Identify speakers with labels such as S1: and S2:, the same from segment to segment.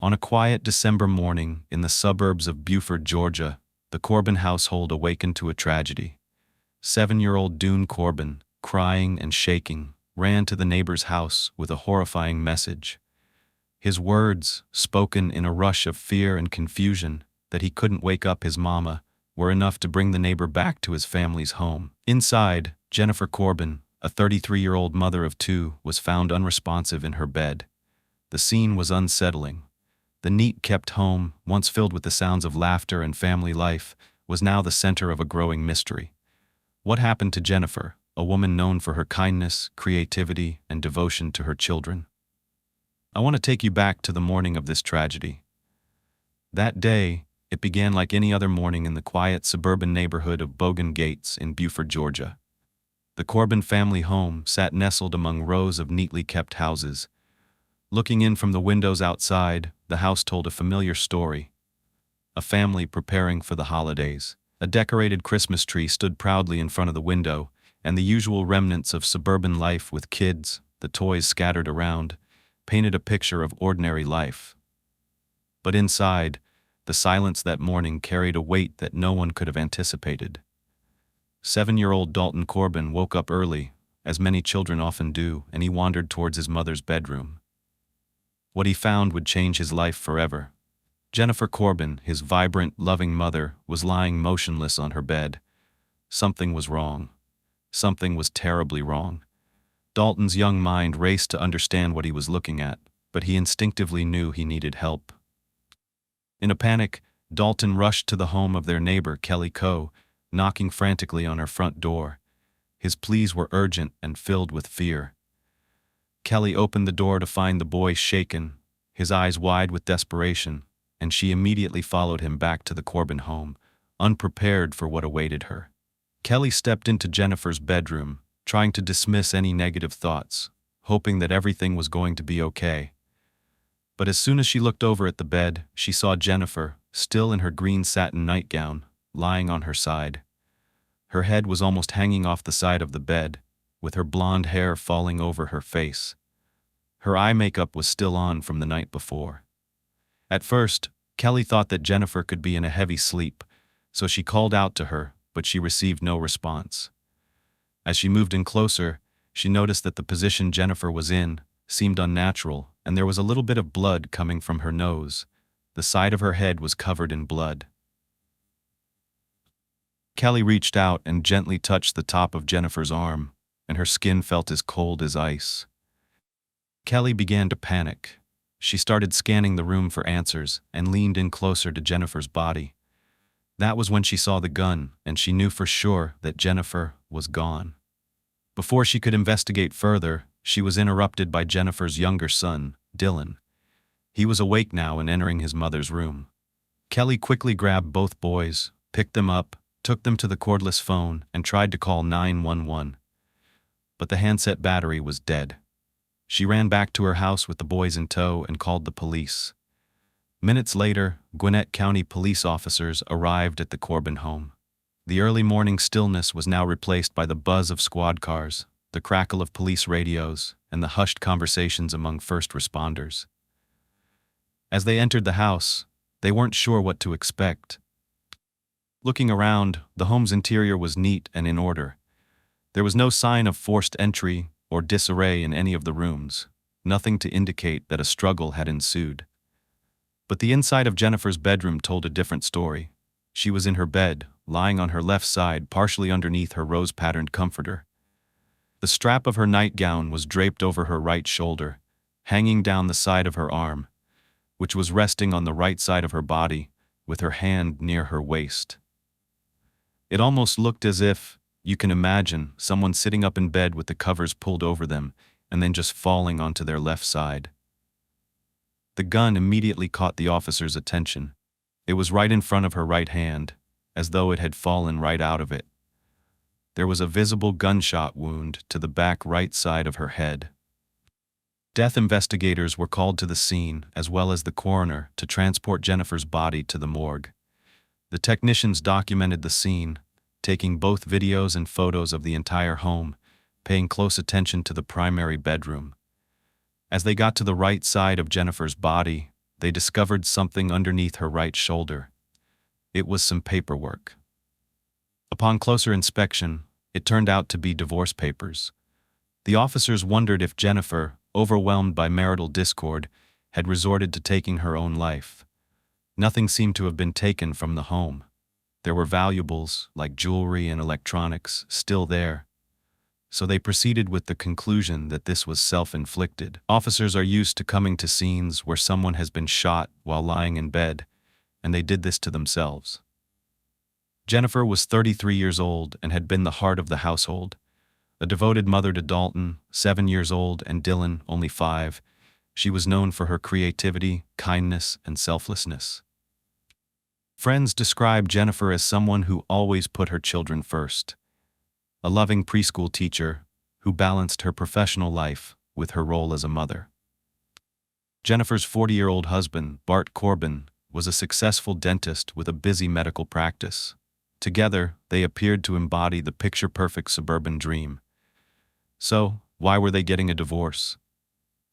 S1: On a quiet December morning in the suburbs of Beaufort, Georgia, the Corbin household awakened to a tragedy. 7-year-old Dune Corbin, crying and shaking, ran to the neighbor's house with a horrifying message. His words, spoken in a rush of fear and confusion that he couldn't wake up his mama, were enough to bring the neighbor back to his family's home. Inside, Jennifer Corbin, a 33-year-old mother of two, was found unresponsive in her bed. The scene was unsettling. The neat-kept home, once filled with the sounds of laughter and family life, was now the center of a growing mystery. What happened to Jennifer, a woman known for her kindness, creativity, and devotion to her children? I want to take you back to the morning of this tragedy. That day, it began like any other morning in the quiet suburban neighborhood of Bogan Gates in Beaufort, Georgia. The Corbin family home sat nestled among rows of neatly kept houses. Looking in from the windows outside, the house told a familiar story. A family preparing for the holidays. A decorated Christmas tree stood proudly in front of the window, and the usual remnants of suburban life with kids, the toys scattered around, painted a picture of ordinary life. But inside, the silence that morning carried a weight that no one could have anticipated. 7-year-old Dalton Corbin woke up early, as many children often do, and he wandered towards his mother's bedroom. What he found would change his life forever. Jennifer Corbin, his vibrant, loving mother, was lying motionless on her bed. Something was wrong. Something was terribly wrong. Dalton's young mind raced to understand what he was looking at, but he instinctively knew he needed help. In a panic, Dalton rushed to the home of their neighbor, Kelly Coe, knocking frantically on her front door. His pleas were urgent and filled with fear. Kelly opened the door to find the boy shaken, his eyes wide with desperation, and she immediately followed him back to the Corbin home, unprepared for what awaited her. Kelly stepped into Jennifer's bedroom, trying to dismiss any negative thoughts, hoping that everything was going to be okay. But as soon as she looked over at the bed, she saw Jennifer, still in her green satin nightgown, lying on her side. Her head was almost hanging off the side of the bed, with her blonde hair falling over her face. Her eye makeup was still on from the night before. At first, Kelly thought that Jennifer could be in a heavy sleep, so she called out to her, but she received no response. As she moved in closer, she noticed that the position Jennifer was in seemed unnatural, and there was a little bit of blood coming from her nose. The side of her head was covered in blood. Kelly reached out and gently touched the top of Jennifer's arm, and her skin felt as cold as ice. Kelly began to panic. She started scanning the room for answers and leaned in closer to Jennifer's body. That was when she saw the gun, and she knew for sure that Jennifer was gone. Before she could investigate further, she was interrupted by Jennifer's younger son, Dylan. He was awake now and entering his mother's room. Kelly quickly grabbed both boys, picked them up, took them to the cordless phone, and tried to call 911. But the handset battery was dead. She ran back to her house with the boys in tow and called the police. Minutes later, Gwinnett County police officers arrived at the Corbin home. The early morning stillness was now replaced by the buzz of squad cars, the crackle of police radios, and the hushed conversations among first responders. As they entered the house, they weren't sure what to expect. Looking around, the home's interior was neat and in order. There was no sign of forced entry or disarray in any of the rooms, nothing to indicate that a struggle had ensued. But the inside of Jennifer's bedroom told a different story. She was in her bed, lying on her left side, partially underneath her rose-patterned comforter. The strap of her nightgown was draped over her right shoulder, hanging down the side of her arm, which was resting on the right side of her body, with her hand near her waist. It almost looked as if, you can imagine, someone sitting up in bed with the covers pulled over them and then just falling onto their left side. The gun immediately caught the officer's attention. It was right in front of her right hand, as though it had fallen right out of it. There was a visible gunshot wound to the back right side of her head. Death investigators were called to the scene, as well as the coroner, to transport Jennifer's body to the morgue. The technicians documented the scene, taking both videos and photos of the entire home, paying close attention to the primary bedroom. As they got to the right side of Jennifer's body, they discovered something underneath her right shoulder. It was some paperwork. Upon closer inspection, it turned out to be divorce papers. The officers wondered if Jennifer, overwhelmed by marital discord, had resorted to taking her own life. Nothing seemed to have been taken from the home. There were valuables, like jewelry and electronics, still there. So they proceeded with the conclusion that this was self-inflicted. Officers are used to coming to scenes where someone has been shot while lying in bed, and they did this to themselves. Jennifer was 33 years old and had been the heart of the household. A devoted mother to Dalton, 7 years old, and Dylan, only 5, she was known for her creativity, kindness, and selflessness. Friends describe Jennifer as someone who always put her children first. A loving preschool teacher who balanced her professional life with her role as a mother. Jennifer's 40-year-old husband, Bart Corbin, was a successful dentist with a busy medical practice. Together, they appeared to embody the picture-perfect suburban dream. So, why were they getting a divorce?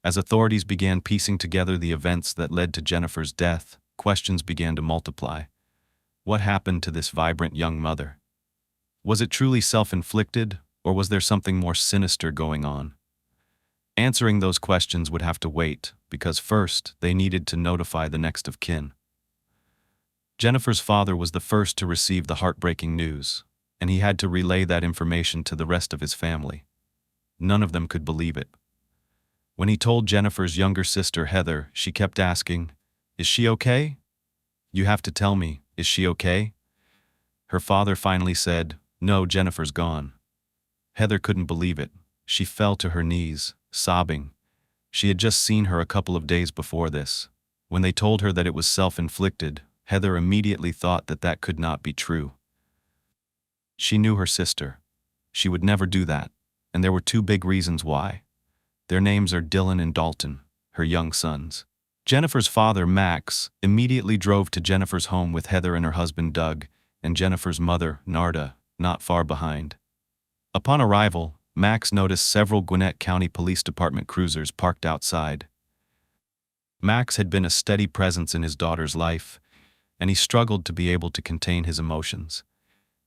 S1: As authorities began piecing together the events that led to Jennifer's death, questions began to multiply. What happened to this vibrant young mother? Was it truly self-inflicted, or was there something more sinister going on? Answering those questions would have to wait, because first, they needed to notify the next of kin. Jennifer's father was the first to receive the heartbreaking news, and he had to relay that information to the rest of his family. None of them could believe it. When he told Jennifer's younger sister, Heather, she kept asking, "Is she okay? You have to tell me, is she okay?" Her father finally said, "No, Jennifer's gone." Heather couldn't believe it. She fell to her knees, sobbing. She had just seen her a couple of days before this. When they told her that it was self-inflicted, Heather immediately thought that that could not be true. She knew her sister. She would never do that, and there were 2 big reasons why. Their names are Dylan and Dalton, her young sons. Jennifer's father, Max, immediately drove to Jennifer's home with Heather and her husband, Doug, and Jennifer's mother, Narda, not far behind. Upon arrival, Max noticed several Gwinnett County Police Department cruisers parked outside. Max had been a steady presence in his daughter's life, and he struggled to be able to contain his emotions.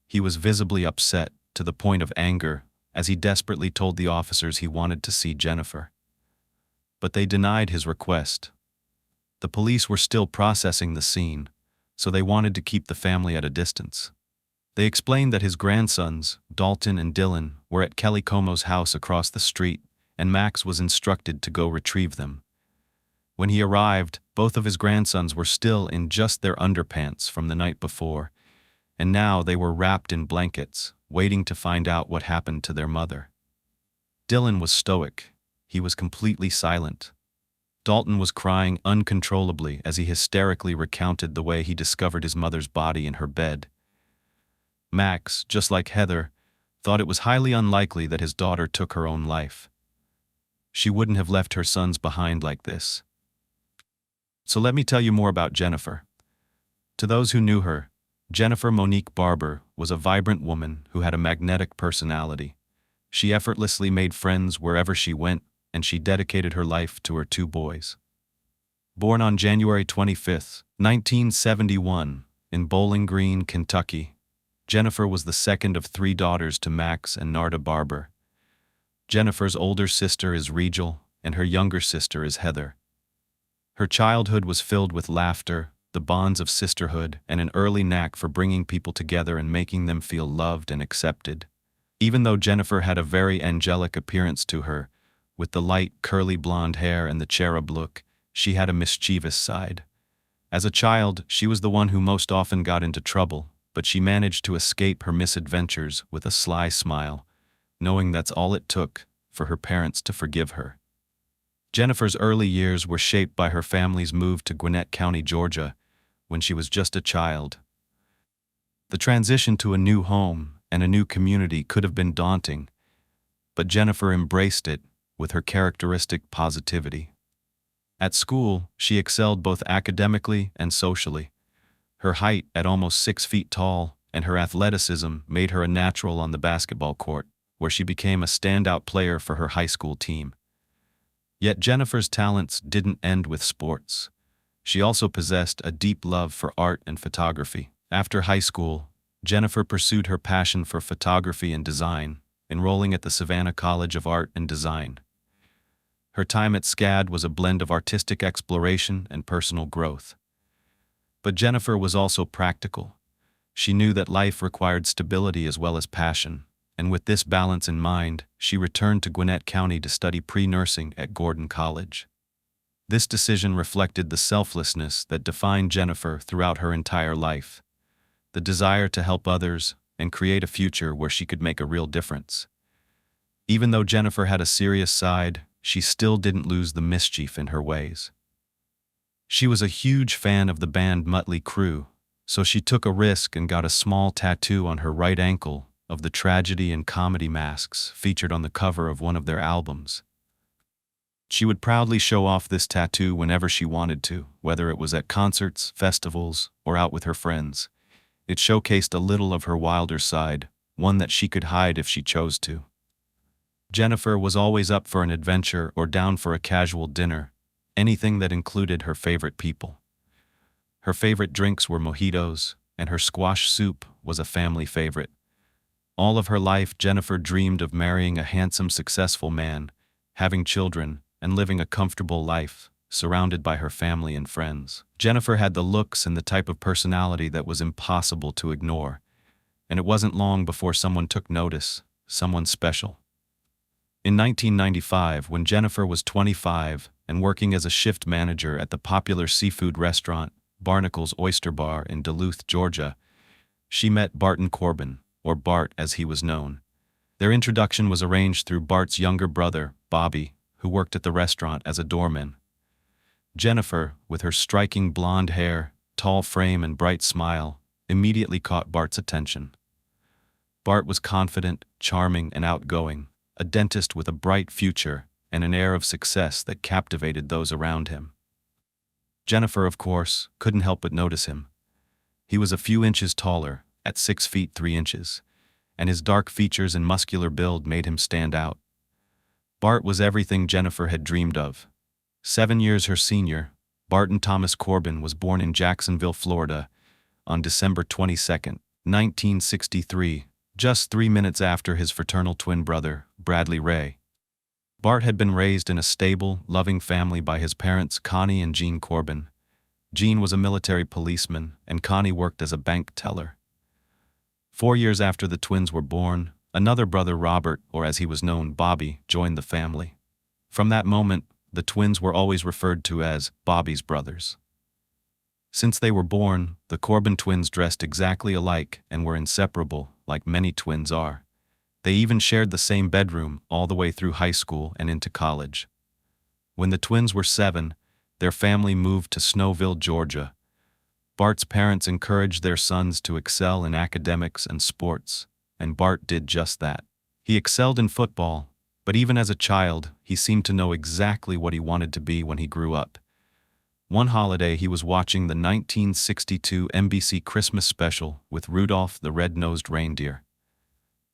S1: He was visibly upset, to the point of anger, as he desperately told the officers he wanted to see Jennifer. But they denied his request. The police were still processing the scene, so they wanted to keep the family at a distance. They explained that his grandsons, Dalton and Dylan, were at Kelly Como's house across the street, and Max was instructed to go retrieve them. When he arrived, both of his grandsons were still in just their underpants from the night before, and now they were wrapped in blankets, waiting to find out what happened to their mother. Dylan was stoic. He was completely silent. Dalton was crying uncontrollably as he hysterically recounted the way he discovered his mother's body in her bed. Max, just like Heather, thought it was highly unlikely that his daughter took her own life. She wouldn't have left her sons behind like this. So let me tell you more about Jennifer. To those who knew her, Jennifer Monique Barber was a vibrant woman who had a magnetic personality. She effortlessly made friends wherever she went, and she dedicated her life to her 2 boys. Born on January 25, 1971, in Bowling Green, Kentucky, Jennifer was the second of 3 daughters to Max and Narda Barber. Jennifer's older sister is Regel, and her younger sister is Heather. Her childhood was filled with laughter, the bonds of sisterhood, and an early knack for bringing people together and making them feel loved and accepted. Even though Jennifer had a very angelic appearance to her, with the light, curly blonde hair and the cherub look, she had a mischievous side. As a child, she was the one who most often got into trouble, but she managed to escape her misadventures with a sly smile, knowing that's all it took for her parents to forgive her. Jennifer's early years were shaped by her family's move to Gwinnett County, Georgia, when she was just a child. The transition to a new home and a new community could have been daunting, but Jennifer embraced it with her characteristic positivity. At school, she excelled both academically and socially. Her height, at almost 6 feet tall, and her athleticism made her a natural on the basketball court, where she became a standout player for her high school team. Yet Jennifer's talents didn't end with sports. She also possessed a deep love for art and photography. After high school, Jennifer pursued her passion for photography and design, enrolling at the Savannah College of Art and Design. Her time at SCAD was a blend of artistic exploration and personal growth. But Jennifer was also practical. She knew that life required stability as well as passion, and with this balance in mind, she returned to Gwinnett County to study pre-nursing at Gordon College. This decision reflected the selflessness that defined Jennifer throughout her entire life, the desire to help others and create a future where she could make a real difference. Even though Jennifer had a serious side, she still didn't lose the mischief in her ways. She was a huge fan of the band Mötley Crüe, so she took a risk and got a small tattoo on her right ankle of the tragedy and comedy masks featured on the cover of one of their albums. She would proudly show off this tattoo whenever she wanted to, whether it was at concerts, festivals, or out with her friends. It showcased a little of her wilder side, one that she could hide if she chose to. Jennifer was always up for an adventure or down for a casual dinner, anything that included her favorite people. Her favorite drinks were mojitos, and her squash soup was a family favorite. All of her life, Jennifer dreamed of marrying a handsome, successful man, having children, and living a comfortable life, surrounded by her family and friends. Jennifer had the looks and the type of personality that was impossible to ignore, and it wasn't long before someone took notice, someone special. In 1995, when Jennifer was 25 and working as a shift manager at the popular seafood restaurant Barnacle's Oyster Bar in Duluth, Georgia, she met Barton Corbin, or Bart as he was known. Their introduction was arranged through Bart's younger brother, Bobby, who worked at the restaurant as a doorman. Jennifer, with her striking blonde hair, tall frame and bright smile, immediately caught Bart's attention. Bart was confident, charming, and outgoing, a dentist with a bright future and an air of success that captivated those around him. Jennifer, of course, couldn't help but notice him. He was a few inches taller, at 6 feet 3 inches, and his dark features and muscular build made him stand out. Bart was everything Jennifer had dreamed of. 7 years her senior, Barton Thomas Corbin was born in Jacksonville, Florida, on December 22, 1963, just 3 minutes after his fraternal twin brother, Bradley Ray. Bart had been raised in a stable, loving family by his parents Connie and Gene Corbin. Gene was a military policeman, and Connie worked as a bank teller. 4 years after the twins were born, another brother, Robert, or as he was known, Bobby, joined the family. From that moment, the twins were always referred to as Bobby's brothers. Since they were born, the Corbin twins dressed exactly alike and were inseparable, like many twins are. They even shared the same bedroom all the way through high school and into college. When the twins were 7, their family moved to Snowville, Georgia. Bart's parents encouraged their sons to excel in academics and sports, and Bart did just that. He excelled in football, but even as a child, he seemed to know exactly what he wanted to be when he grew up. One holiday, he was watching the 1962 NBC Christmas special with Rudolph the Red-Nosed Reindeer.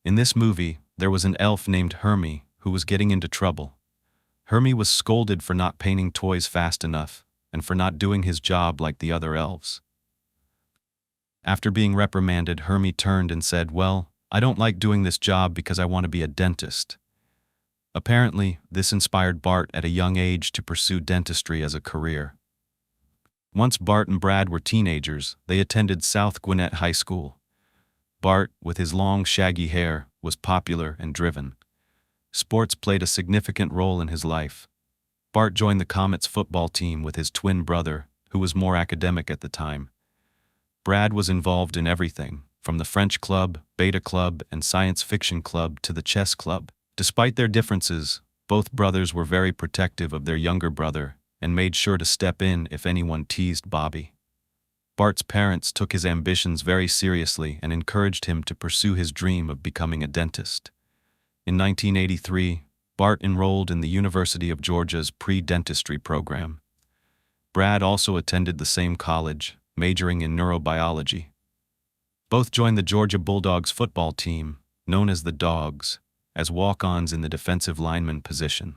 S1: In this movie, there was an elf named Hermie who was getting into trouble. Hermie was scolded for not painting toys fast enough and for not doing his job like the other elves. After being reprimanded, Hermie turned and said, "Well, I don't like doing this job because I want to be a dentist." Apparently, this inspired Bart at a young age to pursue dentistry as a career. Once Bart and Brad were teenagers, they attended South Gwinnett High School. Bart, with his long, shaggy hair, was popular and driven. Sports played a significant role in his life. Bart joined the Comets football team with his twin brother, who was more academic at the time. Brad was involved in everything, from the French club, Beta Club, and Science Fiction Club to the chess club. Despite their differences, both brothers were very protective of their younger brother and made sure to step in if anyone teased Bobby. Bart's parents took his ambitions very seriously and encouraged him to pursue his dream of becoming a dentist. In 1983, Bart enrolled in the University of Georgia's pre-dentistry program. Brad also attended the same college, majoring in neurobiology. Both joined the Georgia Bulldogs football team, known as the Dogs, as walk-ons in the defensive lineman position.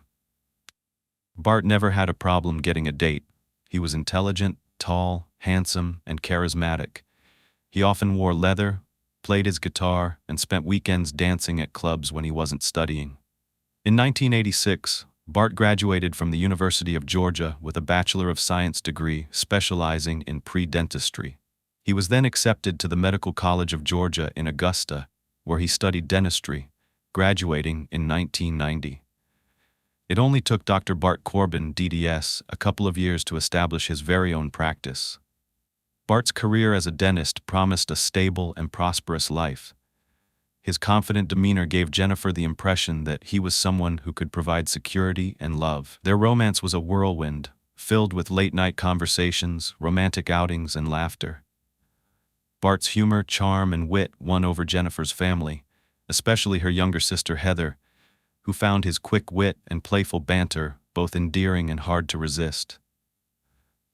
S1: Bart never had a problem getting a date. He was intelligent, tall, handsome, and charismatic. He often wore leather, played his guitar, and spent weekends dancing at clubs when he wasn't studying. In 1986, Bart graduated from the University of Georgia with a Bachelor of Science degree specializing in pre-dentistry. He was then accepted to the Medical College of Georgia in Augusta, where he studied dentistry, graduating in 1990. It only took Dr. Bart Corbin, DDS, a couple of years to establish his very own practice. Bart's career as a dentist promised a stable and prosperous life. His confident demeanor gave Jennifer the impression that he was someone who could provide security and love. Their romance was a whirlwind, filled with late-night conversations, romantic outings, and laughter. Bart's humor, charm, and wit won over Jennifer's family, especially her younger sister Heather, who found his quick wit and playful banter both endearing and hard to resist.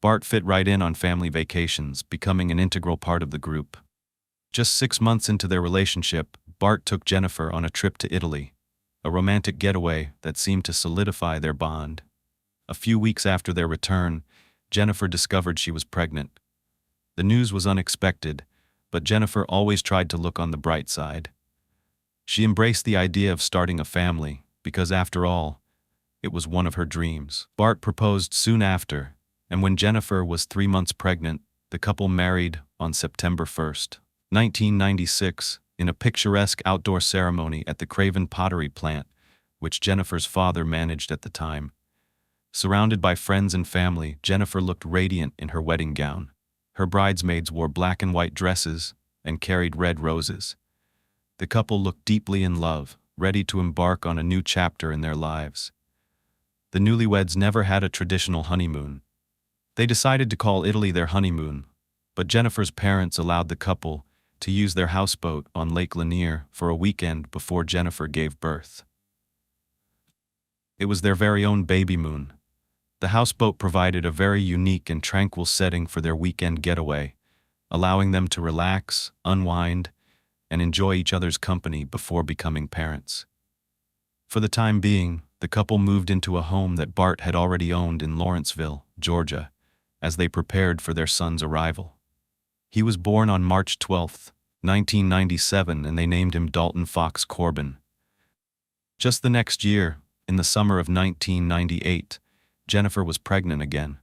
S1: Bart fit right in on family vacations, becoming an integral part of the group. Just 6 months into their relationship, Bart took Jennifer on a trip to Italy, a romantic getaway that seemed to solidify their bond. A few weeks after their return, Jennifer discovered she was pregnant. The news was unexpected, but Jennifer always tried to look on the bright side. She embraced the idea of starting a family, because after all, it was one of her dreams. Bart proposed soon after, and when Jennifer was 3 months pregnant, the couple married on September 1st, 1996, in a picturesque outdoor ceremony at the Craven Pottery Plant, which Jennifer's father managed at the time. Surrounded by friends and family, Jennifer looked radiant in her wedding gown. Her bridesmaids wore black and white dresses and carried red roses. The couple looked deeply in love, ready to embark on a new chapter in their lives. The newlyweds never had a traditional honeymoon. They decided to call Italy their honeymoon, but Jennifer's parents allowed the couple to use their houseboat on Lake Lanier for a weekend before Jennifer gave birth. It was their very own baby moon. The houseboat provided a very unique and tranquil setting for their weekend getaway, allowing them to relax, unwind, and enjoy each other's company before becoming parents. For the time being, the couple moved into a home that Bart had already owned in Lawrenceville, Georgia, as they prepared for their son's arrival. He was born on March 12, 1997, and they named him Dalton Fox Corbin. Just the next year, in the summer of 1998, Jennifer was pregnant again.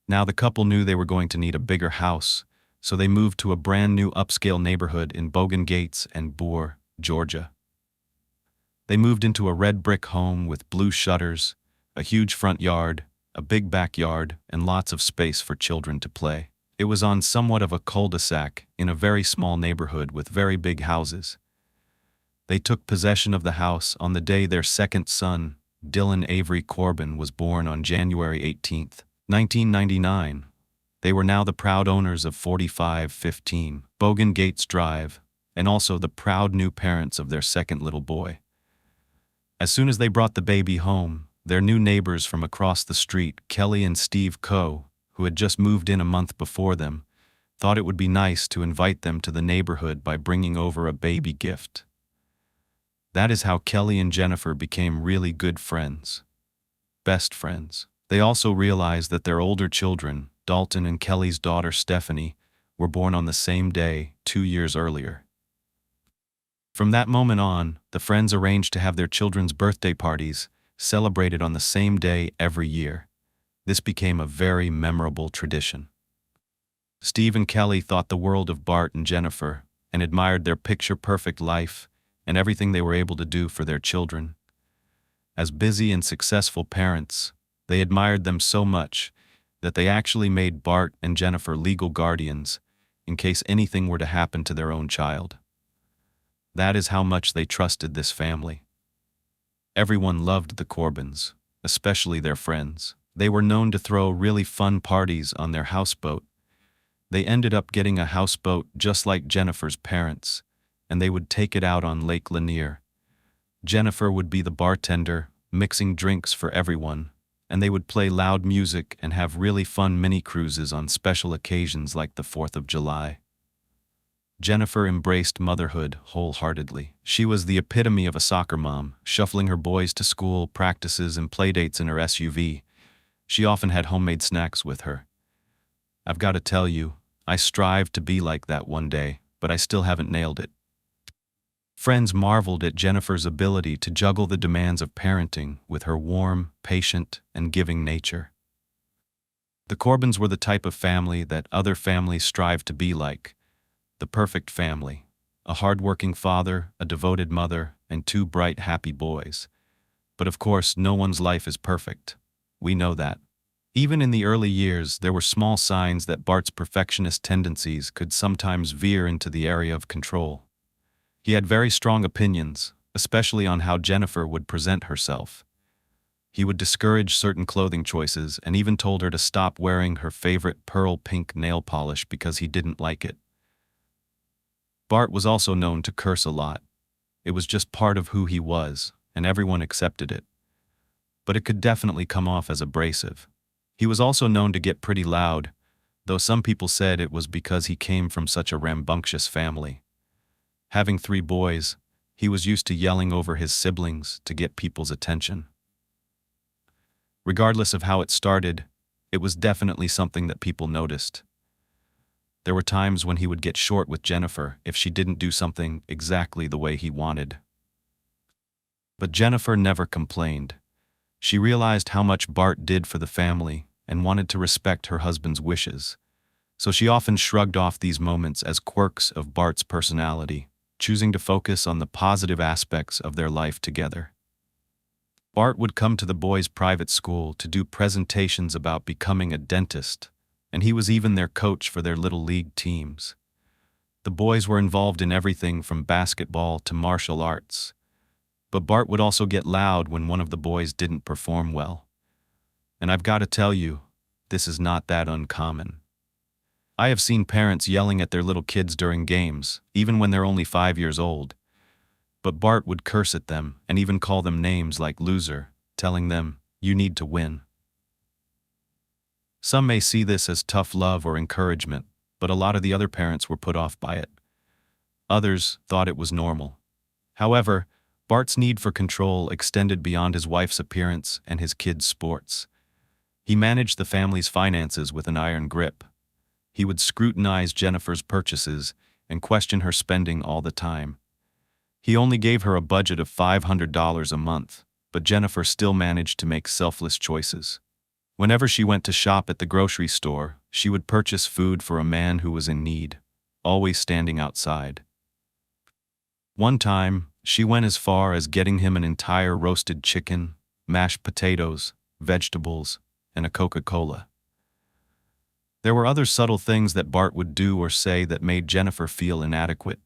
S1: Now the couple knew they were going to need a bigger house, so they moved to a brand new upscale neighborhood in Bogan Gates and Boer, Georgia. They moved into a red brick home with blue shutters, a huge front yard, a big backyard, and lots of space for children to play. It was on somewhat of a cul-de-sac in a very small neighborhood with very big houses. They took possession of the house on the day their second son, Dylan Avery Corbin, was born on January 18, 1999. They were now the proud owners of 4515 Bogan Gates Drive, and also the proud new parents of their second little boy. As soon as they brought the baby home, their new neighbors from across the street, Kelly and Steve Coe, who had just moved in a month before them, thought it would be nice to invite them to the neighborhood by bringing over a baby gift. That is how Kelly and Jennifer became really good friends. Best friends. They also realized that their older children, Dalton and Kelly's daughter Stephanie, were born on the same day 2 years earlier. From that moment on, the friends arranged to have their children's birthday parties celebrated on the same day every year. This became a very memorable tradition. Steve and Kelly thought the world of Bart and Jennifer and admired their picture-perfect life and everything they were able to do for their children. As busy and successful parents, they admired them so much that they actually made Bart and Jennifer legal guardians in case anything were to happen to their own child. That is how much they trusted this family. Everyone loved the Corbins, especially their friends. They were known to throw really fun parties on their houseboat. They ended up getting a houseboat just like Jennifer's parents, and they would take it out on Lake Lanier. Jennifer would be the bartender, mixing drinks for everyone, and they would play loud music and have really fun mini-cruises on special occasions like the 4th of July. Jennifer embraced motherhood wholeheartedly. She was the epitome of a soccer mom, shuffling her boys to school, practices, and playdates in her SUV. She often had homemade snacks with her. I've got to tell you, I strive to be like that one day, but I still haven't nailed it. Friends marveled at Jennifer's ability to juggle the demands of parenting with her warm, patient, and giving nature. The Corbins were the type of family that other families strive to be like, the perfect family, a hard-working father, a devoted mother, and two bright, happy boys. But of course, no one's life is perfect. We know that. Even in the early years, there were small signs that Bart's perfectionist tendencies could sometimes veer into the area of control. He had very strong opinions, especially on how Jennifer would present herself. He would discourage certain clothing choices and even told her to stop wearing her favorite pearl pink nail polish because he didn't like it. Bart was also known to curse a lot. It was just part of who he was, and everyone accepted it. But it could definitely come off as abrasive. He was also known to get pretty loud, though some people said it was because he came from such a rambunctious family. Having 3 boys, he was used to yelling over his siblings to get people's attention. Regardless of how it started, it was definitely something that people noticed. There were times when he would get short with Jennifer if she didn't do something exactly the way he wanted. But Jennifer never complained. She realized how much Bart did for the family and wanted to respect her husband's wishes, so she often shrugged off these moments as quirks of Bart's personality, choosing to focus on the positive aspects of their life together. Bart would come to the boys' private school to do presentations about becoming a dentist, and he was even their coach for their little league teams. The boys were involved in everything from basketball to martial arts, but Bart would also get loud when one of the boys didn't perform well. And I've got to tell you, this is not that uncommon. I have seen parents yelling at their little kids during games, even when they're only 5 years old. But Bart would curse at them and even call them names like loser, telling them, "You need to win." Some may see this as tough love or encouragement, but a lot of the other parents were put off by it. Others thought it was normal. However, Bart's need for control extended beyond his wife's appearance and his kids' sports. He managed the family's finances with an iron grip. He would scrutinize Jennifer's purchases and question her spending all the time. He only gave her a budget of $500 a month, but Jennifer still managed to make selfless choices. Whenever she went to shop at the grocery store, she would purchase food for a man who was in need, always standing outside. One time, she went as far as getting him an entire roasted chicken, mashed potatoes, vegetables, and a Coca-Cola. There were other subtle things that Bart would do or say that made Jennifer feel inadequate.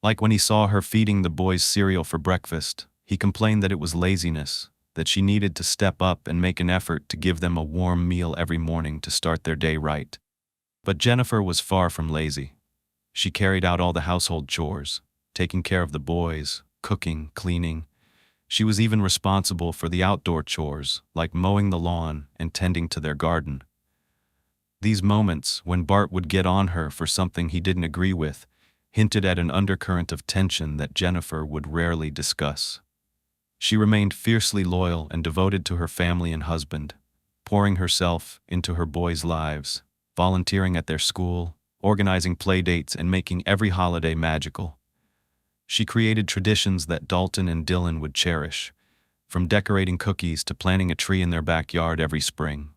S1: Like when he saw her feeding the boys cereal for breakfast, he complained that it was laziness, that she needed to step up and make an effort to give them a warm meal every morning to start their day right. But Jennifer was far from lazy. She carried out all the household chores, taking care of the boys, cooking, cleaning. She was even responsible for the outdoor chores, like mowing the lawn and tending to their garden. These moments, when Bart would get on her for something he didn't agree with, hinted at an undercurrent of tension that Jennifer would rarely discuss. She remained fiercely loyal and devoted to her family and husband, pouring herself into her boys' lives, volunteering at their school, organizing play dates, and making every holiday magical. She created traditions that Dalton and Dylan would cherish, from decorating cookies to planting a tree in their backyard every spring.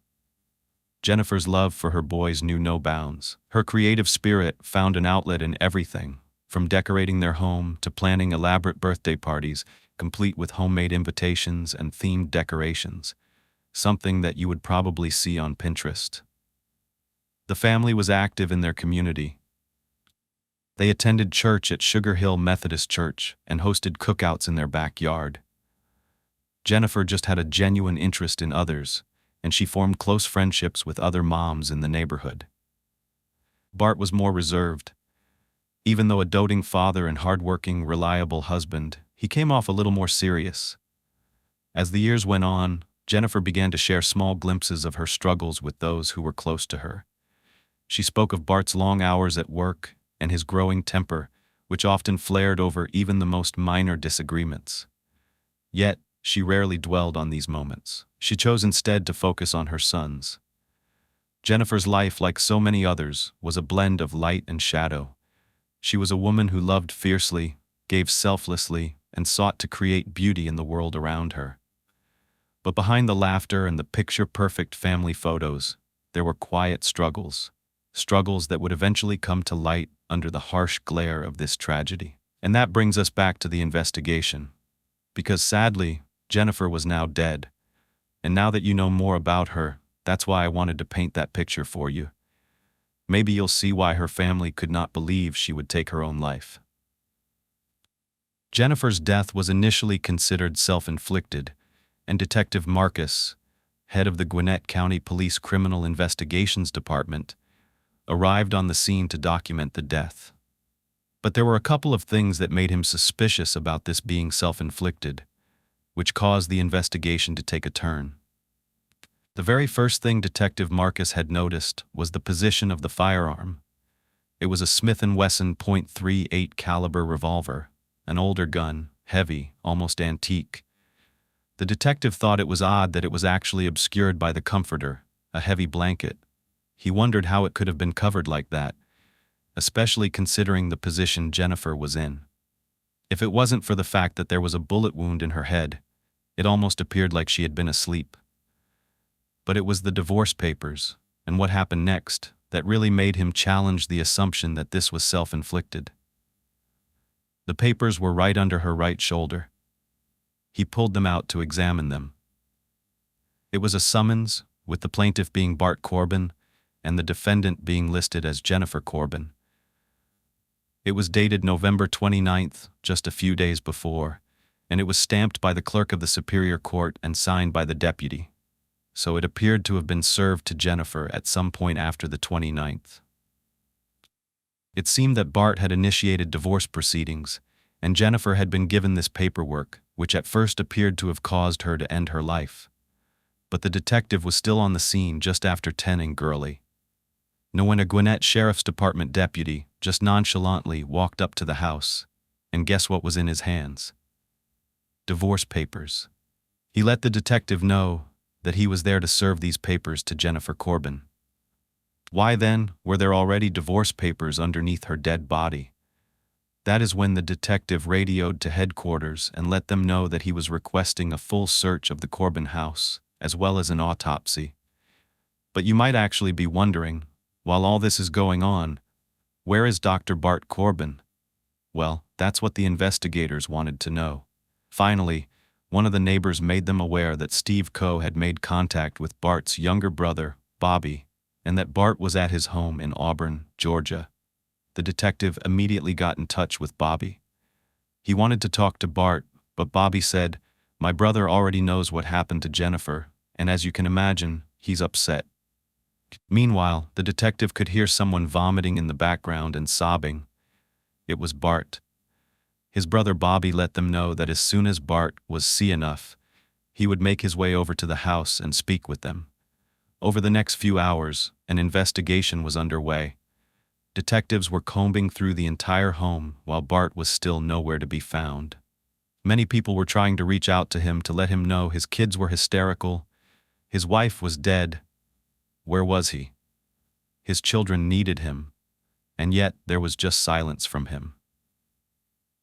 S1: Jennifer's love for her boys knew no bounds. Her creative spirit found an outlet in everything, from decorating their home to planning elaborate birthday parties, complete with homemade invitations and themed decorations, something that you would probably see on Pinterest. The family was active in their community. They attended church at Sugar Hill Methodist Church and hosted cookouts in their backyard. Jennifer just had a genuine interest in others, and she formed close friendships with other moms in the neighborhood. Bart was more reserved. Even though a doting father and hardworking, reliable husband, he came off a little more serious. As the years went on, Jennifer began to share small glimpses of her struggles with those who were close to her. She spoke of Bart's long hours at work and his growing temper, which often flared over even the most minor disagreements. Yet, she rarely dwelled on these moments. She chose instead to focus on her sons. Jennifer's life, like so many others, was a blend of light and shadow. She was a woman who loved fiercely, gave selflessly, and sought to create beauty in the world around her. But behind the laughter and the picture-perfect family photos, there were quiet struggles. Struggles that would eventually come to light under the harsh glare of this tragedy. And that brings us back to the investigation. Because sadly, Jennifer was now dead. And now that you know more about her, that's why I wanted to paint that picture for you. Maybe you'll see why her family could not believe she would take her own life. Jennifer's death was initially considered self-inflicted, and Detective Marcus, head of the Gwinnett County Police Criminal Investigations Department, arrived on the scene to document the death. But there were a couple of things that made him suspicious about this being self-inflicted, which caused the investigation to take a turn. The very first thing Detective Marcus had noticed was the position of the firearm. It was a Smith & Wesson .38 caliber revolver, an older gun, heavy, almost antique. The detective thought it was odd that it was actually obscured by the comforter, a heavy blanket. He wondered how it could have been covered like that, especially considering the position Jennifer was in. If it wasn't for the fact that there was a bullet wound in her head, it almost appeared like she had been asleep. But it was the divorce papers, and what happened next, that really made him challenge the assumption that this was self-inflicted. The papers were right under her right shoulder. He pulled them out to examine them. It was a summons, with the plaintiff being Bart Corbin, and the defendant being listed as Jennifer Corbin. It was dated November 29th, just a few days before, and it was stamped by the clerk of the Superior Court and signed by the deputy. So it appeared to have been served to Jennifer at some point after the 29th. It seemed that Bart had initiated divorce proceedings, and Jennifer had been given this paperwork, which at first appeared to have caused her to end her life. But the detective was still on the scene just after 10 in Gurley. When a Gwinnett Sheriff's Department deputy just nonchalantly walked up to the house, and guess what was in his hands? Divorce papers. He let the detective know that he was there to serve these papers to Jennifer Corbin. Why then were there already divorce papers underneath her dead body? That is when the detective radioed to headquarters and let them know that he was requesting a full search of the Corbin house, as well as an autopsy. But you might actually be wondering, while all this is going on, where is Dr. Bart Corbin? Well, that's what the investigators wanted to know. Finally, one of the neighbors made them aware that Steve Coe had made contact with Bart's younger brother, Bobby, and that Bart was at his home in Auburn, Georgia. The detective immediately got in touch with Bobby. He wanted to talk to Bart, but Bobby said, "My brother already knows what happened to Jennifer, and as you can imagine, he's upset." Meanwhile, the detective could hear someone vomiting in the background and sobbing. It was Bart. His brother Bobby let them know that as soon as Bart was see enough, he would make his way over to the house and speak with them. Over the next few hours, an investigation was underway. Detectives were combing through the entire home while Bart was still nowhere to be found. Many people were trying to reach out to him to let him know his kids were hysterical, his wife was dead. Where was he? His children needed him, and yet there was just silence from him.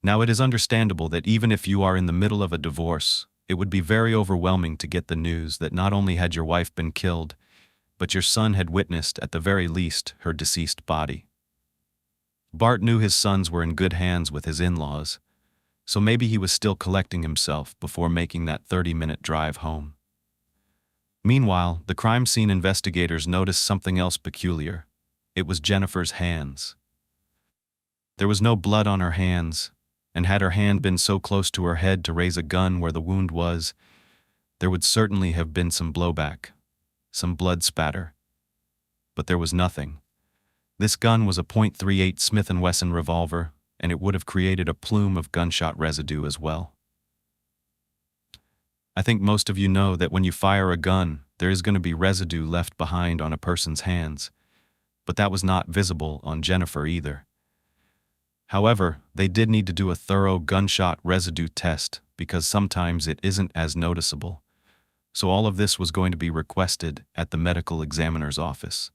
S1: Now it is understandable that even if you are in the middle of a divorce, it would be very overwhelming to get the news that not only had your wife been killed, but your son had witnessed, at the very least, her deceased body. Bart knew his sons were in good hands with his in-laws, so maybe he was still collecting himself before making that 30-minute drive home. Meanwhile, the crime scene investigators noticed something else peculiar. It was Jennifer's hands. There was no blood on her hands, and had her hand been so close to her head to raise a gun where the wound was, there would certainly have been some blowback, some blood spatter. But there was nothing. This gun was a .38 Smith & Wesson revolver, and it would have created a plume of gunshot residue as well. I think most of you know that when you fire a gun, there is going to be residue left behind on a person's hands, but that was not visible on Jennifer either. However, they did need to do a thorough gunshot residue test because sometimes it isn't as noticeable. so all of this was going to be requested at the medical examiner's office.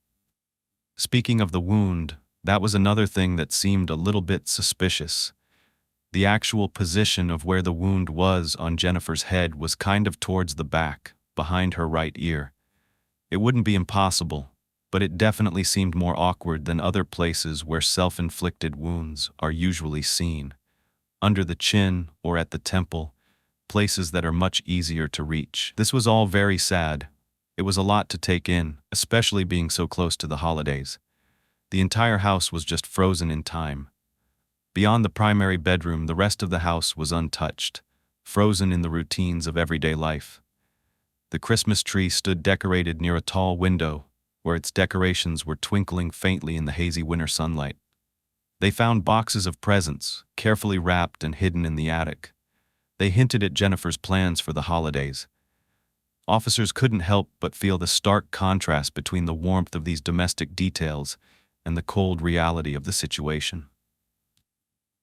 S1: Speaking of the wound, that was another thing that seemed a little bit suspicious. The actual position of where the wound was on Jennifer's head was kind of towards the back, behind her right ear. It wouldn't be impossible, but it definitely seemed more awkward than other places where self-inflicted wounds are usually seen. Under the chin or at the temple, places that are much easier to reach. This was all very sad. It was a lot to take in, especially being so close to the holidays. The entire house was just frozen in time. Beyond the primary bedroom, the rest of the house was untouched, frozen in the routines of everyday life. The Christmas tree stood decorated near a tall window, where its decorations were twinkling faintly in the hazy winter sunlight. They found boxes of presents, carefully wrapped and hidden in the attic. They hinted at Jennifer's plans for the holidays. Officers couldn't help but feel the stark contrast between the warmth of these domestic details and the cold reality of the situation.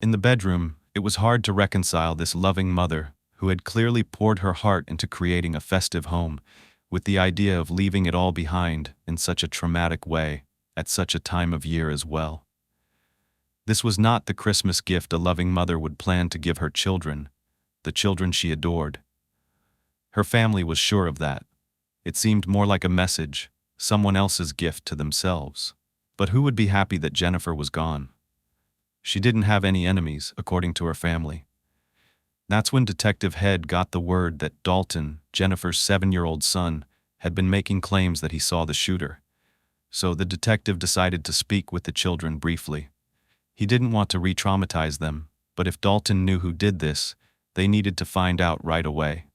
S1: In the bedroom, it was hard to reconcile this loving mother, who had clearly poured her heart into creating a festive home, with the idea of leaving it all behind in such a traumatic way, at such a time of year as well. This was not the Christmas gift a loving mother would plan to give her children, the children she adored. Her family was sure of that. It seemed more like a message, someone else's gift to themselves. But who would be happy that Jennifer was gone? She didn't have any enemies, according to her family. That's when Detective Head got the word that Dalton, Jennifer's 7-year-old son, had been making claims that he saw the shooter. So the detective decided to speak with the children briefly. He didn't want to re-traumatize them, but if Dalton knew who did this, they needed to find out right away.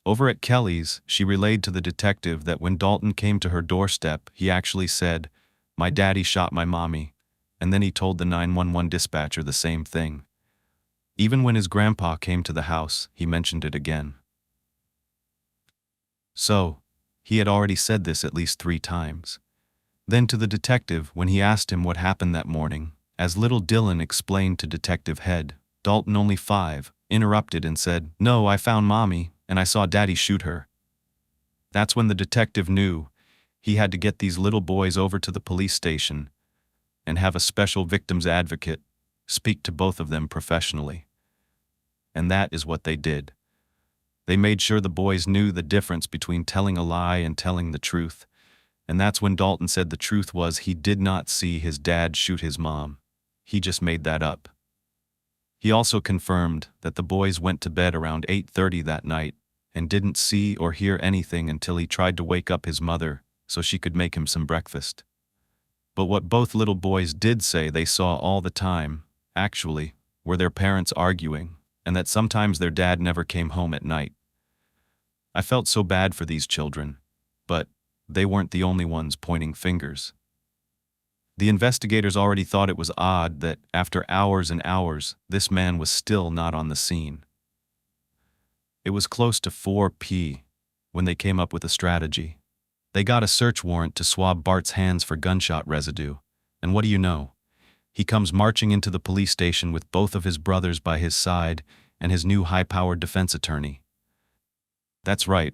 S1: Over at Kelly's, she relayed to the detective that when Dalton came to her doorstep, he actually said, "My daddy shot my mommy," and then he told the 911 dispatcher the same thing. Even when his grandpa came to the house, he mentioned it again. So, he had already said this at least 3 times. Then to the detective, when he asked him what happened that morning, as little Dylan explained to Detective Head, Dalton, only 5, interrupted and said, "No, I found mommy, and I saw daddy shoot her." That's when the detective knew he had to get these little boys over to the police station and have a special victims advocate speak to both of them professionally. And that is what they did. They made sure the boys knew the difference between telling a lie and telling the truth. And that's when Dalton said the truth was he did not see his dad shoot his mom. He just made that up. He also confirmed that the boys went to bed around 8:30 that night and didn't see or hear anything until he tried to wake up his mother so she could make him some breakfast. But what both little boys did say they saw all the time, actually, were their parents arguing, and that sometimes their dad never came home at night. I felt so bad for these children, but they weren't the only ones pointing fingers. The investigators already thought it was odd that, after hours and hours, this man was still not on the scene. It was close to 4 p.m. when they came up with a strategy. They got a search warrant to swab Bart's hands for gunshot residue, and what do you know? He comes marching into the police station with both of his brothers by his side and his new high-powered defense attorney. That's right.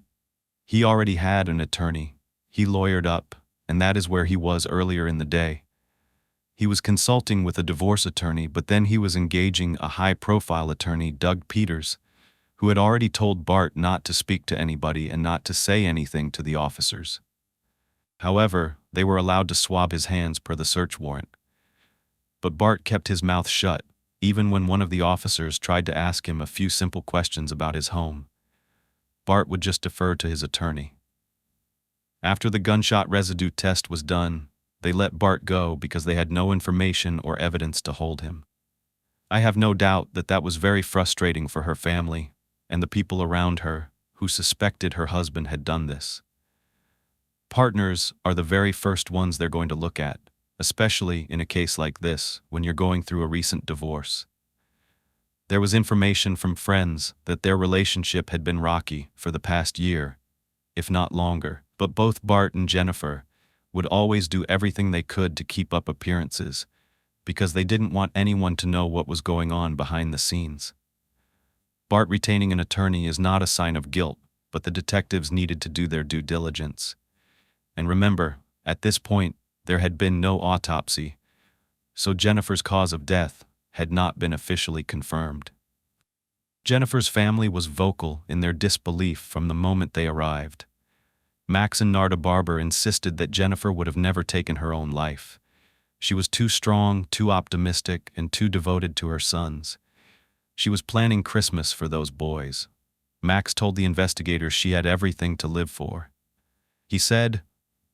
S1: He already had an attorney. He lawyered up, and that is where he was earlier in the day. He was consulting with a divorce attorney, but then he was engaging a high-profile attorney, Doug Peters, who had already told Bart not to speak to anybody and not to say anything to the officers. However, they were allowed to swab his hands per the search warrant. But Bart kept his mouth shut, even when one of the officers tried to ask him a few simple questions about his home. Bart would just defer to his attorney. After the gunshot residue test was done, they let Bart go because they had no information or evidence to hold him. I have no doubt that that was very frustrating for her family and the people around her who suspected her husband had done this. Partners are the very first ones they're going to look at, especially in a case like this when you're going through a recent divorce. There was information from friends that their relationship had been rocky for the past year, if not longer, but both Bart and Jennifer would always do everything they could to keep up appearances, because they didn't want anyone to know what was going on behind the scenes. Bart retaining an attorney is not a sign of guilt, but the detectives needed to do their due diligence. And remember, at this point, there had been no autopsy, so Jennifer's cause of death had not been officially confirmed. Jennifer's family was vocal in their disbelief from the moment they arrived. Max and Narda Barber insisted that Jennifer would have never taken her own life. She was too strong, too optimistic, and too devoted to her sons. She was planning Christmas for those boys. Max told the investigators she had everything to live for. He said,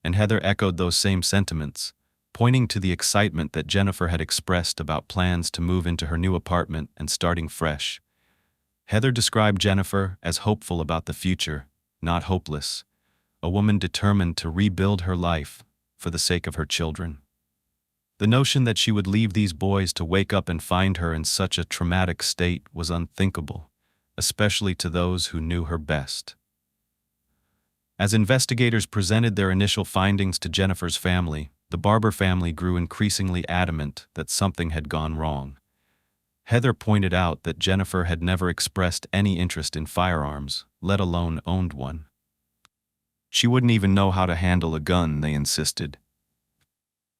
S1: and Heather echoed those same sentiments, pointing to the excitement that Jennifer had expressed about plans to move into her new apartment and starting fresh. Heather described Jennifer as hopeful about the future, not hopeless, a woman determined to rebuild her life for the sake of her children. The notion that she would leave these boys to wake up and find her in such a traumatic state was unthinkable, especially to those who knew her best. As investigators presented their initial findings to Jennifer's family, the Barber family grew increasingly adamant that something had gone wrong. Heather pointed out that Jennifer had never expressed any interest in firearms, let alone owned one. She wouldn't even know how to handle a gun, they insisted.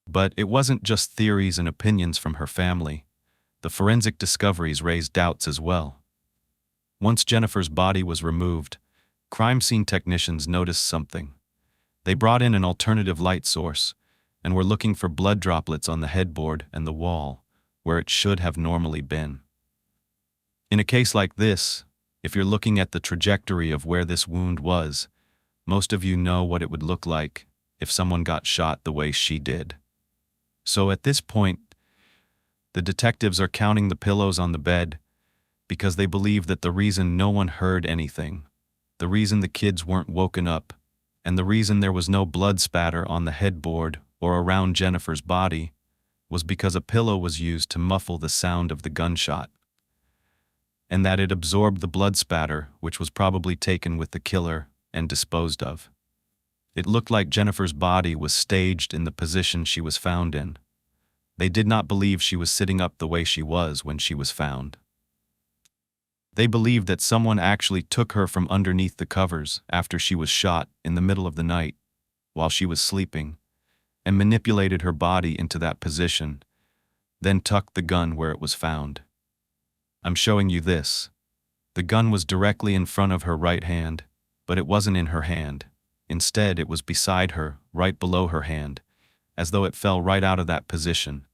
S1: But it wasn't just theories and opinions from her family. The forensic discoveries raised doubts as well. Once Jennifer's body was removed, crime scene technicians noticed something. They brought in an alternative light source and were looking for blood droplets on the headboard and the wall, where it should have normally been. In a case like this, if you're looking at the trajectory of where this wound was, most of you know what it would look like if someone got shot the way she did. So at this point, the detectives are counting the pillows on the bed because they believe that the reason no one heard anything, the reason the kids weren't woken up, and the reason there was no blood spatter on the headboard or around Jennifer's body was because a pillow was used to muffle the sound of the gunshot, and that it absorbed the blood spatter, which was probably taken with the killer and disposed of. It looked like Jennifer's body was staged in the position she was found in. They did not believe she was sitting up the way she was when she was found. They believed that someone actually took her from underneath the covers after she was shot in the middle of the night, while she was sleeping, and manipulated her body into that position, then tucked the gun where it was found. I'm showing you this. The gun was directly in front of her right hand, but it wasn't in her hand. Instead, it was beside her, right below her hand, as though it fell right out of that position,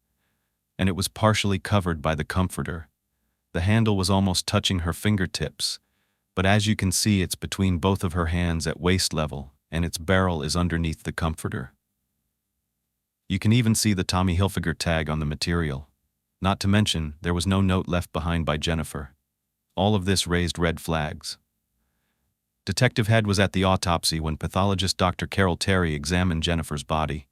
S1: and it was partially covered by the comforter. The handle was almost touching her fingertips, but as you can see, it's between both of her hands at waist level, and its barrel is underneath the comforter. You can even see the Tommy Hilfiger tag on the material. Not to mention, there was no note left behind by Jennifer. All of this raised red flags. Detective Head was at the autopsy when pathologist Dr. Carol Terry examined Jennifer's body.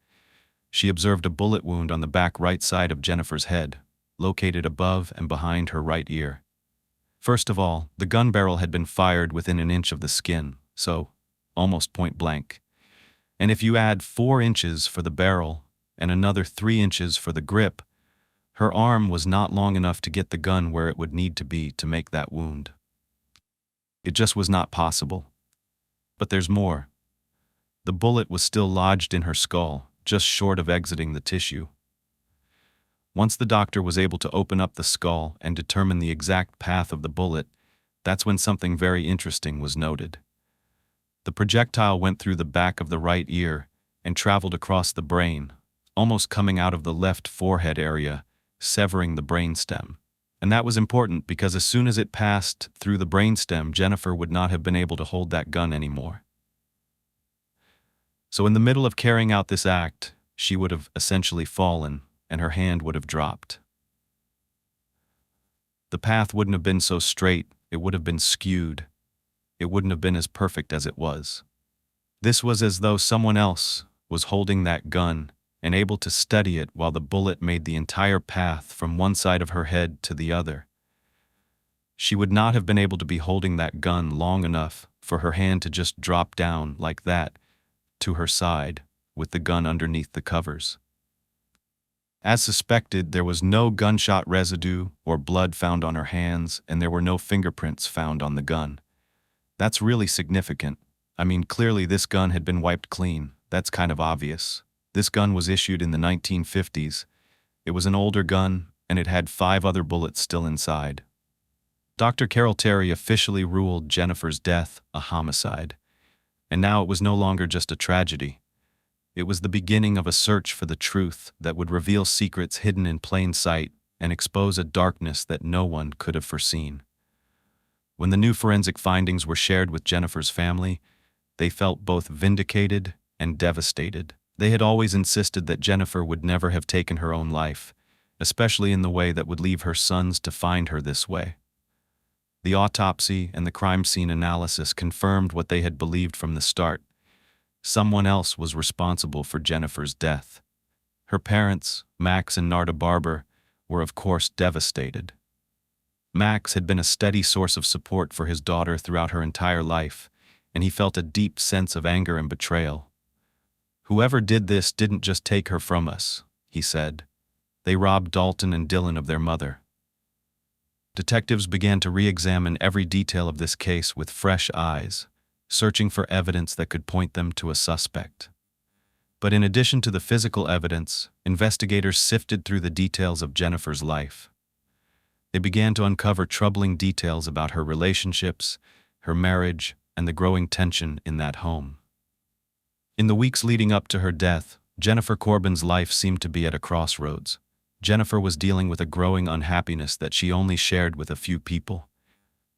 S1: She observed a bullet wound on the back right side of Jennifer's head, located above and behind her right ear. First of all, the gun barrel had been fired within an inch of the skin, so almost point blank. And if you add 4 inches for the barrel and another 3 inches for the grip, her arm was not long enough to get the gun where it would need to be to make that wound. It just was not possible. But there's more. The bullet was still lodged in her skull, just short of exiting the tissue. Once the doctor was able to open up the skull and determine the exact path of the bullet, that's when something very interesting was noted. The projectile went through the back of the right ear and traveled across the brain, almost coming out of the left forehead area, severing the brainstem. And that was important because as soon as it passed through the brainstem, Jennifer would not have been able to hold that gun anymore. So in the middle of carrying out this act, she would have essentially fallen, and her hand would have dropped. The path wouldn't have been so straight, it would have been skewed. It wouldn't have been as perfect as it was. This was as though someone else was holding that gun and able to steady it while the bullet made the entire path from one side of her head to the other. She would not have been able to be holding that gun long enough for her hand to just drop down like that to her side with the gun underneath the covers. As suspected, there was no gunshot residue or blood found on her hands, and there were no fingerprints found on the gun. That's really significant. I mean, clearly this gun had been wiped clean. That's kind of obvious. This gun was issued in the 1950s. It was an older gun, and it had 5 other bullets still inside. Dr. Carol Terry officially ruled Jennifer's death a homicide. And now it was no longer just a tragedy. It was the beginning of a search for the truth that would reveal secrets hidden in plain sight and expose a darkness that no one could have foreseen. When the new forensic findings were shared with Jennifer's family, they felt both vindicated and devastated. They had always insisted that Jennifer would never have taken her own life, especially in the way that would leave her sons to find her this way. The autopsy and the crime scene analysis confirmed what they had believed from the start. Someone else was responsible for Jennifer's death. Her parents, Max and Narda Barber, were of course devastated. Max had been a steady source of support for his daughter throughout her entire life, and he felt a deep sense of anger and betrayal. "Whoever did this didn't just take her from us," he said. "They robbed Dalton and Dylan of their mother." Detectives began to re-examine every detail of this case with fresh eyes, searching for evidence that could point them to a suspect. But in addition to the physical evidence, investigators sifted through the details of Jennifer's life. They began to uncover troubling details about her relationships, her marriage, and the growing tension in that home. In the weeks leading up to her death, Jennifer Corbin's life seemed to be at a crossroads. Jennifer was dealing with a growing unhappiness that she only shared with a few people.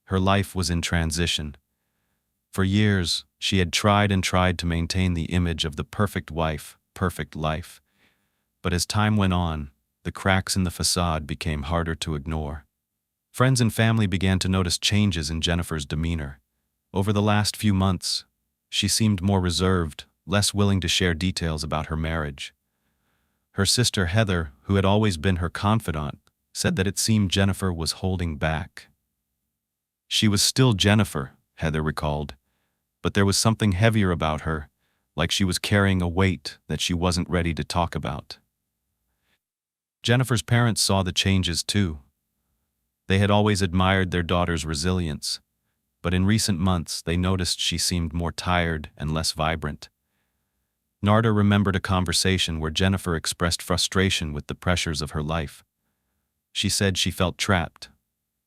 S1: Her life was in transition. For years, she had tried and tried to maintain the image of the perfect wife, perfect life. But as time went on, the cracks in the facade became harder to ignore. Friends and family began to notice changes in Jennifer's demeanor. Over the last few months, she seemed more reserved, less willing to share details about her marriage. Her sister Heather, who had always been her confidant, said that it seemed Jennifer was holding back. She was still Jennifer, Heather recalled, but there was something heavier about her, like she was carrying a weight that she wasn't ready to talk about. Jennifer's parents saw the changes too. They had always admired their daughter's resilience, but in recent months they noticed she seemed more tired and less vibrant. Narda remembered a conversation where Jennifer expressed frustration with the pressures of her life. She said she felt trapped,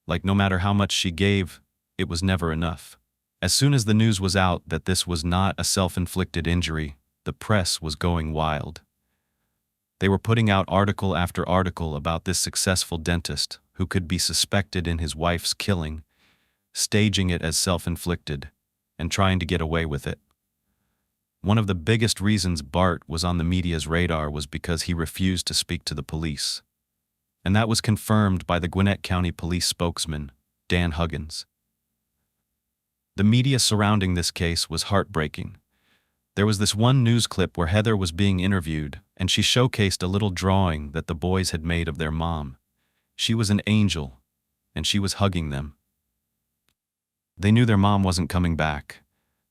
S1: like no matter how much she gave, it was never enough. As soon as the news was out that this was not a self-inflicted injury, the press was going wild. They were putting out article after article about this successful dentist who could be suspected in his wife's killing, staging it as self-inflicted, and trying to get away with it. One of the biggest reasons Bart was on the media's radar was because he refused to speak to the police. And that was confirmed by the Gwinnett County Police spokesman, Dan Huggins. The media surrounding this case was heartbreaking. There was this one news clip where Heather was being interviewed, and she showcased a little drawing that the boys had made of their mom. She was an angel, and she was hugging them. They knew their mom wasn't coming back.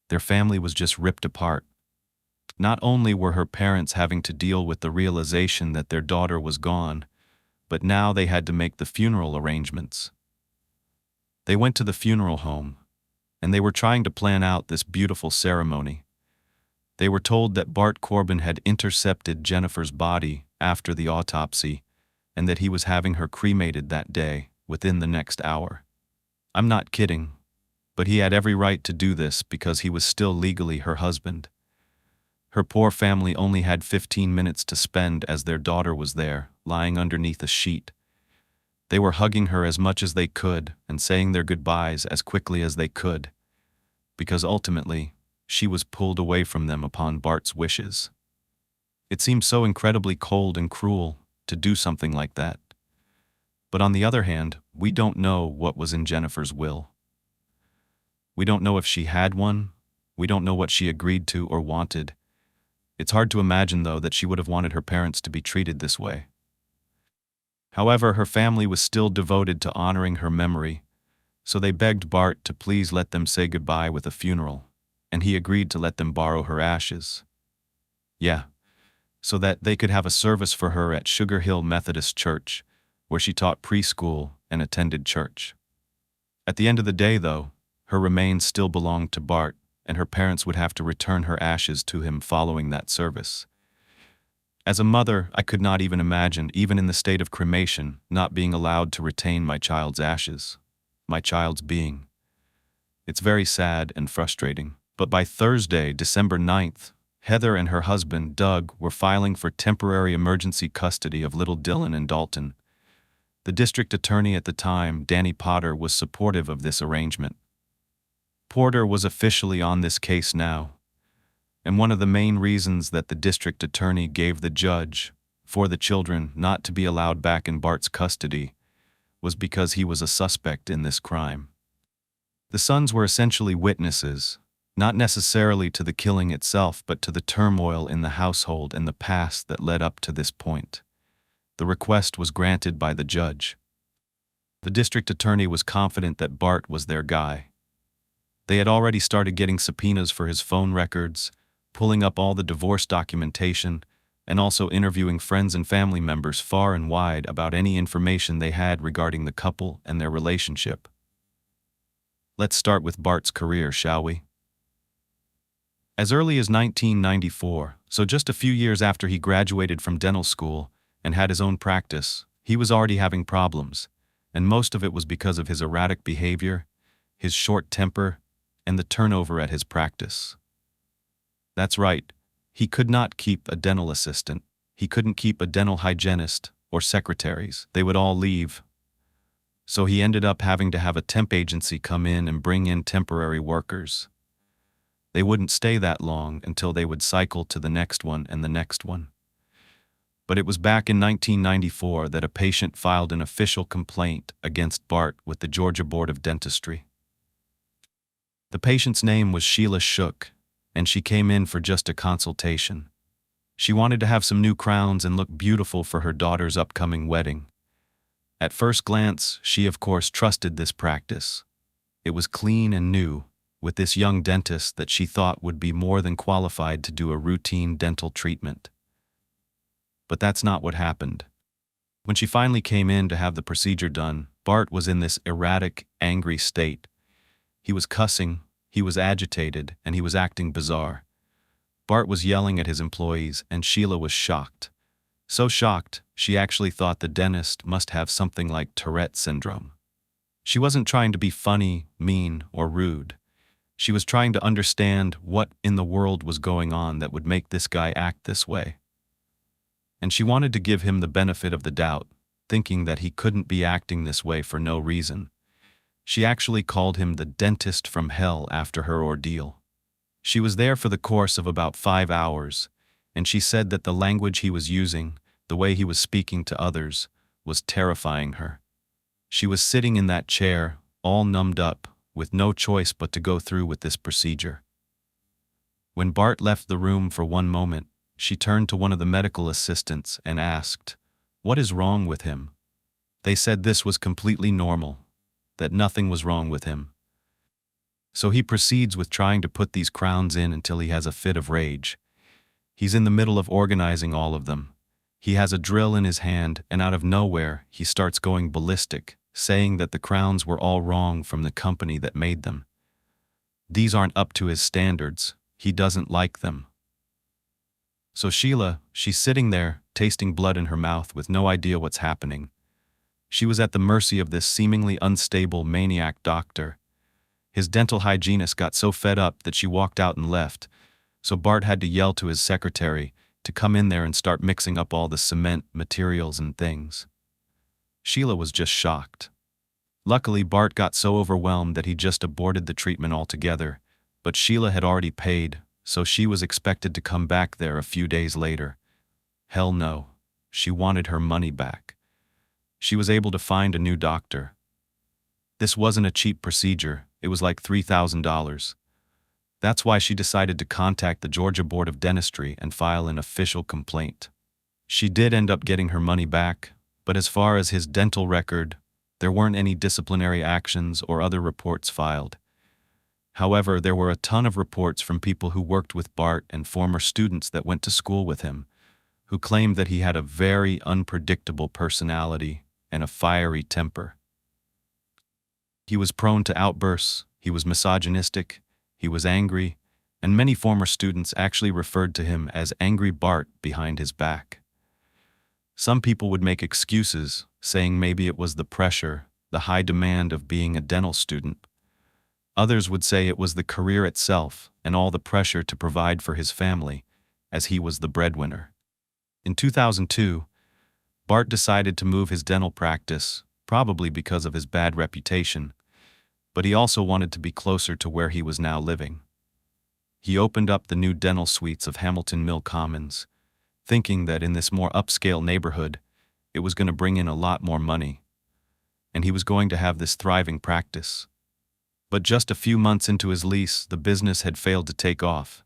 S1: Their family was just ripped apart. Not only were her parents having to deal with the realization that their daughter was gone, but now they had to make the funeral arrangements. They went to the funeral home, and they were trying to plan out this beautiful ceremony. They were told that Bart Corbin had intercepted Jennifer's body after the autopsy, and that he was having her cremated that day, within the next hour. I'm not kidding, but he had every right to do this because he was still legally her husband. Her poor family only had 15 minutes to spend as their daughter was there, lying underneath a sheet. They were hugging her as much as they could and saying their goodbyes as quickly as they could, because ultimately, she was pulled away from them upon Bart's wishes. It seemed so incredibly cold and cruel to do something like that. But on the other hand, we don't know what was in Jennifer's will. We don't know if she had one. We don't know what she agreed to or wanted. It's hard to imagine, though, that she would have wanted her parents to be treated this way. However, her family was still devoted to honoring her memory, so they begged Bart to please let them say goodbye with a funeral, and he agreed to let them borrow her ashes. Yeah, so that they could have a service for her at Sugar Hill Methodist Church, where she taught preschool and attended church. At the end of the day, though, Her remains still belonged to Bart, and her parents would have to return her ashes to him following that service. As a mother, I could not even imagine, even in the state of cremation, not being allowed to retain my child's ashes, my child's being. It's very sad and frustrating. But by Thursday, December 9th, Heather and her husband, Doug, were filing for temporary emergency custody of little Dylan in Dalton. The district attorney at the time, Danny Potter, was supportive of this arrangement. Porter was officially on this case now, and one of the main reasons that the district attorney gave the judge for the children not to be allowed back in Bart's custody was because he was a suspect in this crime. The sons were essentially witnesses, not necessarily to the killing itself, but to the turmoil in the household and the past that led up to this point. The request was granted by the judge. The district attorney was confident that Bart was their guy. They had already started getting subpoenas for his phone records, pulling up all the divorce documentation, and also interviewing friends and family members far and wide about any information they had regarding the couple and their relationship. Let's start with Bart's career, shall we? As early as 1994, so just a few years after he graduated from dental school and had his own practice, he was already having problems, and most of it was because of his erratic behavior, his short temper, and the turnover at his practice. That's right, he could not keep a dental assistant, he couldn't keep a dental hygienist or secretaries. They would all leave. So he ended up having to have a temp agency come in and bring in temporary workers. They wouldn't stay that long until they would cycle to the next one and the next one. But it was back in 1994 that a patient filed an official complaint against Bart with the Georgia Board of Dentistry. The patient's name was Sheila Shook, and she came in for just a consultation. She wanted to have some new crowns and look beautiful for her daughter's upcoming wedding. At first glance, she of course trusted this practice. It was clean and new, with this young dentist that she thought would be more than qualified to do a routine dental treatment. But that's not what happened. When she finally came in to have the procedure done, Bart was in this erratic, angry state. He was cussing, he was agitated, and he was acting bizarre. Bart was yelling at his employees, and Sheila was shocked. So shocked, she actually thought the dentist must have something like Tourette syndrome. She wasn't trying to be funny, mean, or rude. She was trying to understand what in the world was going on that would make this guy act this way. And she wanted to give him the benefit of the doubt, thinking that he couldn't be acting this way for no reason. She actually called him the dentist from hell after her ordeal. She was there for the course of about 5 hours, and she said that the language he was using, the way he was speaking to others, was terrifying her. She was sitting in that chair, all numbed up, with no choice but to go through with this procedure. When Bart left the room for one moment, she turned to one of the medical assistants and asked, "What is wrong with him?" They said this was completely normal, that nothing was wrong with him. So he proceeds with trying to put these crowns in until he has a fit of rage. He's in the middle of organizing all of them. He has a drill in his hand, and out of nowhere, he starts going ballistic, saying that the crowns were all wrong from the company that made them. These aren't up to his standards. He doesn't like them. So Sheila, she's sitting there, tasting blood in her mouth with no idea what's happening. She was at the mercy of this seemingly unstable maniac doctor. His dental hygienist got so fed up that she walked out and left, so Bart had to yell to his secretary to come in there and start mixing up all the cement, materials, and things. Sheila was just shocked. Luckily, Bart got so overwhelmed that he just aborted the treatment altogether, but Sheila had already paid, so she was expected to come back there a few days later. Hell no. She wanted her money back. She was able to find a new doctor. This wasn't a cheap procedure. It was like $3,000. That's why she decided to contact the Georgia Board of Dentistry and file an official complaint. She did end up getting her money back, but as far as his dental record, there weren't any disciplinary actions or other reports filed. However, there were a ton of reports from people who worked with Bart and former students that went to school with him, who claimed that he had a very unpredictable personality and a fiery temper. He was prone to outbursts, He was misogynistic, he was angry, and many former students actually referred to him as Angry Bart behind his back. Some people would make excuses, saying maybe it was the pressure, the high demand of being a dental student. Others would say it was the career itself and all the pressure to provide for his family, as he was the breadwinner. In 2002, Bart decided to move his dental practice, probably because of his bad reputation, but he also wanted to be closer to where he was now living. He opened up the new dental suites of Hamilton Mill Commons, thinking that in this more upscale neighborhood, it was going to bring in a lot more money, and he was going to have this thriving practice. But just a few months into his lease, the business had failed to take off.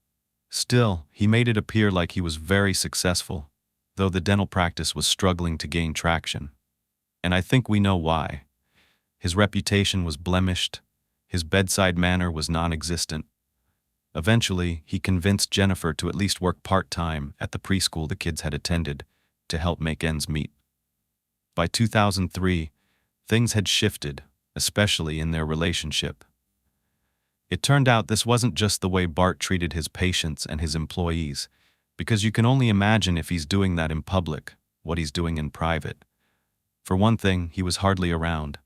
S1: Still, he made it appear like he was very successful, though the dental practice was struggling to gain traction. And I think we know why. His reputation was blemished, his bedside manner was non-existent. Eventually, he convinced Jennifer to at least work part-time at the preschool the kids had attended to help make ends meet. By 2003, things had shifted, especially in their relationship. It turned out this wasn't just the way Bart treated his patients and his employees, because you can only imagine if he's doing that in public, what he's doing in private. For one thing, he was hardly around.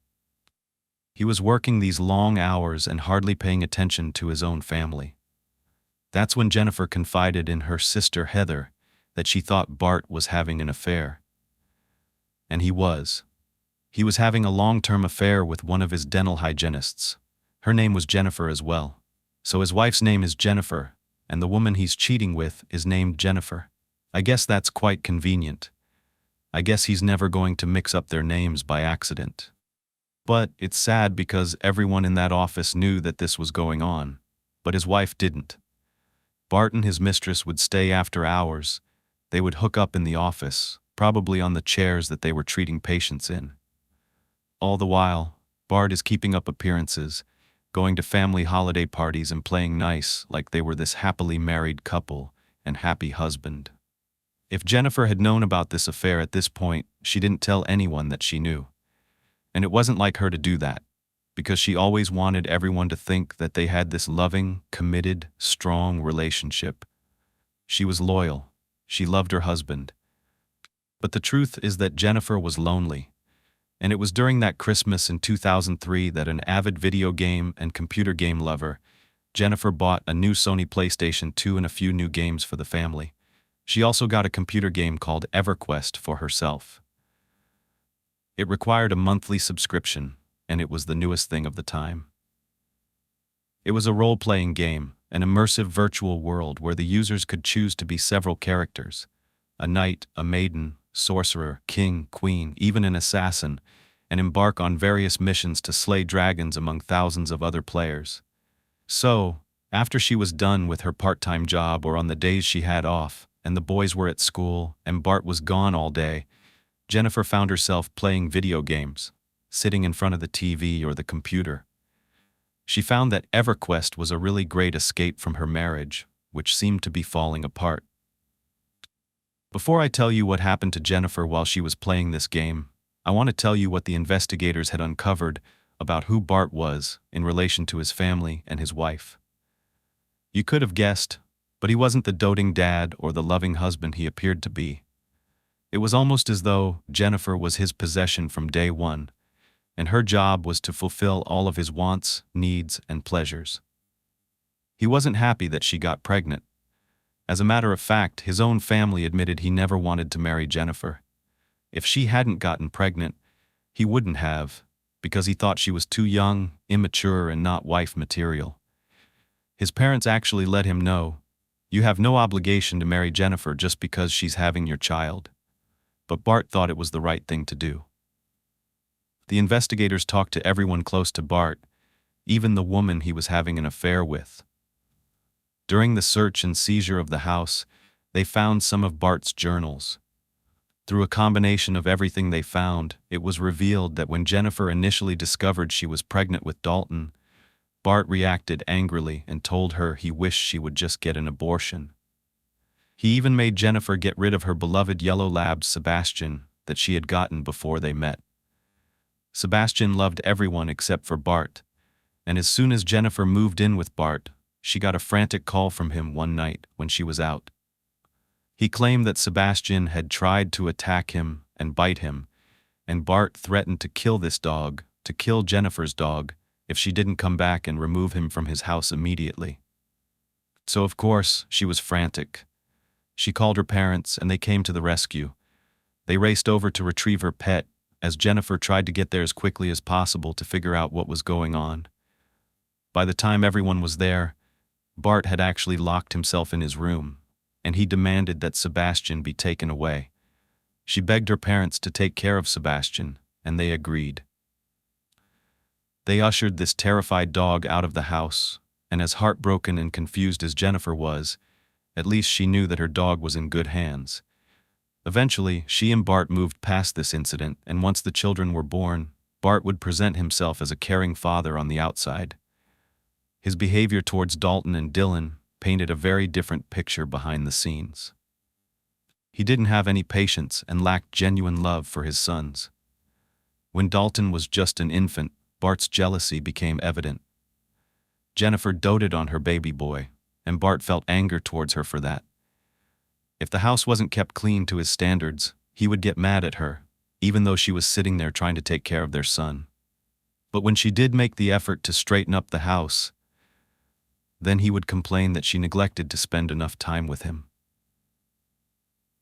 S1: He was working these long hours and hardly paying attention to his own family. That's when Jennifer confided in her sister Heather that she thought Bart was having an affair. And he was. He was having a long-term affair with one of his dental hygienists. Her name was Jennifer as well. So his wife's name is Jennifer, and the woman he's cheating with is named Jennifer. I guess that's quite convenient. I guess he's never going to mix up their names by accident. But it's sad because everyone in that office knew that this was going on, but his wife didn't. Bart and his mistress would stay after hours. They would hook up in the office, probably on the chairs that they were treating patients in. All the while, Bart is keeping up appearances, going to family holiday parties and playing nice like they were this happily married couple and happy husband. If Jennifer had known about this affair at this point, she didn't tell anyone that she knew. And it wasn't like her to do that, because she always wanted everyone to think that they had this loving, committed, strong relationship. She was loyal. She loved her husband. But the truth is that Jennifer was lonely. And it was during that Christmas in 2003 that an avid video game and computer game lover, Jennifer bought a new Sony PlayStation 2 and a few new games for the family. She also got a computer game called EverQuest for herself. It required a monthly subscription, and it was the newest thing of the time. It was a role-playing game, an immersive virtual world where the users could choose to be several characters: a knight, a maiden, sorcerer, king, queen, even an assassin, and embark on various missions to slay dragons among thousands of other players. So, after she was done with her part-time job or on the days she had off, and the boys were at school and Bart was gone all day, Jennifer found herself playing video games, sitting in front of the TV or the computer. She found that EverQuest was a really great escape from her marriage, which seemed to be falling apart. Before I tell you what happened to Jennifer while she was playing this game, I want to tell you what the investigators had uncovered about who Bart was in relation to his family and his wife. You could have guessed, but he wasn't the doting dad or the loving husband he appeared to be. It was almost as though Jennifer was his possession from day one, and her job was to fulfill all of his wants, needs, and pleasures. He wasn't happy that she got pregnant. As a matter of fact, his own family admitted he never wanted to marry Jennifer. If she hadn't gotten pregnant, he wouldn't have, because he thought she was too young, immature, and not wife material. His parents actually let him know, "You have no obligation to marry Jennifer just because she's having your child." But Bart thought it was the right thing to do. The investigators talked to everyone close to Bart, even the woman he was having an affair with. During the search and seizure of the house, they found some of Bart's journals. Through a combination of everything they found, it was revealed that when Jennifer initially discovered she was pregnant with Dalton, Bart reacted angrily and told her he wished she would just get an abortion. He even made Jennifer get rid of her beloved yellow lab Sebastian that she had gotten before they met. Sebastian loved everyone except for Bart, And as soon as Jennifer moved in with Bart, she got a frantic call from him one night when she was out. He claimed that Sebastian had tried to attack him and bite him, and Bart threatened to kill this dog, to kill Jennifer's dog, if she didn't come back and remove him from his house immediately. So of course, she was frantic. She called her parents and they came to the rescue. They raced over to retrieve her pet, as Jennifer tried to get there as quickly as possible to figure out what was going on. By the time everyone was there, Bart had actually locked himself in his room, and he demanded that Sebastian be taken away. She begged her parents to take care of Sebastian, and they agreed. They ushered this terrified dog out of the house, and as heartbroken and confused as Jennifer was, at least she knew that her dog was in good hands. Eventually, she and Bart moved past this incident, and once the children were born, Bart would present himself as a caring father on the outside. His behavior towards Dalton and Dylan painted a very different picture behind the scenes. He didn't have any patience and lacked genuine love for his sons. When Dalton was just an infant, Bart's jealousy became evident. Jennifer doted on her baby boy, and Bart felt anger towards her for that. If the house wasn't kept clean to his standards, he would get mad at her, even though she was sitting there trying to take care of their son. But when she did make the effort to straighten up the house, then he would complain that she neglected to spend enough time with him.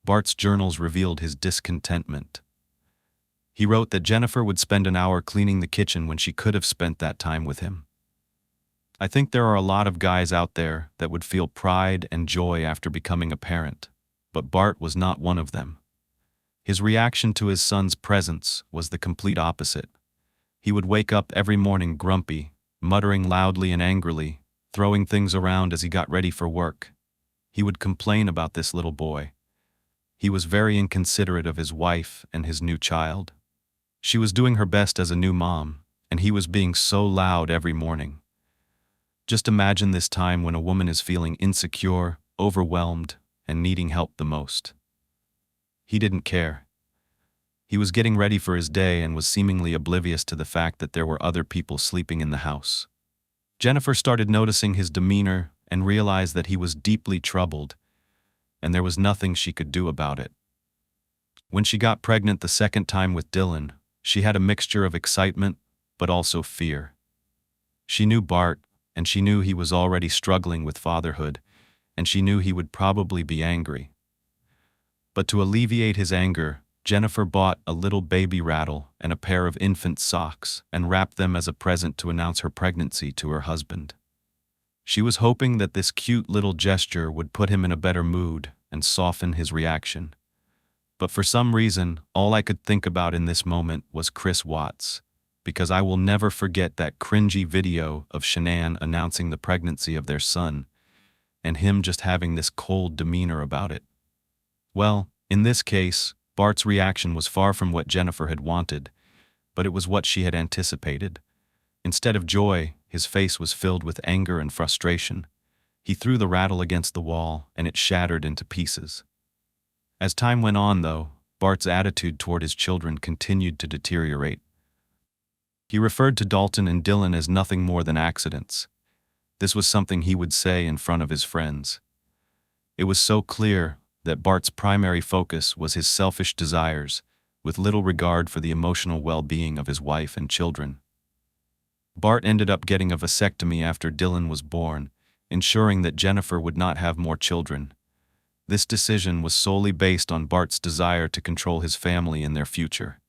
S1: Bart's journals revealed his discontentment. He wrote that Jennifer would spend an hour cleaning the kitchen when she could have spent that time with him. I think there are a lot of guys out there that would feel pride and joy after becoming a parent, but Bart was not one of them. His reaction to his son's presence was the complete opposite. He would wake up every morning grumpy, muttering loudly and angrily, throwing things around as he got ready for work. He would complain about this little boy. He was very inconsiderate of his wife and his new child. She was doing her best as a new mom, and he was being so loud every morning. Just imagine this time when a woman is feeling insecure, overwhelmed, and needing help the most. He didn't care. He was getting ready for his day and was seemingly oblivious to the fact that there were other people sleeping in the house. Jennifer started noticing his demeanor and realized that he was deeply troubled, and there was nothing she could do about it. When she got pregnant the second time with Dylan, she had a mixture of excitement, but also fear. She knew Bart, and she knew he was already struggling with fatherhood, and she knew he would probably be angry. But to alleviate his anger, Jennifer bought a little baby rattle and a pair of infant socks and wrapped them as a present to announce her pregnancy to her husband. She was hoping that this cute little gesture would put him in a better mood and soften his reaction. But for some reason, all I could think about in this moment was Chris Watts, because I will never forget that cringy video of Shanann announcing the pregnancy of their son, and him just having this cold demeanor about it. Well, in this case, Bart's reaction was far from what Jennifer had wanted, but it was what she had anticipated. Instead of joy, his face was filled with anger and frustration. He threw the rattle against the wall, and it shattered into pieces. As time went on, though, Bart's attitude toward his children continued to deteriorate. He referred to Dalton and Dylan as nothing more than accidents. This was something he would say in front of his friends. It was so clear that Bart's primary focus was his selfish desires, with little regard for the emotional well-being of his wife and children. Bart ended up getting a vasectomy after Dylan was born, ensuring that Jennifer would not have more children. This decision was solely based on Bart's desire to control his family and their future.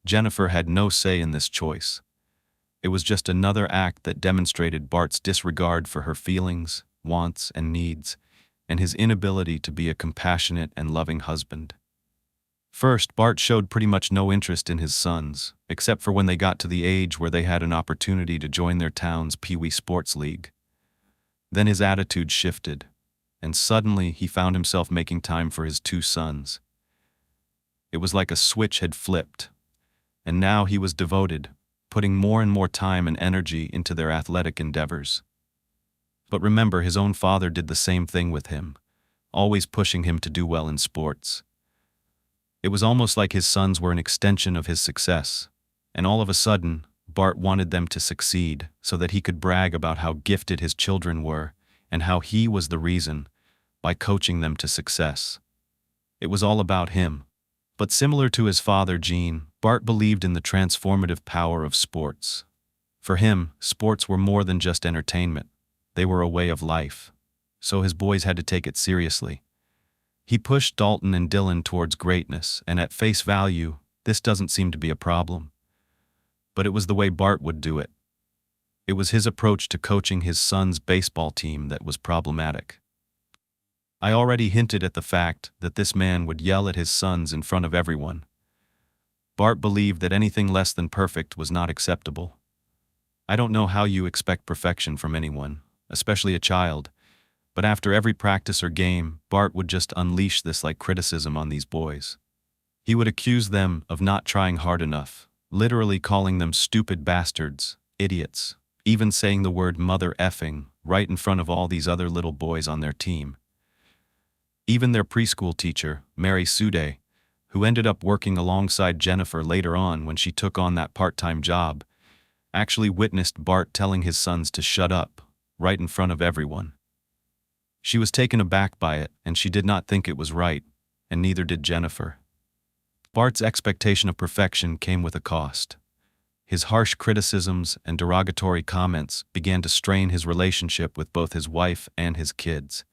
S1: Jennifer had no say in this choice. It was just another act that demonstrated Bart's disregard for her feelings, wants, and needs, and his inability to be a compassionate and loving husband. First, Bart showed pretty much no interest in his sons, except for when they got to the age where they had an opportunity to join their town's Pee Wee Sports League. Then his attitude shifted, and suddenly he found himself making time for his two sons. It was like a switch had flipped, and now he was devoted, putting more and more time and energy into their athletic endeavors. But remember, his own father did the same thing with him, always pushing him to do well in sports. It was almost like his sons were an extension of his success, and all of a sudden, Bart wanted them to succeed so that he could brag about how gifted his children were and how he was the reason by coaching them to success. It was all about him. But similar to his father, Gene, Bart believed in the transformative power of sports. For him, sports were more than just entertainment. They were a way of life. So his boys had to take it seriously. He pushed Dalton and Dylan towards greatness, and at face value, this doesn't seem to be a problem. But it was the way Bart would do it. It was his approach to coaching his son's baseball team that was problematic. I already hinted at the fact that this man would yell at his sons in front of everyone. Bart believed that anything less than perfect was not acceptable. I don't know how you expect perfection from anyone, especially a child, but after every practice or game, Bart would just unleash this like criticism on these boys. He would accuse them of not trying hard enough, literally calling them stupid bastards, idiots, even saying the word mother effing right in front of all these other little boys on their team. Even their preschool teacher, Mary Sude, who ended up working alongside Jennifer later on when she took on that part-time job, actually witnessed Bart telling his sons to shut up, right in front of everyone. She was taken aback by it, and she did not think it was right, and neither did Jennifer. Bart's expectation of perfection came with a cost. His harsh criticisms and derogatory comments began to strain his relationship with both his wife and his kids.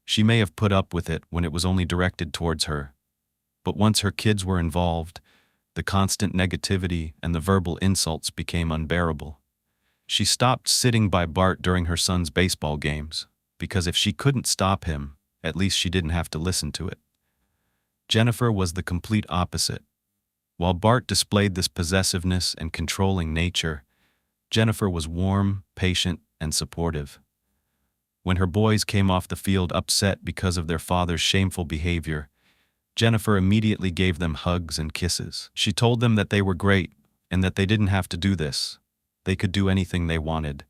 S1: She may have put up with it when it was only directed towards her, but once her kids were involved, the constant negativity and the verbal insults became unbearable. She stopped sitting by Bart during her son's baseball games, because if she couldn't stop him, at least she didn't have to listen to it. Jennifer was the complete opposite. While Bart displayed this possessiveness and controlling nature, Jennifer was warm, patient, and supportive. When her boys came off the field upset because of their father's shameful behavior, Jennifer immediately gave them hugs and kisses. She told them that they were great and that they didn't have to do this. They could do anything they wanted.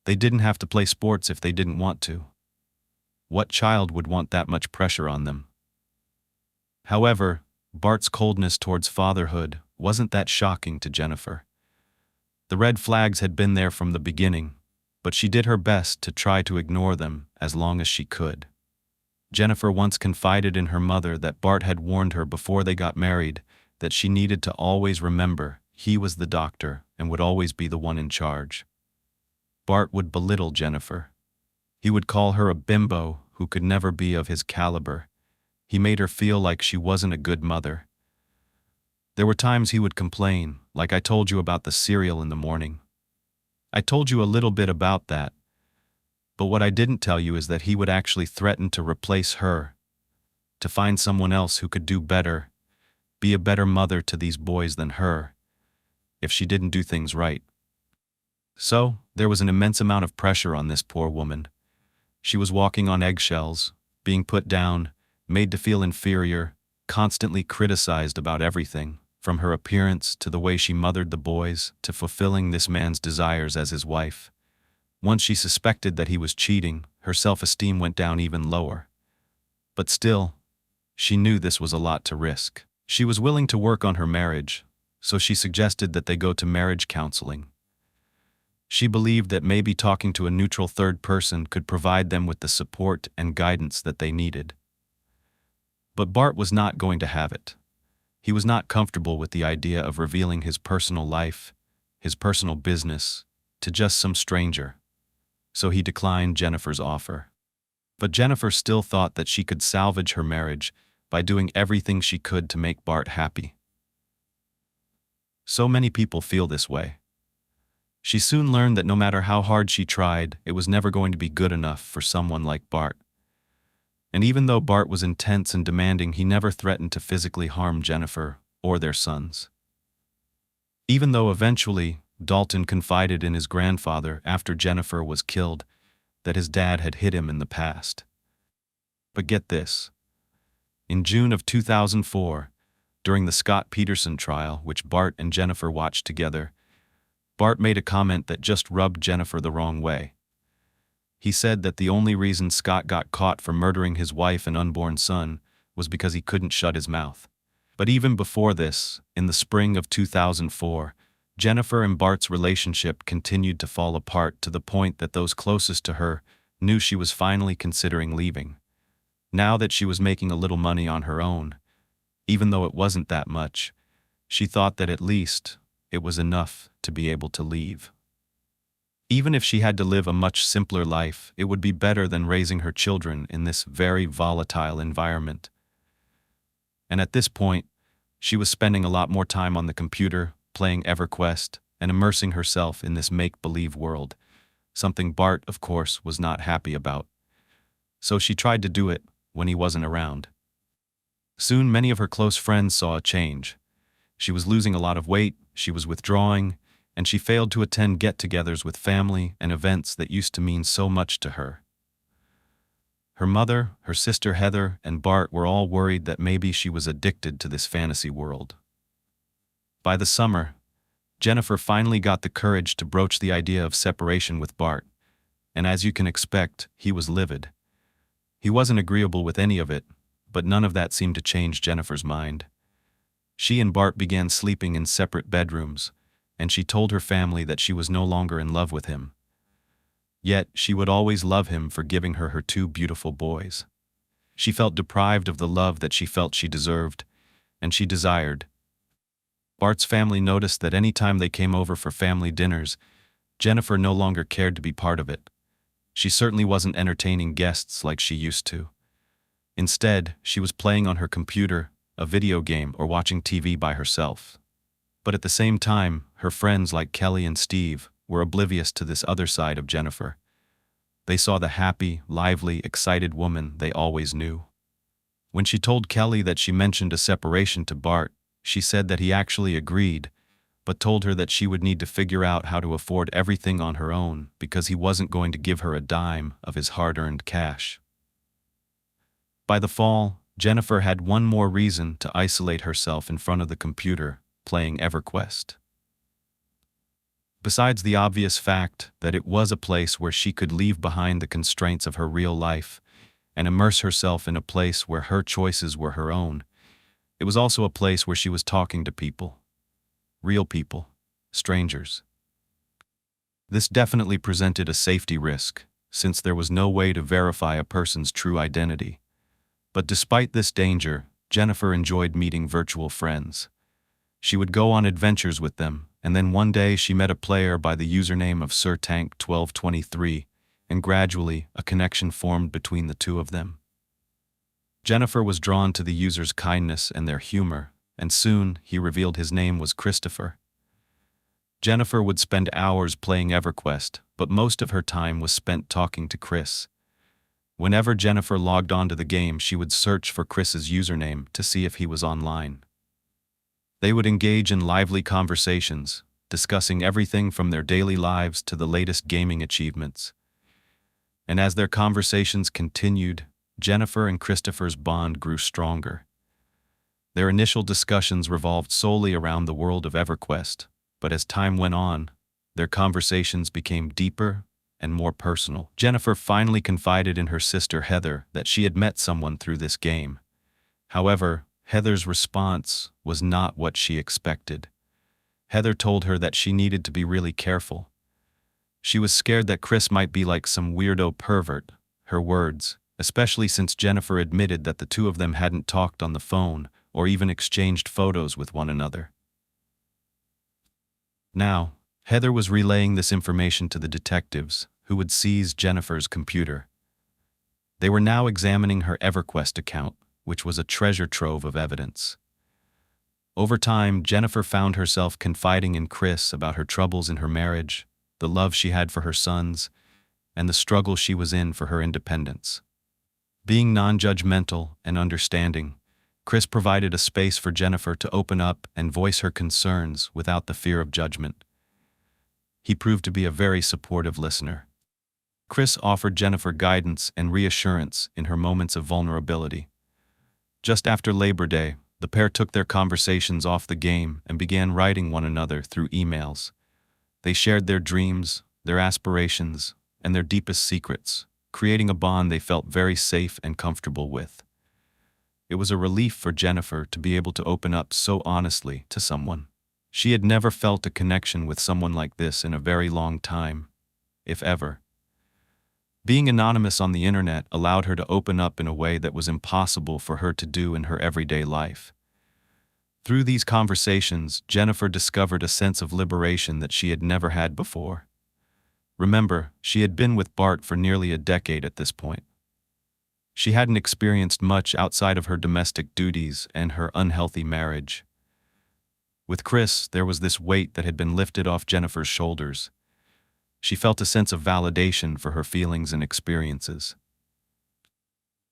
S1: They didn't have to play sports if they didn't want to. What child would want that much pressure on them? However, Bart's coldness towards fatherhood wasn't that shocking to Jennifer. The red flags had been there from the beginning, but she did her best to try to ignore them as long as she could. Jennifer once confided in her mother that Bart had warned her before they got married that she needed to always remember he was the doctor and would always be the one in charge. Bart would belittle Jennifer. He would call her a bimbo who could never be of his caliber. He made her feel like she wasn't a good mother. There were times he would complain, like I told you about the cereal in the morning. I told you a little bit about that, but what I didn't tell you is that he would actually threaten to replace her, to find someone else who could do better, be a better mother to these boys than her, if she didn't do things right. So, there was an immense amount of pressure on this poor woman. She was walking on eggshells, being put down, made to feel inferior, constantly criticized about everything, from her appearance to the way she mothered the boys to fulfilling this man's desires as his wife. Once she suspected that he was cheating, her self-esteem went down even lower. But still, she knew this was a lot to risk. She was willing to work on her marriage, so she suggested that they go to marriage counseling. She believed that maybe talking to a neutral third person could provide them with the support and guidance that they needed. But Bart was not going to have it. He was not comfortable with the idea of revealing his personal life, his personal business, to just some stranger. So he declined Jennifer's offer. But Jennifer still thought that she could salvage her marriage by doing everything she could to make Bart happy. So many people feel this way. She soon learned that no matter how hard she tried, it was never going to be good enough for someone like Bart. And even though Bart was intense and demanding, he never threatened to physically harm Jennifer or their sons. Even though eventually Dalton confided in his grandfather after Jennifer was killed that his dad had hit him in the past. But get this. In June of 2004, during the Scott Peterson trial, which Bart and Jennifer watched together, Bart made a comment that just rubbed Jennifer the wrong way. He said that the only reason Scott got caught for murdering his wife and unborn son was because he couldn't shut his mouth. But even before this, in the spring of 2004, Jennifer and Bart's relationship continued to fall apart to the point that those closest to her knew she was finally considering leaving. Now that she was making a little money on her own, even though it wasn't that much, she thought that at least it was enough to be able to leave. Even if she had to live a much simpler life, it would be better than raising her children in this very volatile environment. And at this point, she was spending a lot more time on the computer, playing EverQuest, and immersing herself in this make-believe world, something Bart, of course, was not happy about. So she tried to do it when he wasn't around. Soon, many of her close friends saw a change. She was losing a lot of weight, she was withdrawing, and she failed to attend get-togethers with family and events that used to mean so much to her. Her mother, her sister Heather, and Bart were all worried that maybe she was addicted to this fantasy world. By the summer, Jennifer finally got the courage to broach the idea of separation with Bart, and as you can expect, he was livid. He wasn't agreeable with any of it, but none of that seemed to change Jennifer's mind. She and Bart began sleeping in separate bedrooms, and she told her family that she was no longer in love with him. Yet, she would always love him for giving her 2 beautiful boys. She felt deprived of the love that she felt she deserved, and she desired. Bart's family noticed that any time they came over for family dinners, Jennifer no longer cared to be part of it. She certainly wasn't entertaining guests like she used to. Instead, she was playing on her computer, a video game, or watching TV by herself. But at the same time, her friends like Kelly and Steve were oblivious to this other side of Jennifer. They saw the happy, lively, excited woman they always knew. When she told Kelly that she mentioned a separation to Bart, she said that he actually agreed, but told her that she would need to figure out how to afford everything on her own because he wasn't going to give her a dime of his hard-earned cash. By the fall, Jennifer had one more reason to isolate herself in front of the computer, playing EverQuest. Besides the obvious fact that it was a place where she could leave behind the constraints of her real life and immerse herself in a place where her choices were her own, it was also a place where she was talking to people. Real people. Strangers. This definitely presented a safety risk, since there was no way to verify a person's true identity. But despite this danger, Jennifer enjoyed meeting virtual friends. She would go on adventures with them, and then one day she met a player by the username of SirTank1223, and gradually a connection formed between the two of them. Jennifer was drawn to the user's kindness and their humor, and soon he revealed his name was Christopher. Jennifer would spend hours playing EverQuest, but most of her time was spent talking to Chris. Whenever Jennifer logged onto the game, she would search for Chris's username to see if he was online. They would engage in lively conversations, discussing everything from their daily lives to the latest gaming achievements. And as their conversations continued, Jennifer and Christopher's bond grew stronger. Their initial discussions revolved solely around the world of EverQuest, but as time went on, their conversations became deeper and more personal. Jennifer finally confided in her sister Heather that she had met someone through this game. However, Heather's response was not what she expected. Heather told her that she needed to be really careful. She was scared that Chris might be like some weirdo pervert, her words, especially since Jennifer admitted that the two of them hadn't talked on the phone or even exchanged photos with one another. Now, Heather was relaying this information to the detectives, who would seize Jennifer's computer. They were now examining her EverQuest account, which was a treasure trove of evidence. Over time, Jennifer found herself confiding in Chris about her troubles in her marriage, the love she had for her sons, and the struggle she was in for her independence. Being non-judgmental and understanding, Chris provided a space for Jennifer to open up and voice her concerns without the fear of judgment. He proved to be a very supportive listener. Chris offered Jennifer guidance and reassurance in her moments of vulnerability. Just after Labor Day, the pair took their conversations off the game and began writing one another through emails. They shared their dreams, their aspirations, and their deepest secrets, creating a bond they felt very safe and comfortable with. It was a relief for Jennifer to be able to open up so honestly to someone. She had never felt a connection with someone like this in a very long time, if ever. Being anonymous on the internet allowed her to open up in a way that was impossible for her to do in her everyday life. Through these conversations, Jennifer discovered a sense of liberation that she had never had before. Remember, she had been with Bart for nearly a decade at this point. She hadn't experienced much outside of her domestic duties and her unhealthy marriage. With Chris, there was this weight that had been lifted off Jennifer's shoulders. She felt a sense of validation for her feelings and experiences.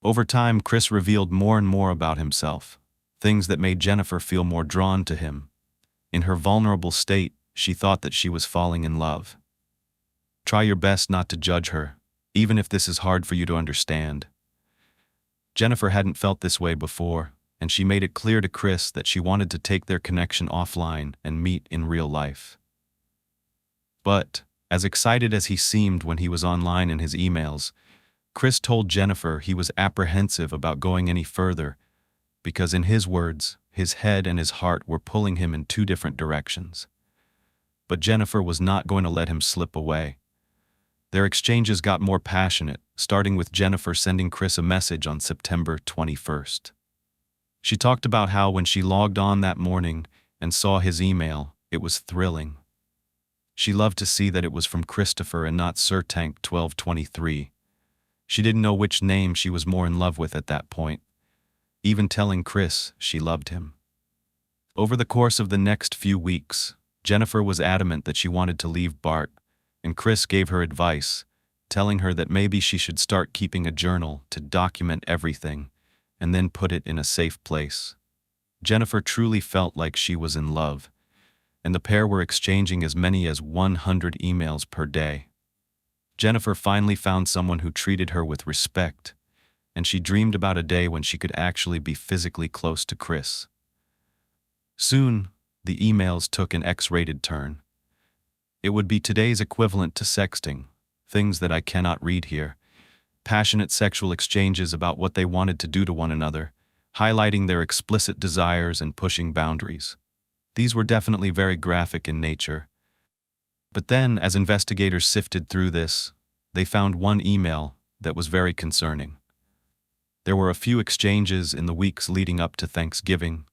S1: Over time, Chris revealed more and more about himself, things that made Jennifer feel more drawn to him. In her vulnerable state, she thought that she was falling in love. Try your best not to judge her, even if this is hard for you to understand. Jennifer hadn't felt this way before, and she made it clear to Chris that she wanted to take their connection offline and meet in real life. But, as excited as he seemed when he was online in his emails, Chris told Jennifer he was apprehensive about going any further because, in his words, his head and his heart were pulling him in two different directions. But Jennifer was not going to let him slip away. Their exchanges got more passionate, starting with Jennifer sending Chris a message on September 21st. She talked about how when she logged on that morning and saw his email, it was thrilling. She loved to see that it was from Christopher and not Sir Tank 1223. She didn't know which name she was more in love with at that point, even telling Chris she loved him. Over the course of the next few weeks, Jennifer was adamant that she wanted to leave Bart, and Chris gave her advice, telling her that maybe she should start keeping a journal to document everything and then put it in a safe place. Jennifer truly felt like she was in love, and the pair were exchanging as many as 100 emails per day. Jennifer finally found someone who treated her with respect, and she dreamed about a day when she could actually be physically close to Chris. Soon, the emails took an X-rated turn. It would be today's equivalent to sexting, things that I cannot read here, passionate sexual exchanges about what they wanted to do to one another, highlighting their explicit desires and pushing boundaries. These were definitely very graphic in nature. But then, as investigators sifted through this, they found one email that was very concerning. There were a few exchanges in the weeks leading up to Thanksgiving,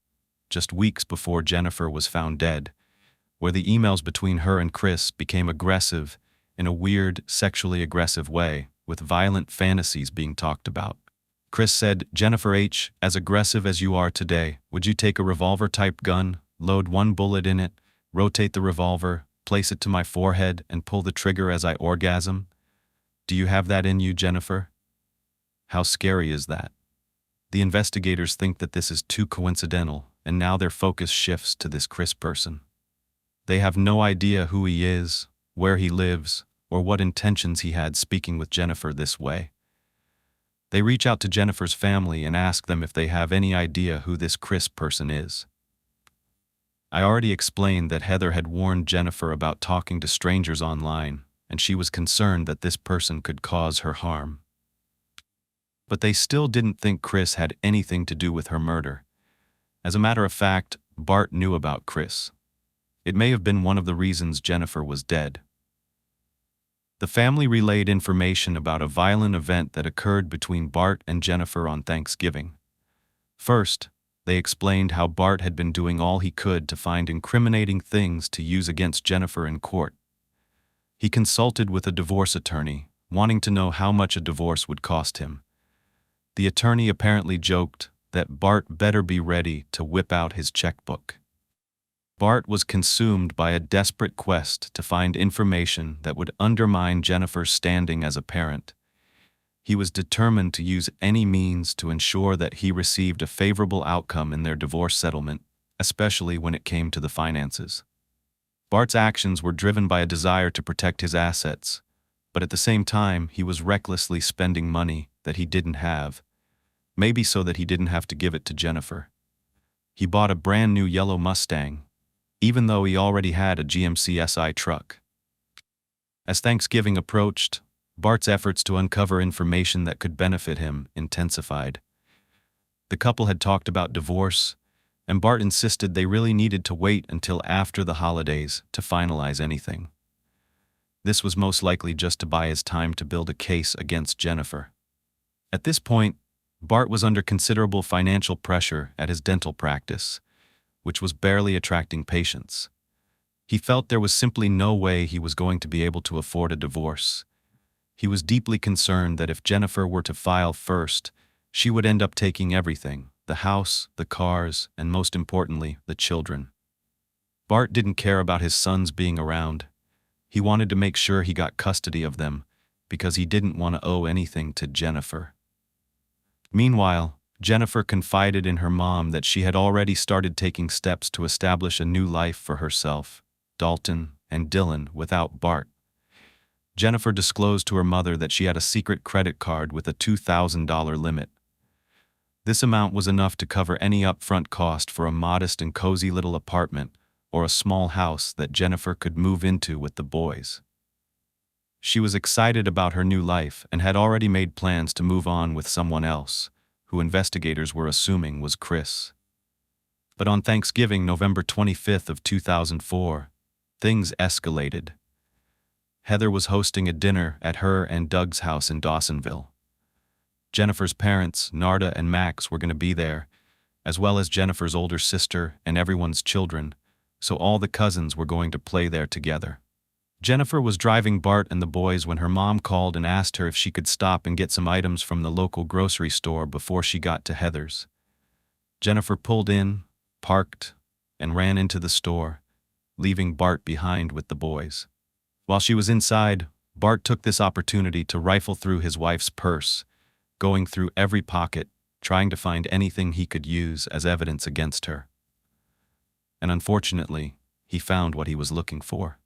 S1: just weeks before Jennifer was found dead, where the emails between her and Chris became aggressive in a weird, sexually aggressive way, with violent fantasies being talked about. Chris said, "Jennifer H., as aggressive as you are today, would you take a revolver-type gun, load one bullet in it, rotate the revolver, place it to my forehead, and pull the trigger as I orgasm? Do you have that in you, Jennifer?" How scary is that? The investigators think that this is too coincidental, and now their focus shifts to this Chris person. They have no idea who he is, where he lives, or what intentions he had speaking with Jennifer this way. They reach out to Jennifer's family and ask them if they have any idea who this Chris person is. I already explained that Heather had warned Jennifer about talking to strangers online, and she was concerned that this person could cause her harm. But they still didn't think Chris had anything to do with her murder. As a matter of fact, Bart knew about Chris. It may have been one of the reasons Jennifer was dead. The family relayed information about a violent event that occurred between Bart and Jennifer on Thanksgiving. First, they explained how Bart had been doing all he could to find incriminating things to use against Jennifer in court. He consulted with a divorce attorney, wanting to know how much a divorce would cost him. The attorney apparently joked that Bart better be ready to whip out his checkbook. Bart was consumed by a desperate quest to find information that would undermine Jennifer's standing as a parent. He was determined to use any means to ensure that he received a favorable outcome in their divorce settlement, especially when it came to the finances. Bart's actions were driven by a desire to protect his assets, but at the same time he was recklessly spending money that he didn't have, maybe so that he didn't have to give it to Jennifer. He bought a brand new yellow Mustang, even though he already had a GMC SI truck. As Thanksgiving approached, Bart's efforts to uncover information that could benefit him intensified. The couple had talked about divorce, and Bart insisted they really needed to wait until after the holidays to finalize anything. This was most likely just to buy his time to build a case against Jennifer. At this point, Bart was under considerable financial pressure at his dental practice, which was barely attracting patients. He felt there was simply no way he was going to be able to afford a divorce. He was deeply concerned that if Jennifer were to file first, she would end up taking everything: the house, the cars, and most importantly, the children. Bart didn't care about his sons being around. He wanted to make sure he got custody of them, because he didn't want to owe anything to Jennifer. Meanwhile, Jennifer confided in her mom that she had already started taking steps to establish a new life for herself, Dalton, and Dylan without Bart. Jennifer disclosed to her mother that she had a secret credit card with a $2,000 limit. This amount was enough to cover any upfront cost for a modest and cozy little apartment or a small house that Jennifer could move into with the boys. She was excited about her new life and had already made plans to move on with someone else, who investigators were assuming was Chris. But on Thanksgiving, November 25th of 2004, things escalated. Heather was hosting a dinner at her and Doug's house in Dawsonville. Jennifer's parents, Narda and Max, were going to be there, as well as Jennifer's older sister and everyone's children, so all the cousins were going to play there together. Jennifer was driving Bart and the boys when her mom called and asked her if she could stop and get some items from the local grocery store before she got to Heather's. Jennifer pulled in, parked, and ran into the store, leaving Bart behind with the boys. While she was inside, Bart took this opportunity to rifle through his wife's purse, going through every pocket, trying to find anything he could use as evidence against her. And unfortunately, he found what he was looking for.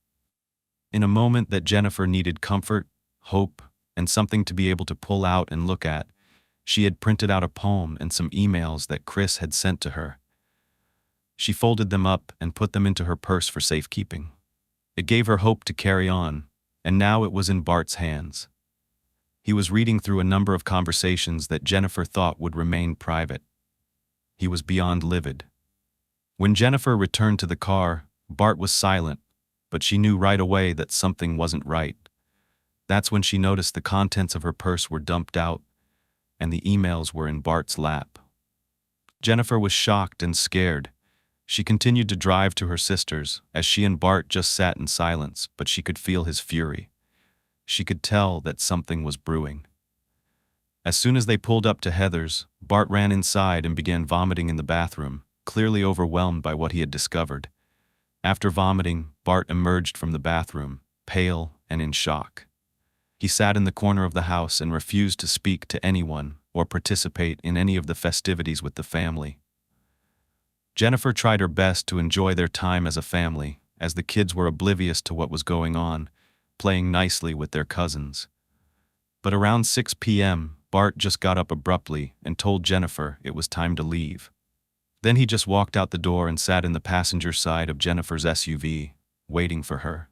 S1: In a moment that Jennifer needed comfort, hope, and something to be able to pull out and look at, she had printed out a poem and some emails that Chris had sent to her. She folded them up and put them into her purse for safekeeping. It gave her hope to carry on, and now it was in Bart's hands. He was reading through a number of conversations that Jennifer thought would remain private. He was beyond livid. When Jennifer returned to the car, Bart was silent, but she knew right away that something wasn't right. That's when she noticed the contents of her purse were dumped out, and the emails were in Bart's lap. Jennifer was shocked and scared. She continued to drive to her sister's, as she and Bart just sat in silence, but she could feel his fury. She could tell that something was brewing. As soon as they pulled up to Heather's, Bart ran inside and began vomiting in the bathroom, clearly overwhelmed by what he had discovered. After vomiting, Bart emerged from the bathroom, pale and in shock. He sat in the corner of the house and refused to speak to anyone or participate in any of the festivities with the family. Jennifer tried her best to enjoy their time as a family, as the kids were oblivious to what was going on, playing nicely with their cousins. But around 6 p.m., Bart just got up abruptly and told Jennifer it was time to leave. Then he just walked out the door and sat in the passenger side of Jennifer's SUV, waiting for her.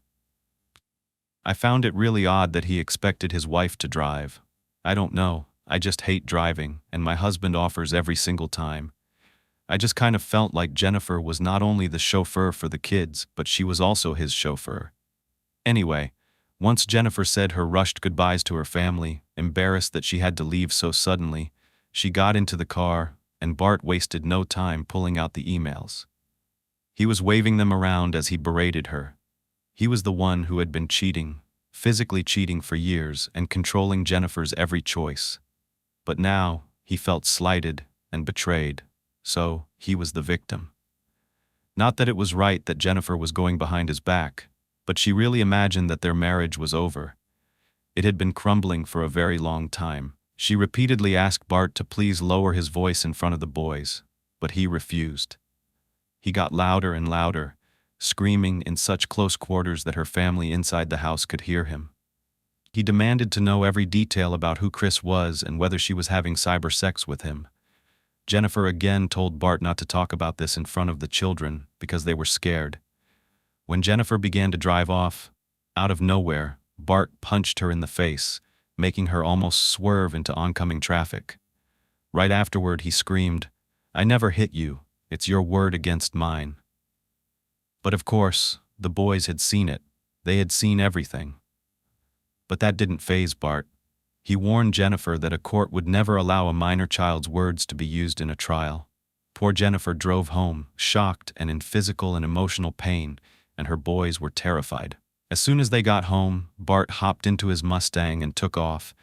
S1: I found it really odd that he expected his wife to drive. I don't know, I just hate driving, and my husband offers every single time. I just kind of felt like Jennifer was not only the chauffeur for the kids, but she was also his chauffeur. Anyway, once Jennifer said her rushed goodbyes to her family, embarrassed that she had to leave so suddenly, she got into the car, and Bart wasted no time pulling out the emails. He was waving them around as he berated her. He was the one who had been cheating, physically cheating for years and controlling Jennifer's every choice. But now, he felt slighted and betrayed, so he was the victim. Not that it was right that Jennifer was going behind his back, but she really imagined that their marriage was over. It had been crumbling for a very long time. She repeatedly asked Bart to please lower his voice in front of the boys, but he refused. He got louder and louder, screaming in such close quarters that her family inside the house could hear him. He demanded to know every detail about who Chris was and whether she was having cyber sex with him. Jennifer again told Bart not to talk about this in front of the children because they were scared. When Jennifer began to drive off, out of nowhere, Bart punched her in the face, making her almost swerve into oncoming traffic. Right afterward, he screamed, "I never hit you," It's your word against mine." But of course, the boys had seen it. They had seen everything. But that didn't faze Bart. He warned Jennifer that a court would never allow a minor child's words to be used in a trial. Poor Jennifer drove home, shocked and in physical and emotional pain, and her boys were terrified. As soon as they got home, Bart hopped into his Mustang and took off,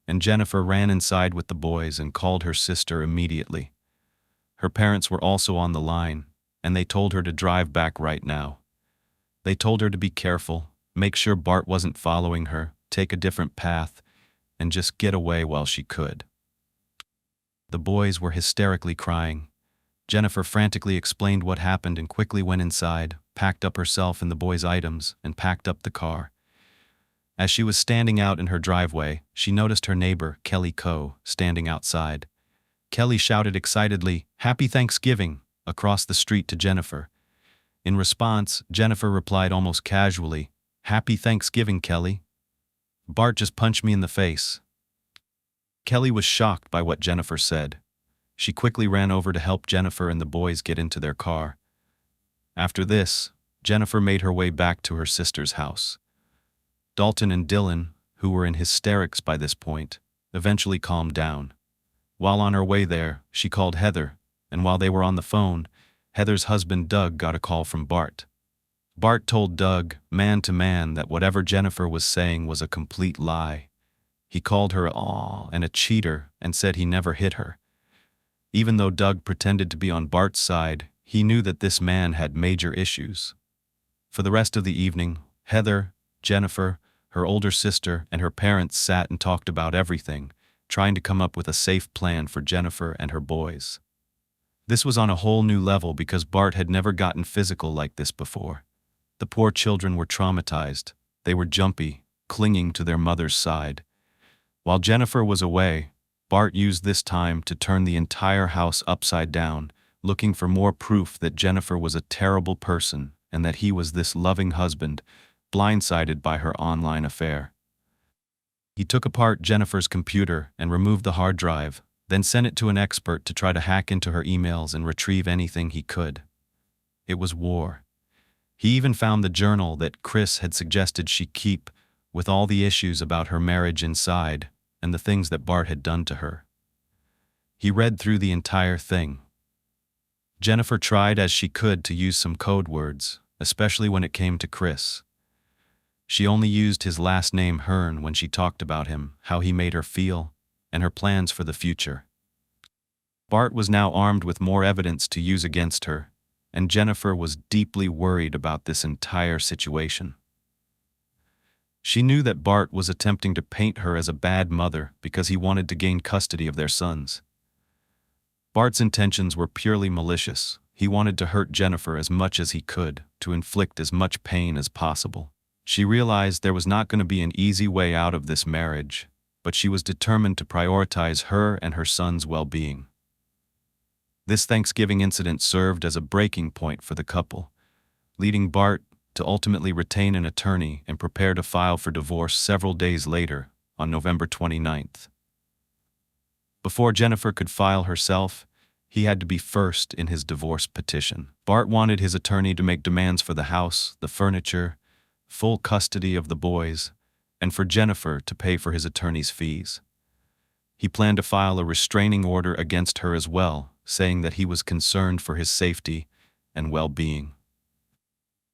S1: and Jennifer ran inside with the boys and called her sister immediately. Her parents were also on the line, and they told her to drive back right now. They told her to be careful, make sure Bart wasn't following her, take a different path, and just get away while she could. The boys were hysterically crying. Jennifer frantically explained what happened and quickly went inside, packed up herself and the boys' items, and packed up the car. As she was standing out in her driveway, she noticed her neighbor, Kelly Coe, standing outside. Kelly shouted excitedly, "Happy Thanksgiving," across the street to Jennifer. In response, Jennifer replied almost casually, "Happy Thanksgiving, Kelly. Bart just punched me in the face." Kelly was shocked by what Jennifer said. She quickly ran over to help Jennifer and the boys get into their car. After this, Jennifer made her way back to her sister's house. Dalton and Dylan, who were in hysterics by this point, eventually calmed down. While on her way there, she called Heather, and while they were on the phone, Heather's husband Doug got a call from Bart. Bart told Doug, man to man, that whatever Jennifer was saying was a complete lie. He called her a cheater and said he never hit her. Even though Doug pretended to be on Bart's side, he knew that this man had major issues. For the rest of the evening, Heather, Jennifer, her older sister, and her parents sat and talked about everything, trying to come up with a safe plan for Jennifer and her boys. This was on a whole new level because Bart had never gotten physical like this before. The poor children were traumatized. They were jumpy, clinging to their mother's side. While Jennifer was away, Bart used this time to turn the entire house upside down, looking for more proof that Jennifer was a terrible person and that he was this loving husband, blindsided by her online affair. He took apart Jennifer's computer and removed the hard drive, then sent it to an expert to try to hack into her emails and retrieve anything he could. It was war. He even found the journal that Chris had suggested she keep, with all the issues about her marriage inside and the things that Bart had done to her. He read through the entire thing. Jennifer tried as she could to use some code words, especially when it came to Chris. She only used his last name Hearn when she talked about him, how he made her feel, and her plans for the future. Bart was now armed with more evidence to use against her, and Jennifer was deeply worried about this entire situation. She knew that Bart was attempting to paint her as a bad mother because he wanted to gain custody of their sons. Bart's intentions were purely malicious. He wanted to hurt Jennifer as much as he could, to inflict as much pain as possible. She realized there was not going to be an easy way out of this marriage, but she was determined to prioritize her and her son's well-being. This Thanksgiving incident served as a breaking point for the couple, leading Bart to ultimately retain an attorney and prepare to file for divorce several days later, on November 29th. Before Jennifer could file herself, he had to be first in his divorce petition. Bart wanted his attorney to make demands for the house, the furniture, full custody of the boys, and for Jennifer to pay for his attorney's fees. He planned to file a restraining order against her as well, saying that he was concerned for his safety and well-being.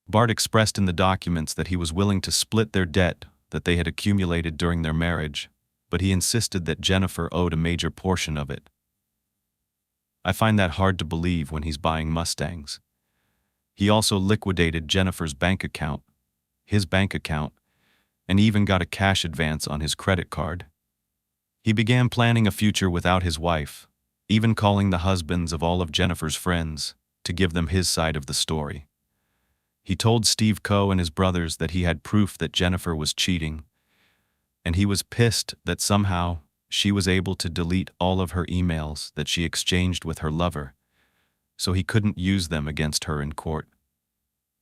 S1: Bart expressed in the documents that he was willing to split their debt that they had accumulated during their marriage, but he insisted that Jennifer owed a major portion of it. I find that hard to believe when he's buying Mustangs. He also liquidated Jennifer's bank account, his bank account, and even got a cash advance on his credit card. He began planning a future without his wife, even calling the husbands of all of Jennifer's friends to give them his side of the story. He told Steve Coe and his brothers that he had proof that Jennifer was cheating, and he was pissed that somehow she was able to delete all of her emails that she exchanged with her lover, so he couldn't use them against her in court.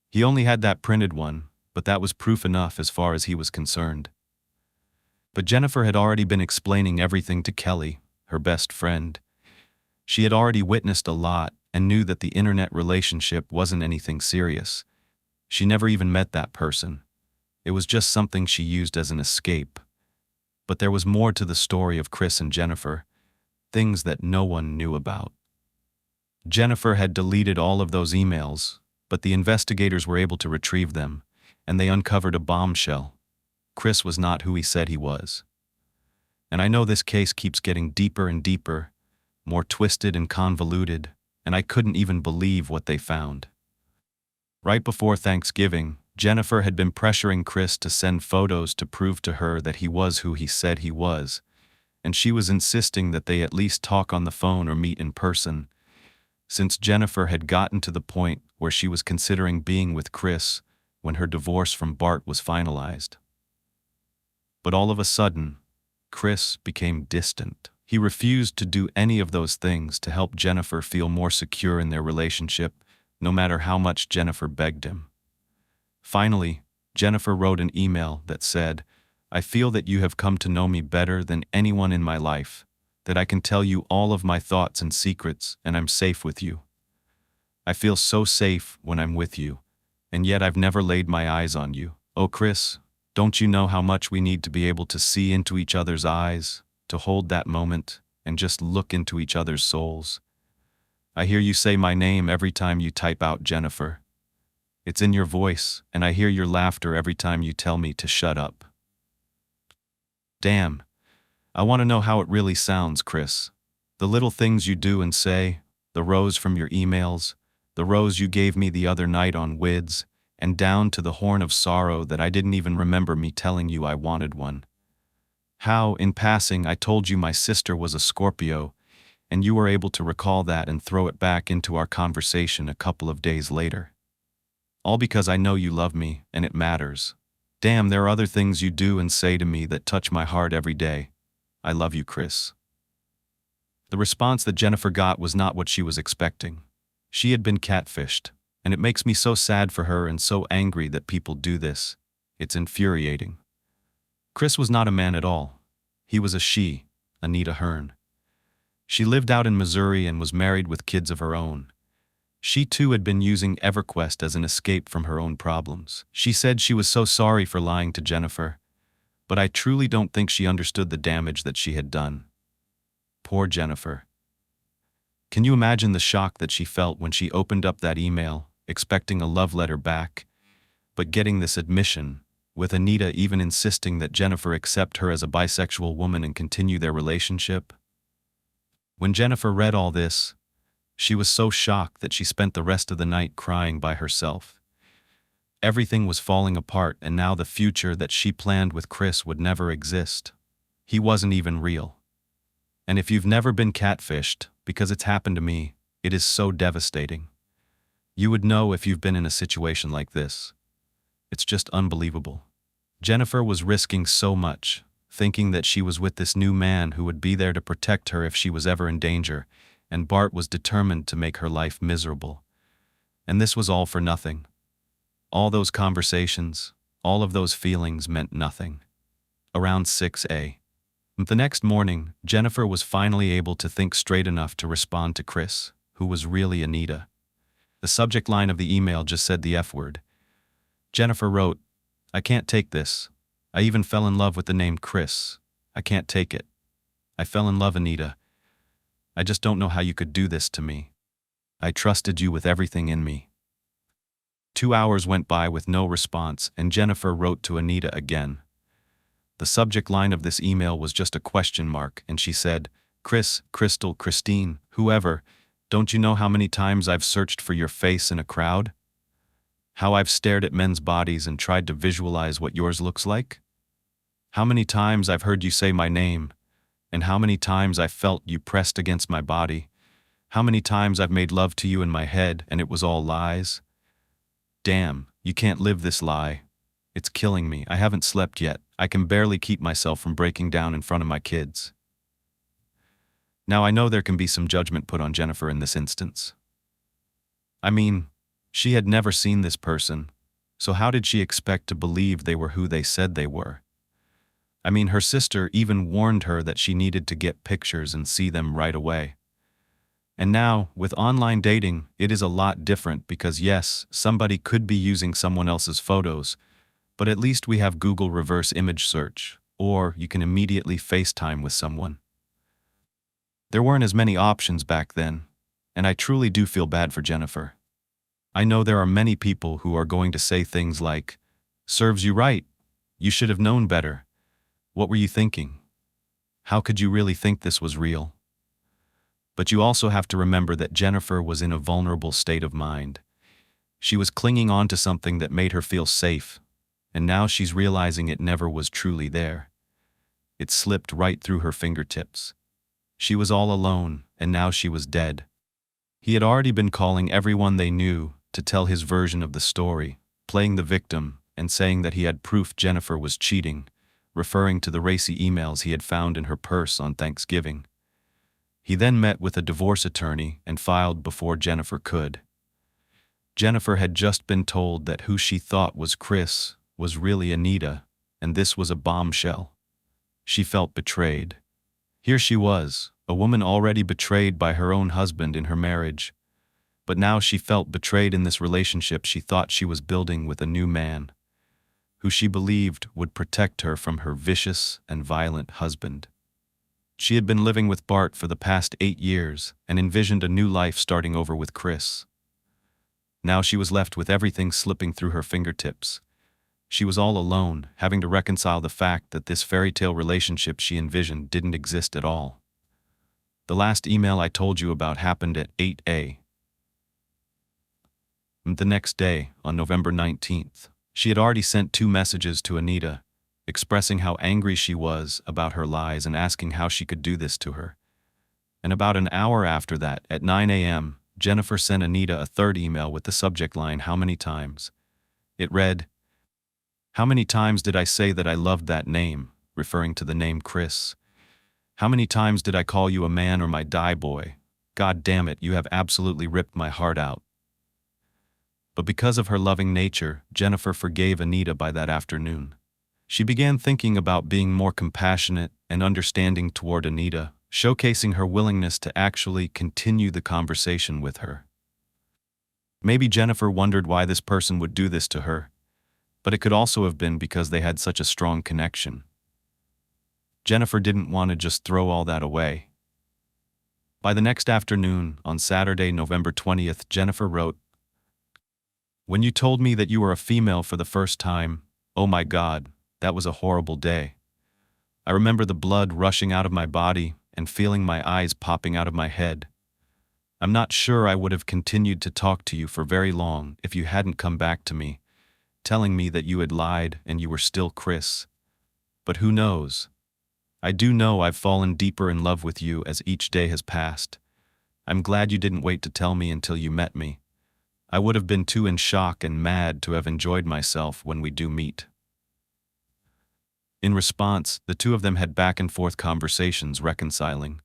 S1: He only had that printed one, but that was proof enough as far as he was concerned. But Jennifer had already been explaining everything to Kelly, her best friend. She had already witnessed a lot and knew that the internet relationship wasn't anything serious. She never even met that person. It was just something she used as an escape. But there was more to the story of Chris and Jennifer, things that no one knew about. Jennifer had deleted all of those emails, but the investigators were able to retrieve them, and they uncovered a bombshell. Chris was not who he said he was. And I know this case keeps getting deeper and deeper, more twisted and convoluted, and I couldn't even believe what they found. Right before Thanksgiving, Jennifer had been pressuring Chris to send photos to prove to her that he was who he said he was, and she was insisting that they at least talk on the phone or meet in person, since Jennifer had gotten to the point where she was considering being with Chris when her divorce from Bart was finalized. But all of a sudden, Chris became distant. He refused to do any of those things to help Jennifer feel more secure in their relationship, no matter how much Jennifer begged him. Finally, Jennifer wrote an email that said, "I feel that you have come to know me better than anyone in my life, that I can tell you all of my thoughts and secrets, and I'm safe with you. I feel so safe when I'm with you, and yet I've never laid my eyes on you. Oh, Chris, don't you know how much we need to be able to see into each other's eyes, to hold that moment, and just look into each other's souls? I hear you say my name every time you type out Jennifer. It's in your voice, and I hear your laughter every time you tell me to shut up. Damn, I want to know how it really sounds, Chris. The little things you do and say, the rose from your emails, the rose you gave me the other night on Wids, and down to the horn of sorrow that I didn't even remember me telling you I wanted one. How, in passing, I told you my sister was a Scorpio, and you were able to recall that and throw it back into our conversation a couple of days later. All because I know you love me, and it matters. Damn, there are other things you do and say to me that touch my heart every day. I love you, Chris." The response that Jennifer got was not what she was expecting. She had been catfished, and it makes me so sad for her and so angry that people do this. It's infuriating. Chris was not a man at all. He was a she, Anita Hearn. She lived out in Missouri and was married with kids of her own. She too had been using EverQuest as an escape from her own problems. She said she was so sorry for lying to Jennifer, but I truly don't think she understood the damage that she had done. Poor Jennifer. Can you imagine the shock that she felt when she opened up that email, expecting a love letter back, but getting this admission, with Anita even insisting that Jennifer accept her as a bisexual woman and continue their relationship? When Jennifer read all this, she was so shocked that she spent the rest of the night crying by herself. Everything was falling apart, and now the future that she planned with Chris would never exist. He wasn't even real. And if you've never been catfished, because it's happened to me, it is so devastating. You would know if you've been in a situation like this. It's just unbelievable. Jennifer was risking so much, thinking that she was with this new man who would be there to protect her if she was ever in danger, and Bart was determined to make her life miserable. And this was all for nothing. All those conversations, all of those feelings meant nothing. Around 6 a.m. the next morning, Jennifer was finally able to think straight enough to respond to Chris, who was really Anita. The subject line of the email just said the F word. Jennifer wrote, "I can't take this. I even fell in love with the name Chris. I can't take it. I fell in love, Anita. I just don't know how you could do this to me. I trusted you with everything in me." 2 hours went by with no response, and Jennifer wrote to Anita again. The subject line of this email was just a question mark, and she said, "Chris, Crystal, Christine, whoever, don't you know how many times I've searched for your face in a crowd? How I've stared at men's bodies and tried to visualize what yours looks like? How many times I've heard you say my name, and how many times I've felt you pressed against my body? How many times I've made love to you in my head and it was all lies? Damn, you can't live this lie. It's killing me. I haven't slept yet. I can barely keep myself from breaking down in front of my kids." Now I know there can be some judgment put on Jennifer in this instance. I mean, she had never seen this person, so how did she expect to believe they were who they said they were? I mean, her sister even warned her that she needed to get pictures and see them right away. And now, with online dating, it is a lot different because yes, somebody could be using someone else's photos, but at least we have Google reverse image search, or you can immediately FaceTime with someone. There weren't as many options back then, and I truly do feel bad for Jennifer. I know there are many people who are going to say things like, "Serves you right. You should have known better. What were you thinking? How could you really think this was real?" But you also have to remember that Jennifer was in a vulnerable state of mind. She was clinging on to something that made her feel safe, and now she's realizing it never was truly there. It slipped right through her fingertips. She was all alone, and now she was dead. He had already been calling everyone they knew to tell his version of the story, playing the victim and saying that he had proof Jennifer was cheating, referring to the racy emails he had found in her purse on Thanksgiving. He then met with a divorce attorney and filed before Jennifer could. Jennifer had just been told that who she thought was Chris was really Anita, and this was a bombshell. She felt betrayed. Here she was, a woman already betrayed by her own husband in her marriage. But now she felt betrayed in this relationship she thought she was building with a new man, who she believed would protect her from her vicious and violent husband. She had been living with Bart for the past 8 years and envisioned a new life starting over with Chris. Now she was left with everything slipping through her fingertips. She was all alone, having to reconcile the fact that this fairy tale relationship she envisioned didn't exist at all. The last email I told you about happened at 8 a.m. The next day, on November 19th, she had already sent 2 messages to Anita, expressing how angry she was about her lies and asking how she could do this to her. And about an hour after that, at 9 a.m., Jennifer sent Anita a third email with the subject line, "How many times?" It read, "How many times did I say that I loved that name," referring to the name Chris. "How many times did I call you a man or my die boy? God damn it, you have absolutely ripped my heart out." But because of her loving nature, Jennifer forgave Anita by that afternoon. She began thinking about being more compassionate and understanding toward Anita, showcasing her willingness to actually continue the conversation with her. Maybe Jennifer wondered why this person would do this to her, but it could also have been because they had such a strong connection. Jennifer didn't want to just throw all that away. By the next afternoon, on Saturday, November 20th, Jennifer wrote, "When you told me that you were a female for the first time, oh my God, that was a horrible day. I remember the blood rushing out of my body and feeling my eyes popping out of my head. I'm not sure I would have continued to talk to you for very long if you hadn't come back to me, telling me that you had lied and you were still Chris. But who knows? I do know I've fallen deeper in love with you as each day has passed. I'm glad you didn't wait to tell me until you met me. I would have been too in shock and mad to have enjoyed myself when we do meet." In response, the two of them had back and forth conversations, reconciling.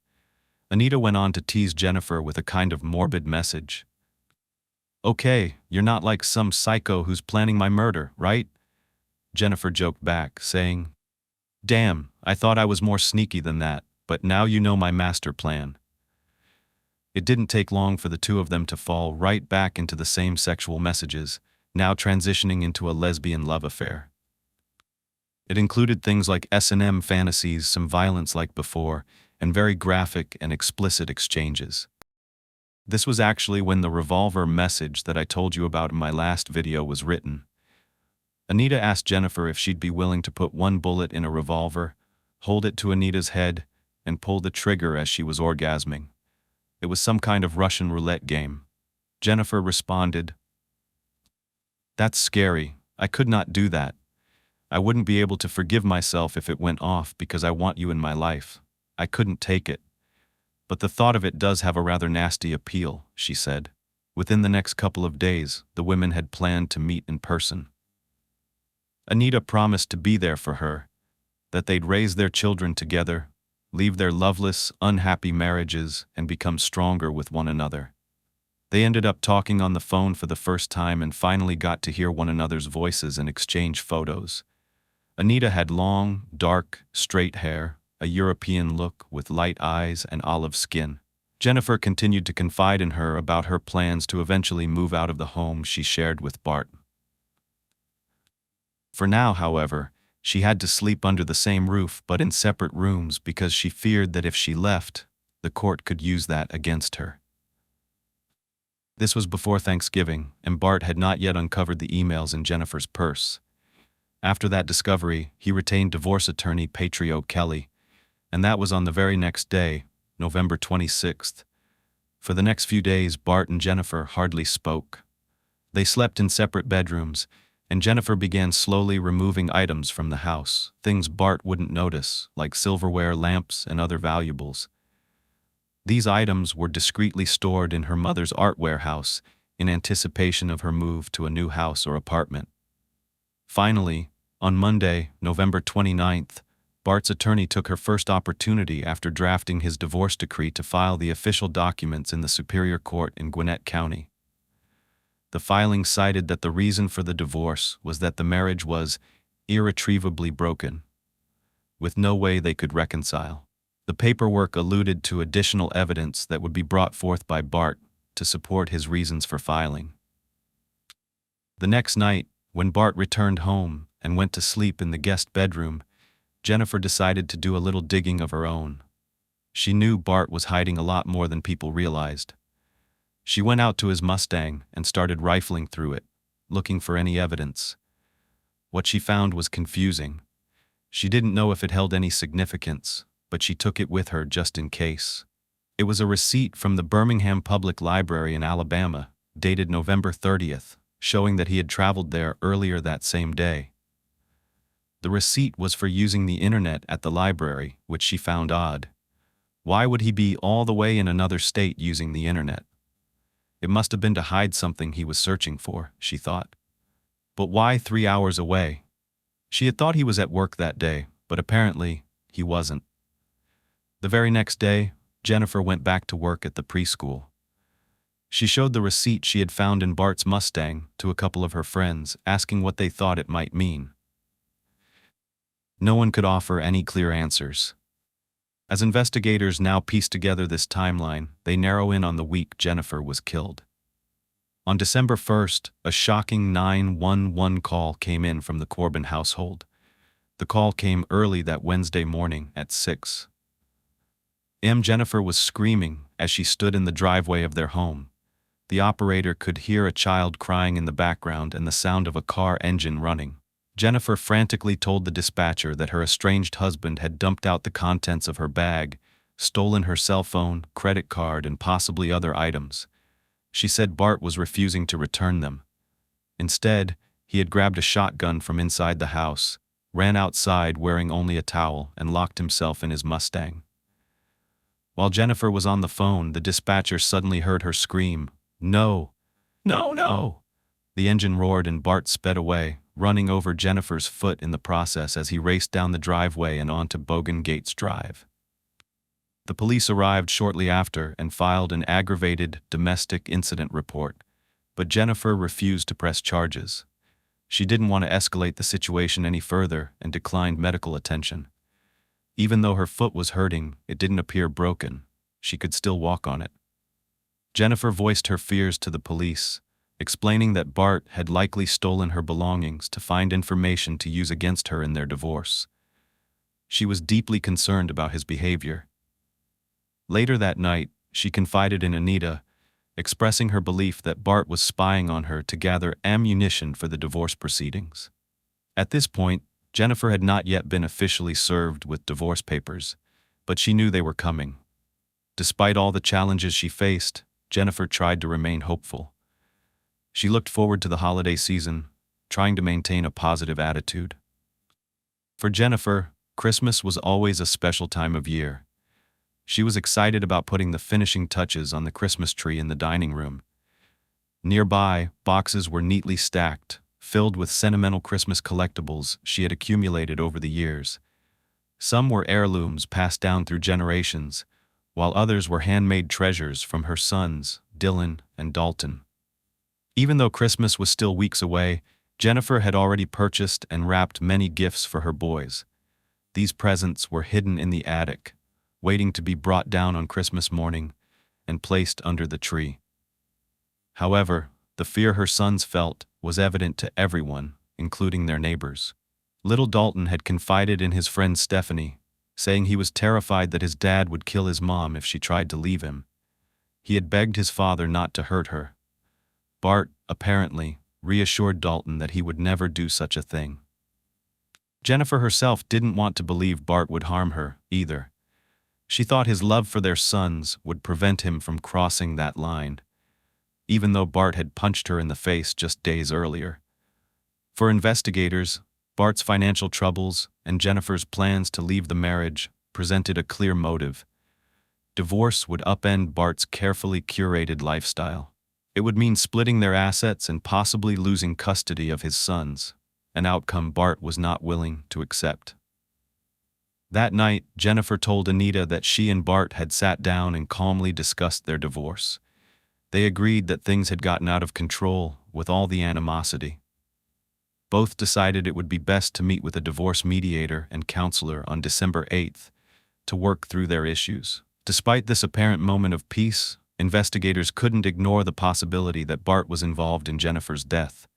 S1: Anita went on to tease Jennifer with a kind of morbid message. "Okay, you're not like some psycho who's planning my murder, right?" Jennifer joked back, saying, "Damn, I thought I was more sneaky than that, but now you know my master plan." It didn't take long for the two of them to fall right back into the same sexual messages, now transitioning into a lesbian love affair. It included things like S&M fantasies, some violence like before, and very graphic and explicit exchanges. This was actually when the revolver message that I told you about in my last video was written. Anita asked Jennifer if she'd be willing to put 1 bullet in a revolver, hold it to Anita's head, and pull the trigger as she was orgasming. It was some kind of Russian roulette game. Jennifer responded, "That's scary. I could not do that. I wouldn't be able to forgive myself if it went off because I want you in my life. I couldn't take it. But the thought of it does have a rather nasty appeal," she said. Within the next couple of days, the women had planned to meet in person. Anita promised to be there for her, that they'd raise their children together, leave their loveless, unhappy marriages, and become stronger with one another. They ended up talking on the phone for the first time and finally got to hear one another's voices and exchange photos. Anita had long, dark, straight hair, a European look with light eyes and olive skin. Jennifer continued to confide in her about her plans to eventually move out of the home she shared with Bart. For now, however, she had to sleep under the same roof but in separate rooms because she feared that if she left, the court could use that against her. This was before Thanksgiving, and Bart had not yet uncovered the emails in Jennifer's purse. After that discovery, he retained divorce attorney Patrio Kelly, and that was on the very next day, November 26th. For the next few days, Bart and Jennifer hardly spoke. They slept in separate bedrooms, and Jennifer began slowly removing items from the house, things Bart wouldn't notice, like silverware, lamps, and other valuables. These items were discreetly stored in her mother's art warehouse in anticipation of her move to a new house or apartment. Finally, on Monday, November 29th, Bart's attorney took her first opportunity after drafting his divorce decree to file the official documents in the Superior Court in Gwinnett County. The filing cited that the reason for the divorce was that the marriage was irretrievably broken, with no way they could reconcile. The paperwork alluded to additional evidence that would be brought forth by Bart to support his reasons for filing. The next night, when Bart returned home and went to sleep in the guest bedroom, Jennifer decided to do a little digging of her own. She knew Bart was hiding a lot more than people realized. She went out to his Mustang and started rifling through it, looking for any evidence. What she found was confusing. She didn't know if it held any significance, but she took it with her just in case. It was a receipt from the Birmingham Public Library in Alabama, dated November 30th, showing that he had traveled there earlier that same day. The receipt was for using the internet at the library, which she found odd. Why would he be all the way in another state using the internet? It must have been to hide something he was searching for, she thought. But why 3 hours away? She had thought he was at work that day, but apparently he wasn't. The very next day, Jennifer went back to work at the preschool. She showed the receipt she had found in Bart's Mustang to a couple of her friends, asking what they thought it might mean. No one could offer any clear answers. As investigators now piece together this timeline, they narrow in on the week Jennifer was killed. On December 1st, a shocking 911 call came in from the Corbin household. The call came early that Wednesday morning at 6 a.m. Jennifer was screaming as she stood in the driveway of their home. The operator could hear a child crying in the background and the sound of a car engine running. Jennifer frantically told the dispatcher that her estranged husband had dumped out the contents of her bag, stolen her cell phone, credit card, and possibly other items. She said Bart was refusing to return them. Instead, he had grabbed a shotgun from inside the house, ran outside wearing only a towel, and locked himself in his Mustang. While Jennifer was on the phone, the dispatcher suddenly heard her scream, "No! No, no!" The engine roared and Bart sped away, running over Jennifer's foot in the process as he raced down the driveway and onto Bogan Gates Drive. The police arrived shortly after and filed an aggravated domestic incident report, but Jennifer refused to press charges. She didn't want to escalate the situation any further and declined medical attention. Even though her foot was hurting, it didn't appear broken. She could still walk on it. Jennifer voiced her fears to the police, explaining that Bart had likely stolen her belongings to find information to use against her in their divorce. She was deeply concerned about his behavior. Later that night, she confided in Anita, expressing her belief that Bart was spying on her to gather ammunition for the divorce proceedings. At this point, Jennifer had not yet been officially served with divorce papers, but she knew they were coming. Despite all the challenges she faced, Jennifer tried to remain hopeful. She looked forward to the holiday season, trying to maintain a positive attitude. For Jennifer, Christmas was always a special time of year. She was excited about putting the finishing touches on the Christmas tree in the dining room. Nearby, boxes were neatly stacked, filled with sentimental Christmas collectibles she had accumulated over the years. Some were heirlooms passed down through generations, while others were handmade treasures from her sons, Dylan and Dalton. Even though Christmas was still weeks away, Jennifer had already purchased and wrapped many gifts for her boys. These presents were hidden in the attic, waiting to be brought down on Christmas morning, and placed under the tree. However, the fear her sons felt was evident to everyone, including their neighbors. Little Dalton had confided in his friend Stephanie, saying he was terrified that his dad would kill his mom if she tried to leave him. He had begged his father not to hurt her. Bart, apparently, reassured Dalton that he would never do such a thing. Jennifer herself didn't want to believe Bart would harm her, either. She thought his love for their sons would prevent him from crossing that line, even though Bart had punched her in the face just days earlier. For investigators, Bart's financial troubles and Jennifer's plans to leave the marriage presented a clear motive. Divorce would upend Bart's carefully curated lifestyle. It would mean splitting their assets and possibly losing custody of his sons, an outcome Bart was not willing to accept. That night, Jennifer told Anita that she and Bart had sat down and calmly discussed their divorce. They agreed that things had gotten out of control with all the animosity. Both decided it would be best to meet with a divorce mediator and counselor on December 8th to work through their issues. Despite this apparent moment of peace, investigators couldn't ignore the possibility that Bart was involved in Jennifer's death.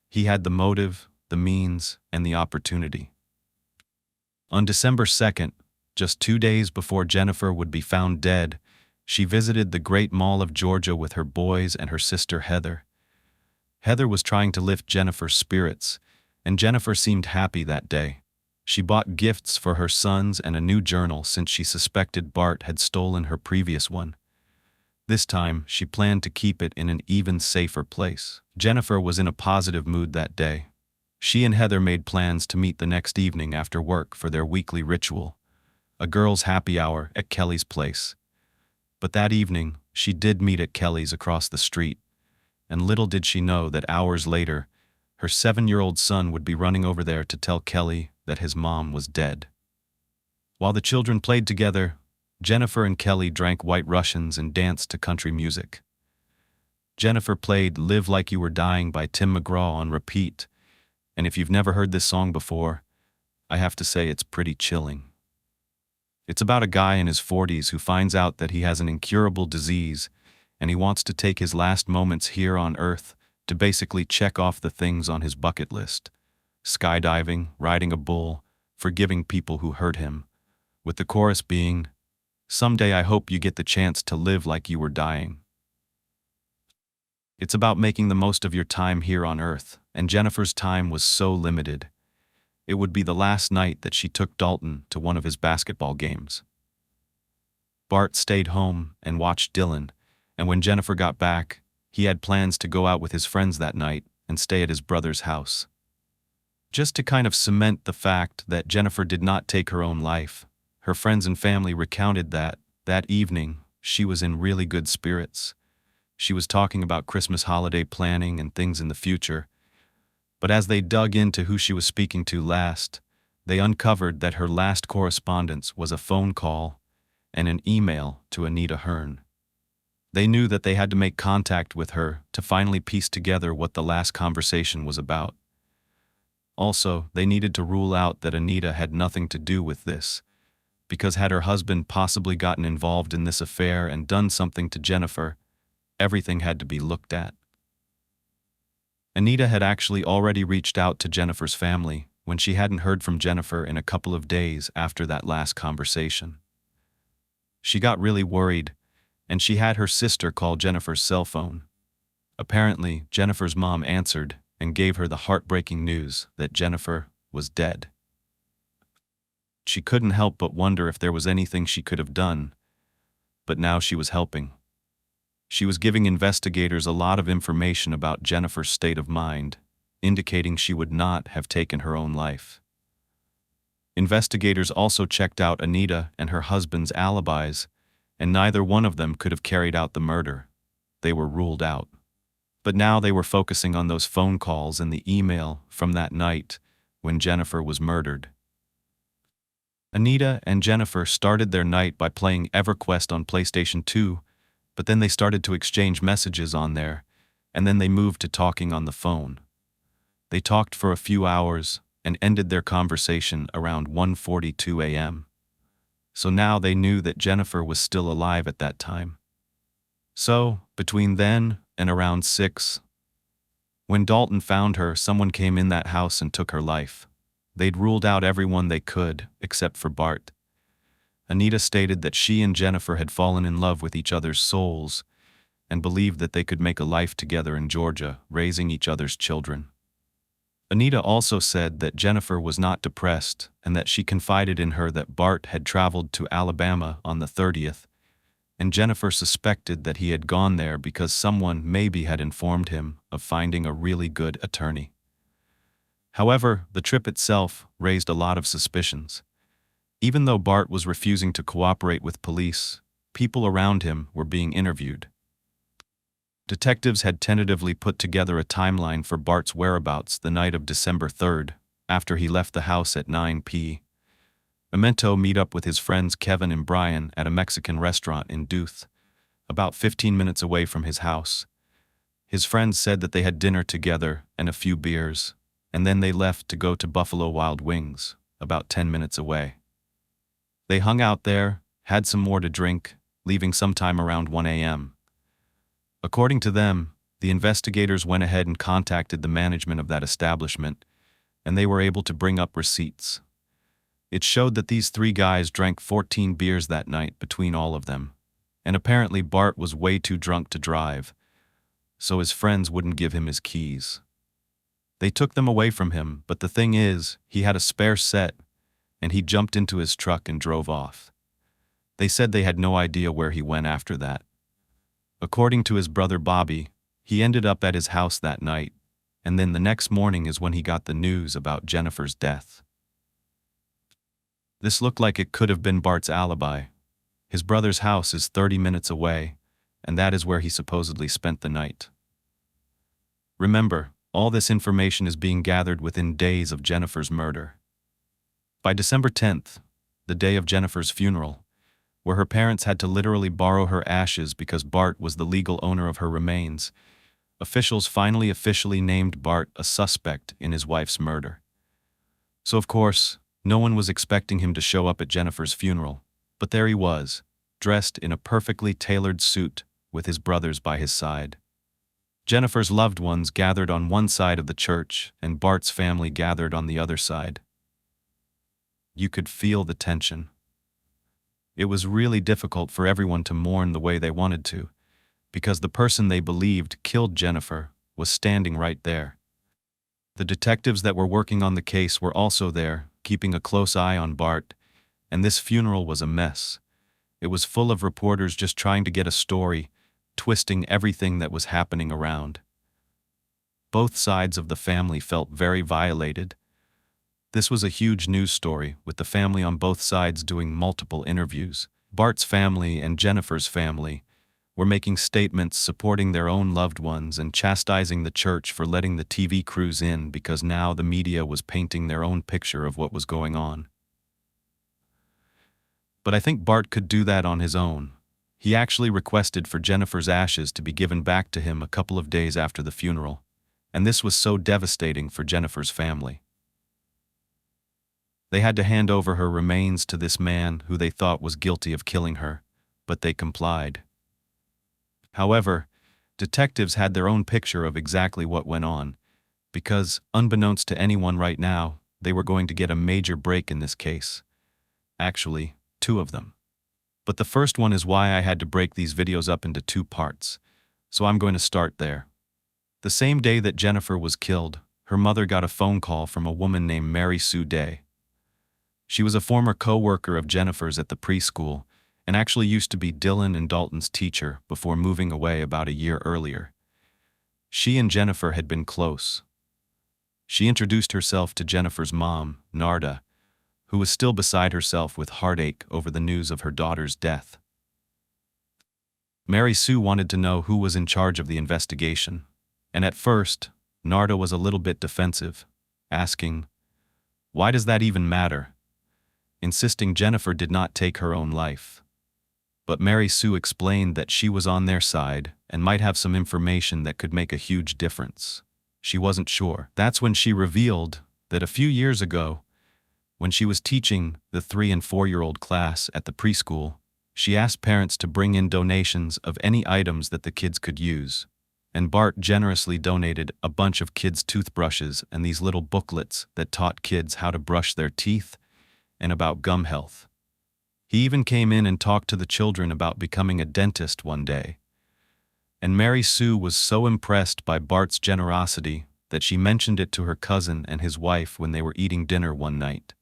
S1: He had the motive, the means, and the opportunity. On December 2nd, just 2 days before Jennifer would be found dead, she visited the Great Mall of Georgia with her boys and her sister Heather. Heather was trying to lift Jennifer's spirits, and Jennifer seemed happy that day. She bought gifts for her sons and a new journal since she suspected Bart had stolen her previous one. This time, she planned to keep it in an even safer place. Jennifer was in a positive mood that day. She and Heather made plans to meet the next evening after work for their weekly ritual, a girls' happy hour at Kelly's place. But that evening, she did meet at Kelly's across the street, and little did she know that hours later, her 7-year-old son would be running over there to tell Kelly that his mom was dead. While the children played together, Jennifer and Kelly drank White Russians and danced to country music. Jennifer played "Live Like You Were Dying" by Tim McGraw on repeat, and if you've never heard this song before, I have to say it's pretty chilling. It's about a guy in his 40s who finds out that he has an incurable disease, and he wants to take his last moments here on Earth to basically check off the things on his bucket list: skydiving, riding a bull, forgiving people who hurt him, with the chorus being, "Someday I hope you get the chance to live like you were dying." It's about making the most of your time here on Earth, and Jennifer's time was so limited. It would be the last night that she took Dalton to one of his basketball games. Bart stayed home and watched Dylan, and when Jennifer got back, he had plans to go out with his friends that night and stay at his brother's house. Just to kind of cement the fact that Jennifer did not take her own life, her friends and family recounted that evening, she was in really good spirits. She was talking about Christmas holiday planning and things in the future. But as they dug into who she was speaking to last, they uncovered that her last correspondence was a phone call and an email to Anita Hearn. They knew that they had to make contact with her to finally piece together what the last conversation was about. Also, they needed to rule out that Anita had nothing to do with this, because had her husband possibly gotten involved in this affair and done something to Jennifer, everything had to be looked at. Anita had actually already reached out to Jennifer's family when she hadn't heard from Jennifer in a couple of days after that last conversation. She got really worried, and she had her sister call Jennifer's cell phone. Apparently, Jennifer's mom answered and gave her the heartbreaking news that Jennifer was dead. She couldn't help but wonder if there was anything she could have done, but now she was helping. She was giving investigators a lot of information about Jennifer's state of mind, indicating she would not have taken her own life. Investigators also checked out Anita and her husband's alibis, and neither one of them could have carried out the murder. They were ruled out. But now they were focusing on those phone calls and the email from that night when Jennifer was murdered. Anita and Jennifer started their night by playing EverQuest on PlayStation 2, but then they started to exchange messages on there, and then they moved to talking on the phone. They talked for a few hours and ended their conversation around 1:42 a.m. So now they knew that Jennifer was still alive at that time. So, between then and around 6, when Dalton found her, someone came in that house and took her life. They'd ruled out everyone they could, except for Bart. Anita stated that she and Jennifer had fallen in love with each other's souls and believed that they could make a life together in Georgia, raising each other's children. Anita also said that Jennifer was not depressed and that she confided in her that Bart had traveled to Alabama on the 30th, and Jennifer suspected that he had gone there because someone maybe had informed him of finding a really good attorney. However, the trip itself raised a lot of suspicions. Even though Bart was refusing to cooperate with police, people around him were being interviewed. Detectives had tentatively put together a timeline for Bart's whereabouts the night of December 3rd, after he left the house at 9 p.m. Memento meet up with his friends Kevin and Brian at a Mexican restaurant in Duluth, about 15 minutes away from his house. His friends said that they had dinner together and a few beers, and then they left to go to Buffalo Wild Wings, about 10 minutes away. They hung out there, had some more to drink, leaving sometime around 1 a.m. According to them, the investigators went ahead and contacted the management of that establishment, and they were able to bring up receipts. It showed that these 3 guys drank 14 beers that night between all of them, and apparently Bart was way too drunk to drive, so his friends wouldn't give him his keys. They took them away from him, but the thing is, he had a spare set, and he jumped into his truck and drove off. They said they had no idea where he went after that. According to his brother Bobby, he ended up at his house that night, and then the next morning is when he got the news about Jennifer's death. This looked like it could have been Bart's alibi. His brother's house is 30 minutes away, and that is where he supposedly spent the night. Remember, all this information is being gathered within days of Jennifer's murder. By December 10th, the day of Jennifer's funeral, where her parents had to literally borrow her ashes because Bart was the legal owner of her remains, officials finally officially named Bart a suspect in his wife's murder. So of course, no one was expecting him to show up at Jennifer's funeral, but there he was, dressed in a perfectly tailored suit with his brothers by his side. Jennifer's loved ones gathered on one side of the church and Bart's family gathered on the other side. You could feel the tension. It was really difficult for everyone to mourn the way they wanted to, because the person they believed killed Jennifer was standing right there. The detectives that were working on the case were also there, keeping a close eye on Bart, and this funeral was a mess. It was full of reporters just trying to get a story, twisting everything that was happening around. Both sides of the family felt very violated. This was a huge news story, with the family on both sides doing multiple interviews. Bart's family and Jennifer's family were making statements supporting their own loved ones and chastising the church for letting the TV crews in because now the media was painting their own picture of what was going on. But I think Bart could do that on his own. He actually requested for Jennifer's ashes to be given back to him a couple of days after the funeral, and this was so devastating for Jennifer's family. They had to hand over her remains to this man who they thought was guilty of killing her, but they complied. However, detectives had their own picture of exactly what went on, because, unbeknownst to anyone right now, they were going to get a major break in this case. Actually, 2 of them. But the first one is why I had to break these videos up into 2 parts, so I'm going to start there. The same day that Jennifer was killed, her mother got a phone call from a woman named Mary Sue Day. She was a former co-worker of Jennifer's at the preschool, and actually used to be Dylan and Dalton's teacher before moving away about a year earlier. She and Jennifer had been close. She introduced herself to Jennifer's mom, Narda, who was still beside herself with heartache over the news of her daughter's death. Mary Sue wanted to know who was in charge of the investigation, and at first, Narda was a little bit defensive, asking, "Why does that even matter?" insisting Jennifer did not take her own life. But Mary Sue explained that she was on their side and might have some information that could make a huge difference. She wasn't sure. That's when she revealed that a few years ago, when she was teaching the 3- and 4-year-old class at the preschool, She asked parents to bring in donations of any items that the kids could use, and Bart generously donated a bunch of kids' toothbrushes and these little booklets that taught kids how to brush their teeth and about gum health. He even came in and talked to the children about becoming a dentist one day. And Mary Sue was so impressed by Bart's generosity that she mentioned it to her cousin and his wife when they were eating dinner one night.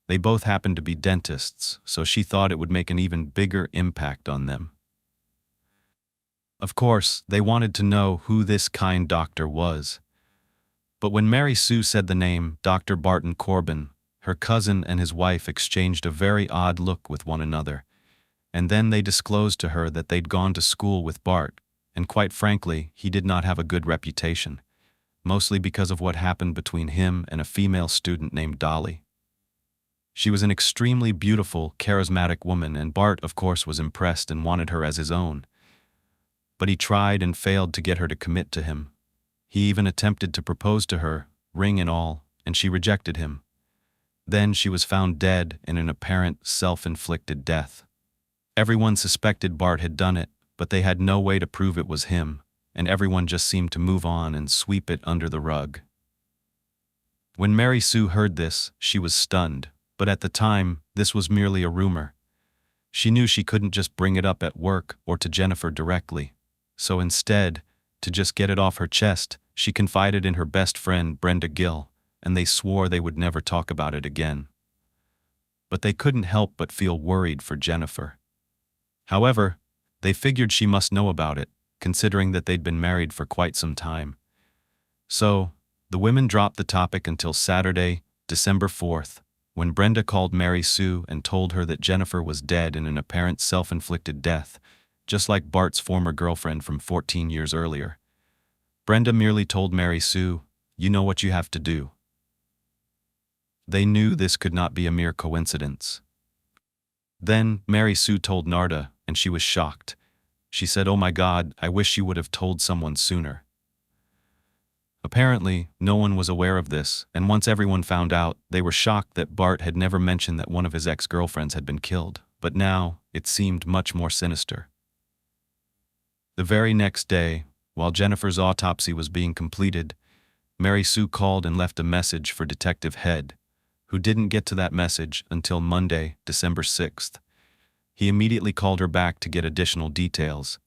S1: They both happened to be dentists, so she thought it would make an even bigger impact on them. Of course, they wanted to know who this kind doctor was. But when Mary Sue said the name Dr. Barton Corbin, her cousin and his wife exchanged a very odd look with one another, and then they disclosed to her that they'd gone to school with Bart, and quite frankly, he did not have a good reputation, mostly because of what happened between him and a female student named Dolly. She was an extremely beautiful, charismatic woman, and Bart, of course, was impressed and wanted her as his own. But he tried and failed to get her to commit to him. He even attempted to propose to her, ring and all, and she rejected him. Then she was found dead in an apparent self-inflicted death. Everyone suspected Bart had done it, but they had no way to prove it was him, and everyone just seemed to move on and sweep it under the rug. When Mary Sue heard this, she was stunned, but at the time, this was merely a rumor. She knew she couldn't just bring it up at work or to Jennifer directly, so instead, to just get it off her chest, she confided in her best friend Brenda Gill, and they swore they would never talk about it again. But they couldn't help but feel worried for Jennifer. However, they figured she must know about it, considering that they'd been married for quite some time. So, the women dropped the topic until Saturday, December 4th, when Brenda called Mary Sue and told her that Jennifer was dead in an apparent self-inflicted death, just like Bart's former girlfriend from 14 years earlier. Brenda merely told Mary Sue, "You know what you have to do." They knew this could not be a mere coincidence. Then Mary Sue told Narda, and she was shocked. She said, "Oh my God, I wish you would have told someone sooner." Apparently, no one was aware of this, and once everyone found out, they were shocked that Bart had never mentioned that one of his ex-girlfriends had been killed, but now it seemed much more sinister. The very next day, while Jennifer's autopsy was being completed, Mary Sue called and left a message for Detective Head, who didn't get to that message until Monday, December 6th. He immediately called her back to get additional details.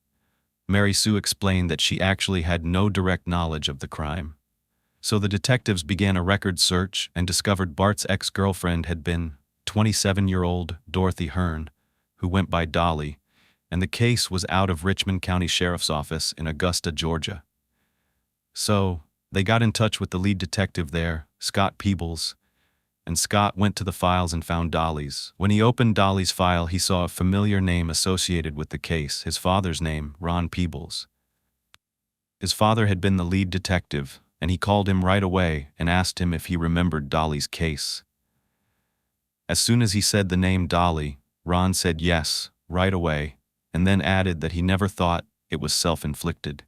S1: Mary Sue explained that she actually had no direct knowledge of the crime. So the detectives began a record search and discovered Bart's ex-girlfriend had been 27-year-old Dorothy Hearn, who went by Dolly, and the case was out of Richmond County Sheriff's Office in Augusta, Georgia. So, they got in touch with the lead detective there, Scott Peebles, and Scott went to the files and found Dolly's. When he opened Dolly's file, he saw a familiar name associated with the case, his father's name, Ron Peebles. His father had been the lead detective, and he called him right away and asked him if he remembered Dolly's case. As soon as he said the name Dolly, Ron said yes, right away, and then added that he never thought it was self-inflicted.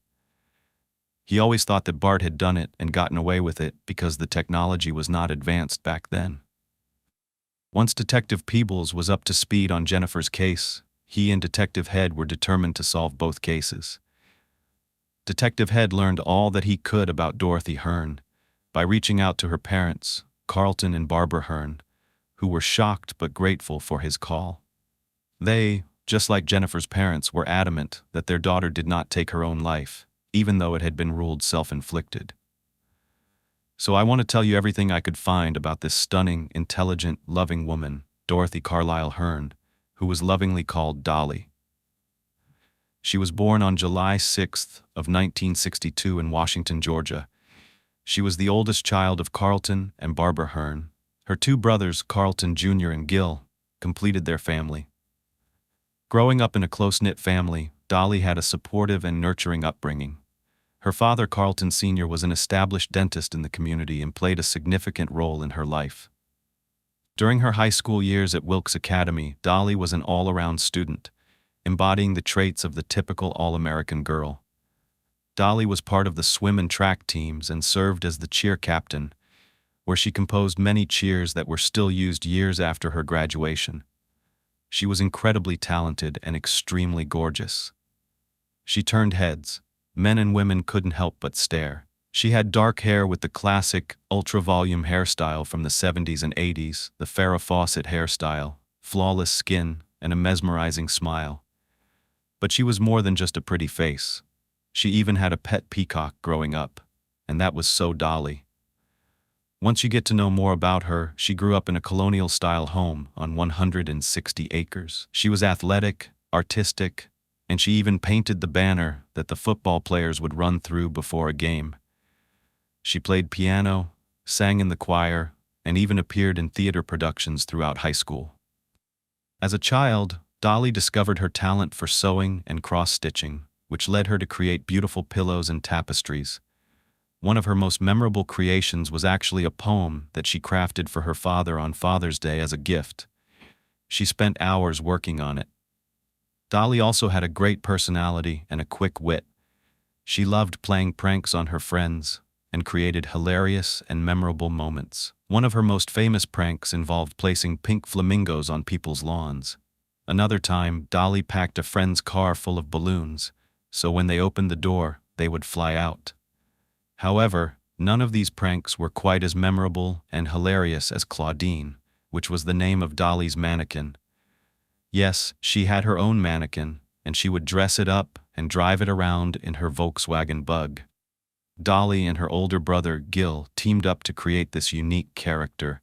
S1: He always thought that Bart had done it and gotten away with it because the technology was not advanced back then. Once Detective Peebles was up to speed on Jennifer's case, he and Detective Head were determined to solve both cases. Detective Head learned all that he could about Dorothy Hearn by reaching out to her parents, Carlton and Barbara Hearn, who were shocked but grateful for his call. They, just like Jennifer's parents, were adamant that their daughter did not take her own life, even though it had been ruled self-inflicted. So I want to tell you everything I could find about this stunning, intelligent, loving woman, Dorothy Carlisle Hearn, who was lovingly called Dolly. She was born on July 6th of 1962 in Washington, Georgia. She was the oldest child of Carlton and Barbara Hearn. Her two brothers, Carlton Jr. and Gil, completed their family. Growing up in a close-knit family, Dolly had a supportive and nurturing upbringing. Her father, Carlton Sr., was an established dentist in the community and played a significant role in her life. During her high school years at Wilkes Academy, Dolly was an all-around student, embodying the traits of the typical all-American girl. Dolly was part of the swim and track teams and served as the cheer captain, where she composed many cheers that were still used years after her graduation. She was incredibly talented and extremely gorgeous. She turned heads. Men and women couldn't help but stare. She had dark hair with the classic, ultra-volume hairstyle from the 70s and 80s, the Farrah Fawcett hairstyle, flawless skin, and a mesmerizing smile. But she was more than just a pretty face. She even had a pet peacock growing up, and that was so Dolly. Once you get to know more about her, she grew up in a colonial-style home on 160 acres. She was athletic, artistic, and she even painted the banner that the football players would run through before a game. She played piano, sang in the choir, and even appeared in theater productions throughout high school. As a child, Dolly discovered her talent for sewing and cross-stitching, which led her to create beautiful pillows and tapestries. One of her most memorable creations was actually a poem that she crafted for her father on Father's Day as a gift. She spent hours working on it. Dolly also had a great personality and a quick wit. She loved playing pranks on her friends and created hilarious and memorable moments. One of her most famous pranks involved placing pink flamingos on people's lawns. Another time, Dolly packed a friend's car full of balloons, so when they opened the door, they would fly out. However, none of these pranks were quite as memorable and hilarious as Claudine, which was the name of Dolly's mannequin. Yes, she had her own mannequin, and she would dress it up and drive it around in her Volkswagen Bug. Dolly and her older brother, Gil, teamed up to create this unique character,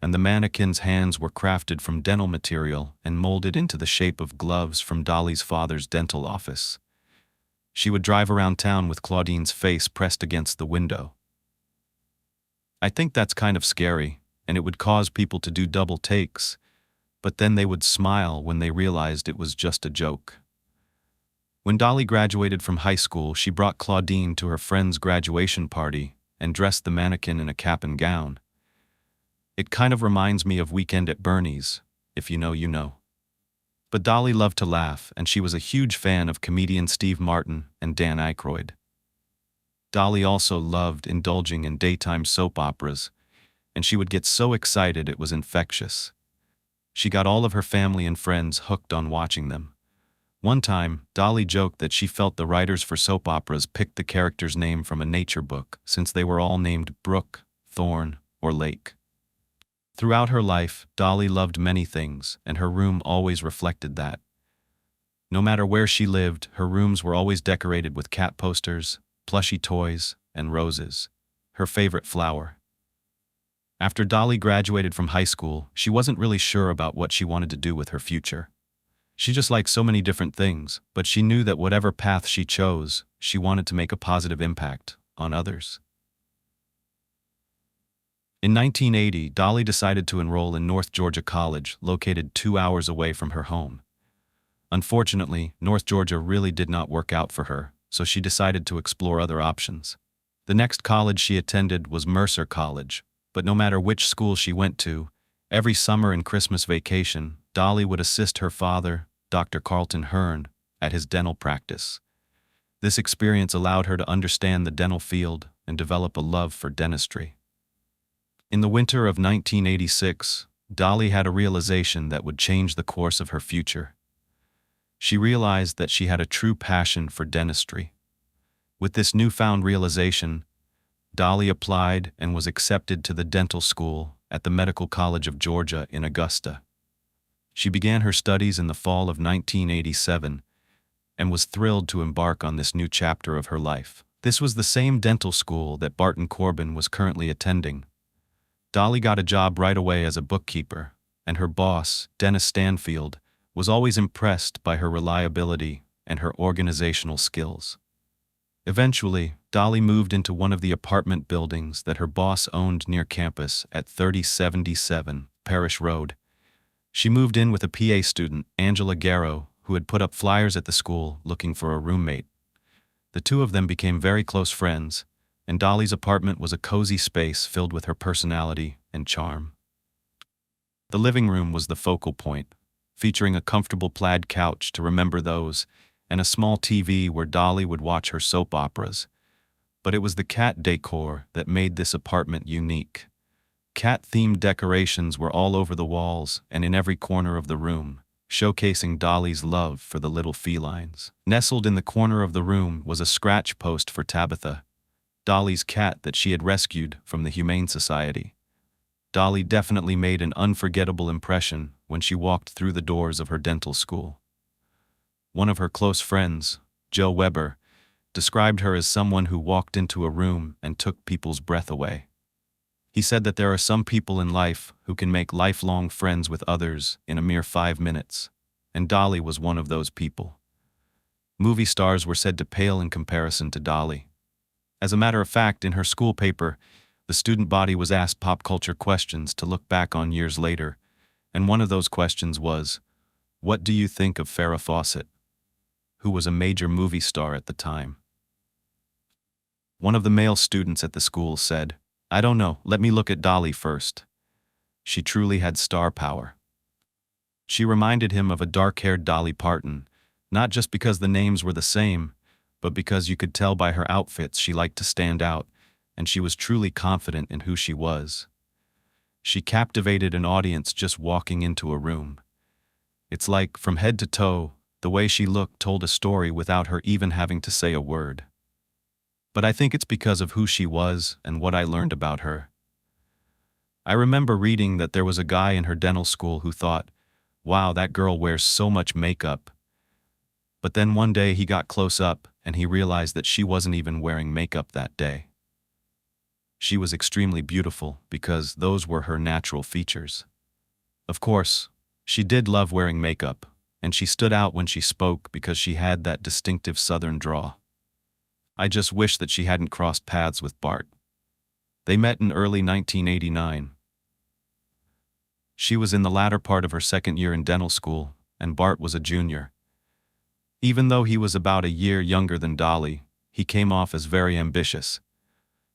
S1: and the mannequin's hands were crafted from dental material and molded into the shape of gloves from Dolly's father's dental office. She would drive around town with Claudine's face pressed against the window. I think that's kind of scary, and it would cause people to do double takes, but then they would smile when they realized it was just a joke. When Dolly graduated from high school, she brought Claudine to her friend's graduation party and dressed the mannequin in a cap and gown. It kind of reminds me of Weekend at Bernie's, if you know, you know. But Dolly loved to laugh, and she was a huge fan of comedian Steve Martin and Dan Aykroyd. Dolly also loved indulging in daytime soap operas, and she would get so excited it was infectious. She got all of her family and friends hooked on watching them. One time, Dolly joked that she felt the writers for soap operas picked the character's name from a nature book, since they were all named Brook, Thorn, or Lake. Throughout her life, Dolly loved many things, and her room always reflected that. No matter where she lived, her rooms were always decorated with cat posters, plushy toys, and roses, her favorite flower. After Dolly graduated from high school, she wasn't really sure about what she wanted to do with her future. She just liked so many different things, but she knew that whatever path she chose, she wanted to make a positive impact on others. In 1980, Dolly decided to enroll in North Georgia College, located 2 hours away from her home. Unfortunately, North Georgia really did not work out for her, so she decided to explore other options. The next college she attended was Mercer College, but no matter which school she went to, every summer and Christmas vacation, Dolly would assist her father, Dr. Carlton Hearn, at his dental practice. This experience allowed her to understand the dental field and develop a love for dentistry. In the winter of 1986, Dolly had a realization that would change the course of her future. She realized that she had a true passion for dentistry. With this newfound realization, Dolly applied and was accepted to the dental school at the Medical College of Georgia in Augusta. She began her studies in the fall of 1987 and was thrilled to embark on this new chapter of her life. This was the same dental school that Barton Corbin was currently attending. Dolly got a job right away as a bookkeeper, and her boss, Dennis Stanfield, was always impressed by her reliability and her organizational skills. Eventually, Dolly moved into one of the apartment buildings that her boss owned near campus at 3077 Parish Road. She moved in with a PA student, Angela Garrow, who had put up flyers at the school looking for a roommate. The two of them became very close friends, and Dolly's apartment was a cozy space filled with her personality and charm. The living room was the focal point, featuring a comfortable plaid couch to remember those, and a small TV where Dolly would watch her soap operas. But it was the cat decor that made this apartment unique. Cat-themed decorations were all over the walls and in every corner of the room, showcasing Dolly's love for the little felines. Nestled in the corner of the room was a scratch post for Tabitha, Dolly's cat that she had rescued from the Humane Society. Dolly definitely made an unforgettable impression when she walked through the doors of her dental school. One of her close friends, Joe Weber, described her as someone who walked into a room and took people's breath away. He said that there are some people in life who can make lifelong friends with others in a mere 5 minutes, and Dolly was one of those people. Movie stars were said to pale in comparison to Dolly. As a matter of fact, in her school paper, the student body was asked pop culture questions to look back on years later, and one of those questions was, "What do you think of Farrah Fawcett?" who was a major movie star at the time. One of the male students at the school said, "I don't know, let me look at Dolly first. She truly had star power." She reminded him of a dark-haired Dolly Parton, not just because the names were the same, but because you could tell by her outfits she liked to stand out, and she was truly confident in who she was. She captivated an audience just walking into a room. It's like, from head to toe, the way she looked told a story without her even having to say a word. But I think it's because of who she was and what I learned about her. I remember reading that there was a guy in her dental school who thought, "Wow, that girl wears so much makeup." But then one day he got close up and he realized that she wasn't even wearing makeup that day. She was extremely beautiful because those were her natural features. Of course, she did love wearing makeup, and she stood out when she spoke because she had that distinctive southern drawl. I just wish that she hadn't crossed paths with Bart. They met in early 1989. She was in the latter part of her second year in dental school, and Bart was a junior. Even though he was about a year younger than Dolly, he came off as very ambitious.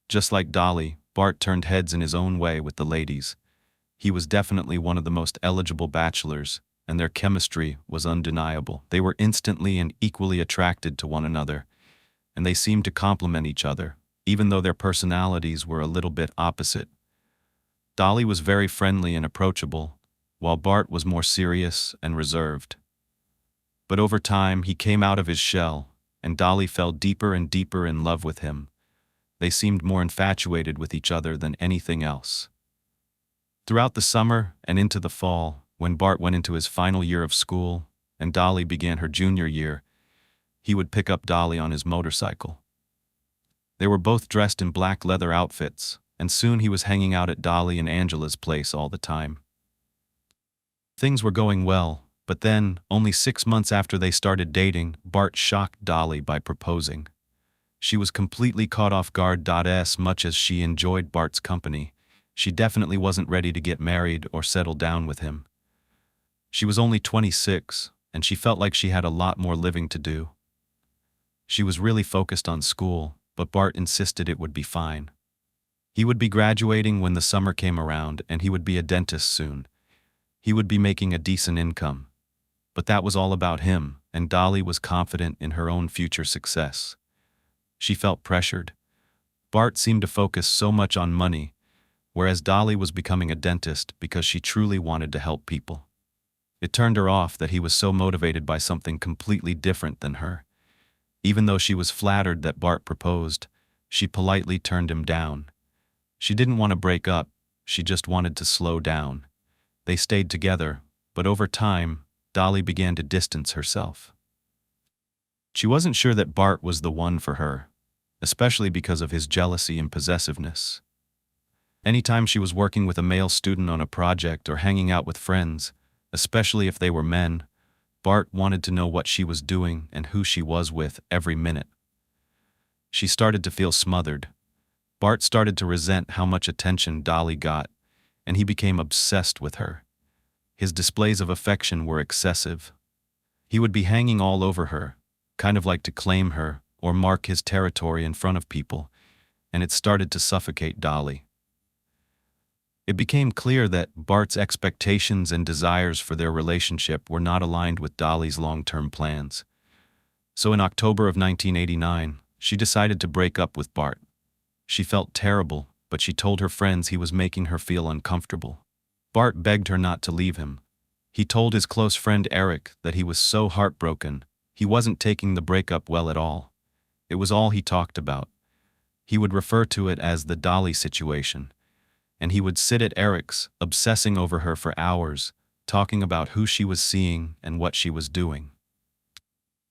S1: Just like Dolly, Bart turned heads in his own way with the ladies. He was definitely one of the most eligible bachelors, and their chemistry was undeniable. They were instantly and equally attracted to one another, and they seemed to complement each other, even though their personalities were a little bit opposite. Dolly was very friendly and approachable, while Bart was more serious and reserved. But over time, he came out of his shell, and Dolly fell deeper and deeper in love with him. They seemed more infatuated with each other than anything else. Throughout the summer and into the fall, when Bart went into his final year of school and Dolly began her junior year, he would pick up Dolly on his motorcycle. They were both dressed in black leather outfits, and soon he was hanging out at Dolly and Angela's place all the time. Things were going well, but then, only 6 months after they started dating, Bart shocked Dolly by proposing. She was completely caught off guard. As much as she enjoyed Bart's company, she definitely wasn't ready to get married or settle down with him. She was only 26, and she felt like she had a lot more living to do. She was really focused on school, but Bart insisted it would be fine. He would be graduating when the summer came around, and he would be a dentist soon. He would be making a decent income. But that was all about him, and Dolly was confident in her own future success. She felt pressured. Bart seemed to focus so much on money, whereas Dolly was becoming a dentist because she truly wanted to help people. It turned her off that he was so motivated by something completely different than her. Even though she was flattered that Bart proposed, she politely turned him down. She didn't want to break up, she just wanted to slow down. They stayed together, but over time, Dolly began to distance herself. She wasn't sure that Bart was the one for her, especially because of his jealousy and possessiveness. Anytime she was working with a male student on a project or hanging out with friends, especially if they were men, Bart wanted to know what she was doing and who she was with every minute. She started to feel smothered. Bart started to resent how much attention Dolly got, and he became obsessed with her. His displays of affection were excessive. He would be hanging all over her, kind of like to claim her or mark his territory in front of people, and it started to suffocate Dolly. It became clear that Bart's expectations and desires for their relationship were not aligned with Dolly's long-term plans. So in October of 1989, she decided to break up with Bart. She felt terrible, but she told her friends he was making her feel uncomfortable. Bart begged her not to leave him. He told his close friend Eric that he was so heartbroken, he wasn't taking the breakup well at all. It was all he talked about. He would refer to it as the Dolly situation. And he would sit at Eric's, obsessing over her for hours, talking about who she was seeing and what she was doing.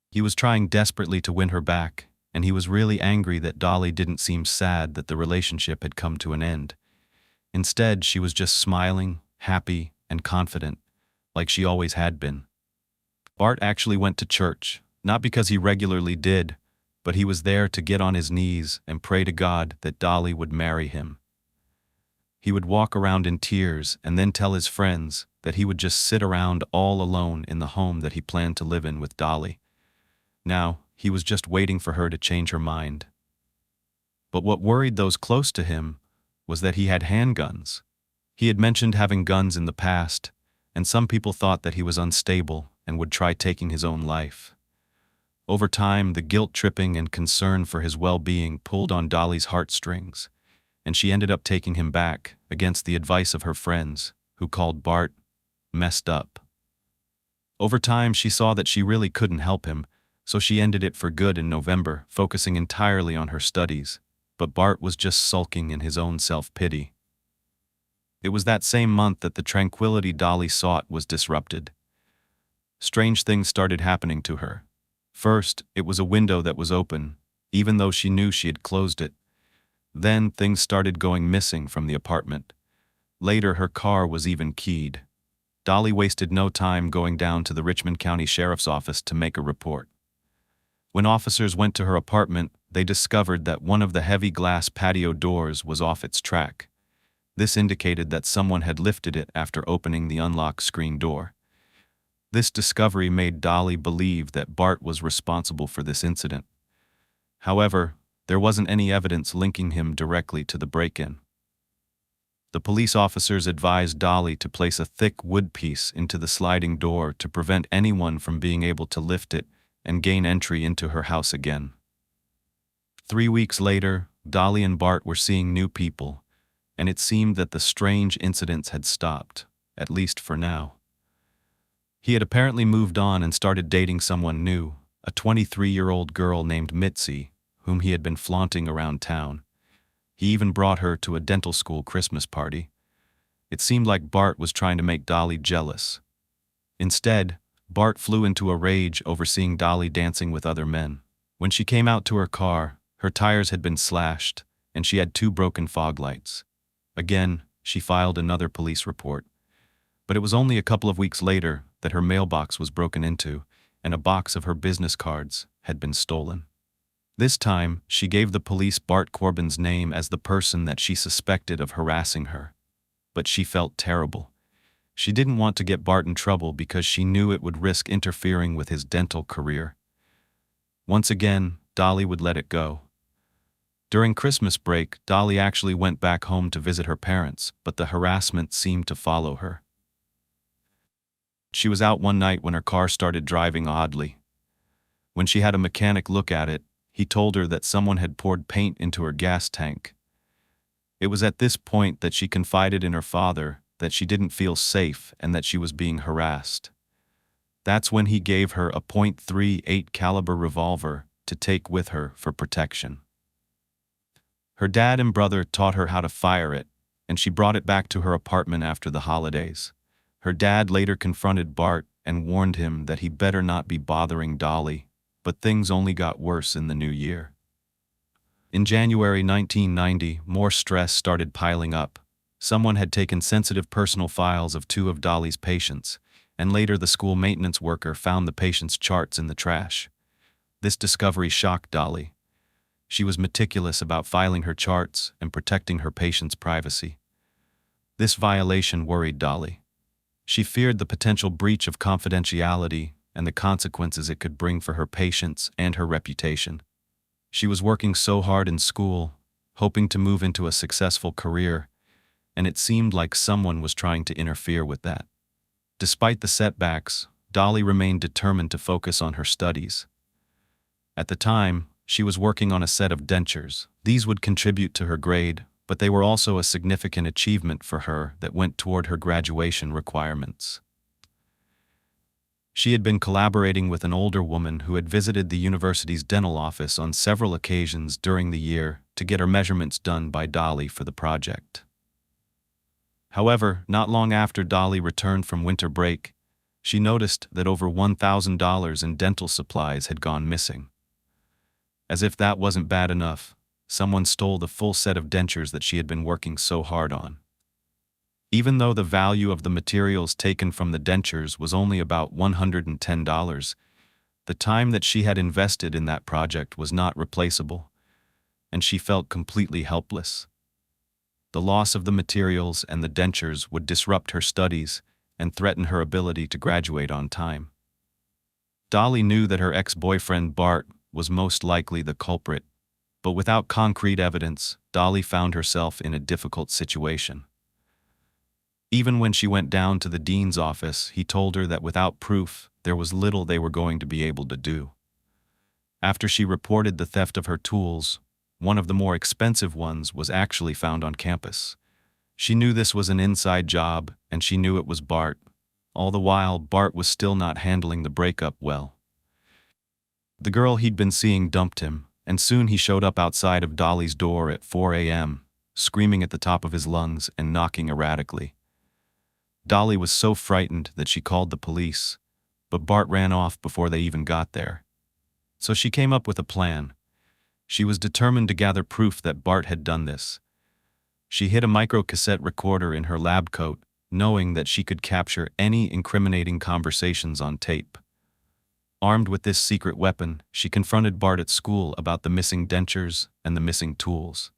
S1: He was trying desperately to win her back, and he was really angry that Dolly didn't seem sad that the relationship had come to an end. Instead, she was just smiling, happy, and confident, like she always had been. Bart actually went to church, not because he regularly did, but he was there to get on his knees and pray to God that Dolly would marry him. He would walk around in tears and then tell his friends that he would just sit around all alone in the home that he planned to live in with Dolly. Now, he was just waiting for her to change her mind. But what worried those close to him was that he had handguns. He had mentioned having guns in the past, and some people thought that he was unstable and would try taking his own life. Over time, the guilt-tripping and concern for his well-being pulled on Dolly's heartstrings, and she ended up taking him back against the advice of her friends, who called Bart messed up. Over time, she saw that she really couldn't help him, so she ended it for good in November, focusing entirely on her studies, but Bart was just sulking in his own self-pity. It was that same month that the tranquility Dolly sought was disrupted. Strange things started happening to her. First, it was a window that was open, even though she knew she had closed it. Then, things started going missing from the apartment. Later, her car was even keyed. Dolly wasted no time going down to the Richmond County Sheriff's Office to make a report. When officers went to her apartment, they discovered that one of the heavy glass patio doors was off its track. This indicated that someone had lifted it after opening the unlocked screen door. This discovery made Dolly believe that Bart was responsible for this incident. However, there wasn't any evidence linking him directly to the break-in. The police officers advised Dolly to place a thick wood piece into the sliding door to prevent anyone from being able to lift it and gain entry into her house again. 3 weeks later, Dolly and Bart were seeing new people, and it seemed that the strange incidents had stopped, at least for now. He had apparently moved on and started dating someone new, a 23-year-old girl named Mitzi, whom he had been flaunting around town. He even brought her to a dental school Christmas party. It seemed like Bart was trying to make Dolly jealous. Instead, Bart flew into a rage over seeing Dolly dancing with other men. When she came out to her car, her tires had been slashed, and she had 2 broken fog lights. Again, she filed another police report. But it was only a couple of weeks later that her mailbox was broken into, and a box of her business cards had been stolen. This time, she gave the police Bart Corbin's name as the person that she suspected of harassing her. But she felt terrible. She didn't want to get Bart in trouble because she knew it would risk interfering with his dental career. Once again, Dolly would let it go. During Christmas break, Dolly actually went back home to visit her parents, but the harassment seemed to follow her. She was out one night when her car started driving oddly. When she had a mechanic look at it, he told her that someone had poured paint into her gas tank. It was at this point that she confided in her father that she didn't feel safe and that she was being harassed. That's when he gave her a .38 caliber revolver to take with her for protection. Her dad and brother taught her how to fire it, and she brought it back to her apartment after the holidays. Her dad later confronted Bart and warned him that he better not be bothering Dolly, but things only got worse in the new year. In January 1990, more stress started piling up. Someone had taken sensitive personal files of 2 of Dolly's patients, and later the school maintenance worker found the patient's charts in the trash. This discovery shocked Dolly. She was meticulous about filing her charts and protecting her patients' privacy. This violation worried Dolly. She feared the potential breach of confidentiality and the consequences it could bring for her patients and her reputation. She was working so hard in school, hoping to move into a successful career, and it seemed like someone was trying to interfere with that. Despite the setbacks, Dolly remained determined to focus on her studies. At the time, she was working on a set of dentures. These would contribute to her grade, but they were also a significant achievement for her that went toward her graduation requirements. She had been collaborating with an older woman who had visited the university's dental office on several occasions during the year to get her measurements done by Dolly for the project. However, not long after Dolly returned from winter break, she noticed that over $1,000 in dental supplies had gone missing. As if that wasn't bad enough, someone stole the full set of dentures that she had been working so hard on. Even though the value of the materials taken from the dentures was only about $110, the time that she had invested in that project was not replaceable, and she felt completely helpless. The loss of the materials and the dentures would disrupt her studies and threaten her ability to graduate on time. Dolly knew that her ex-boyfriend Bart was most likely the culprit, but without concrete evidence, Dolly found herself in a difficult situation. Even when she went down to the dean's office, he told her that without proof, there was little they were going to be able to do. After she reported the theft of her tools, one of the more expensive ones was actually found on campus. She knew this was an inside job, and she knew it was Bart. All the while, Bart was still not handling the breakup well. The girl he'd been seeing dumped him, and soon he showed up outside of Dolly's door at 4 a.m., screaming at the top of his lungs and knocking erratically. Dolly was so frightened that she called the police, but Bart ran off before they even got there. So she came up with a plan. She was determined to gather proof that Bart had done this. She hid a microcassette recorder in her lab coat, knowing that she could capture any incriminating conversations on tape. Armed with this secret weapon, she confronted Bart at school about the missing dentures and the missing tools.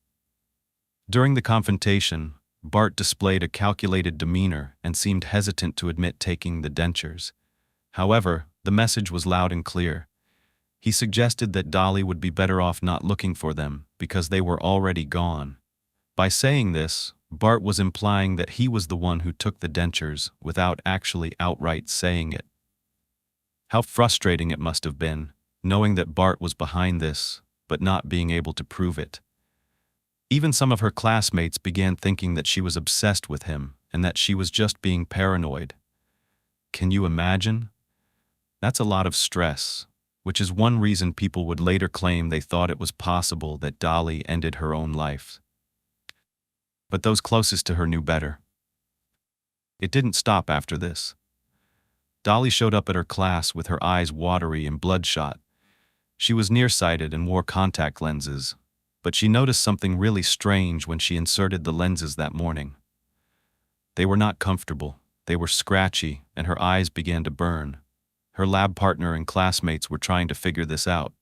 S1: During the confrontation, Bart displayed a calculated demeanor and seemed hesitant to admit taking the dentures. However, the message was loud and clear. He suggested that Dolly would be better off not looking for them because they were already gone. By saying this, Bart was implying that he was the one who took the dentures without actually outright saying it. How frustrating it must have been, knowing that Bart was behind this, but not being able to prove it. Even some of her classmates began thinking that she was obsessed with him and that she was just being paranoid. Can you imagine? That's a lot of stress, which is one reason people would later claim they thought it was possible that Dolly ended her own life. But those closest to her knew better. It didn't stop after this. Dolly showed up at her class with her eyes watery and bloodshot. She was nearsighted and wore contact lenses, but she noticed something really strange when she inserted the lenses that morning. They were not comfortable, they were scratchy, and her eyes began to burn. Her lab partner and classmates were trying to figure this out.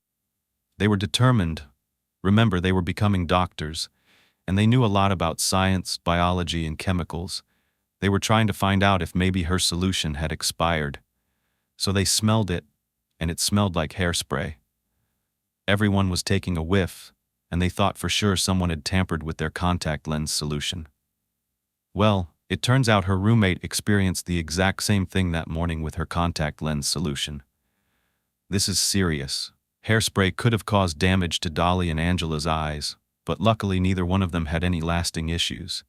S1: They were determined. Remember, they were becoming doctors, and they knew a lot about science, biology, and chemicals. They were trying to find out if maybe her solution had expired. So they smelled it, and it smelled like hairspray. Everyone was taking a whiff, and they thought for sure someone had tampered with their contact lens solution. Well, it turns out her roommate experienced the exact same thing that morning with her contact lens solution. This is serious. Hairspray could have caused damage to Dolly and Angela's eyes, but luckily neither one of them had any lasting issues.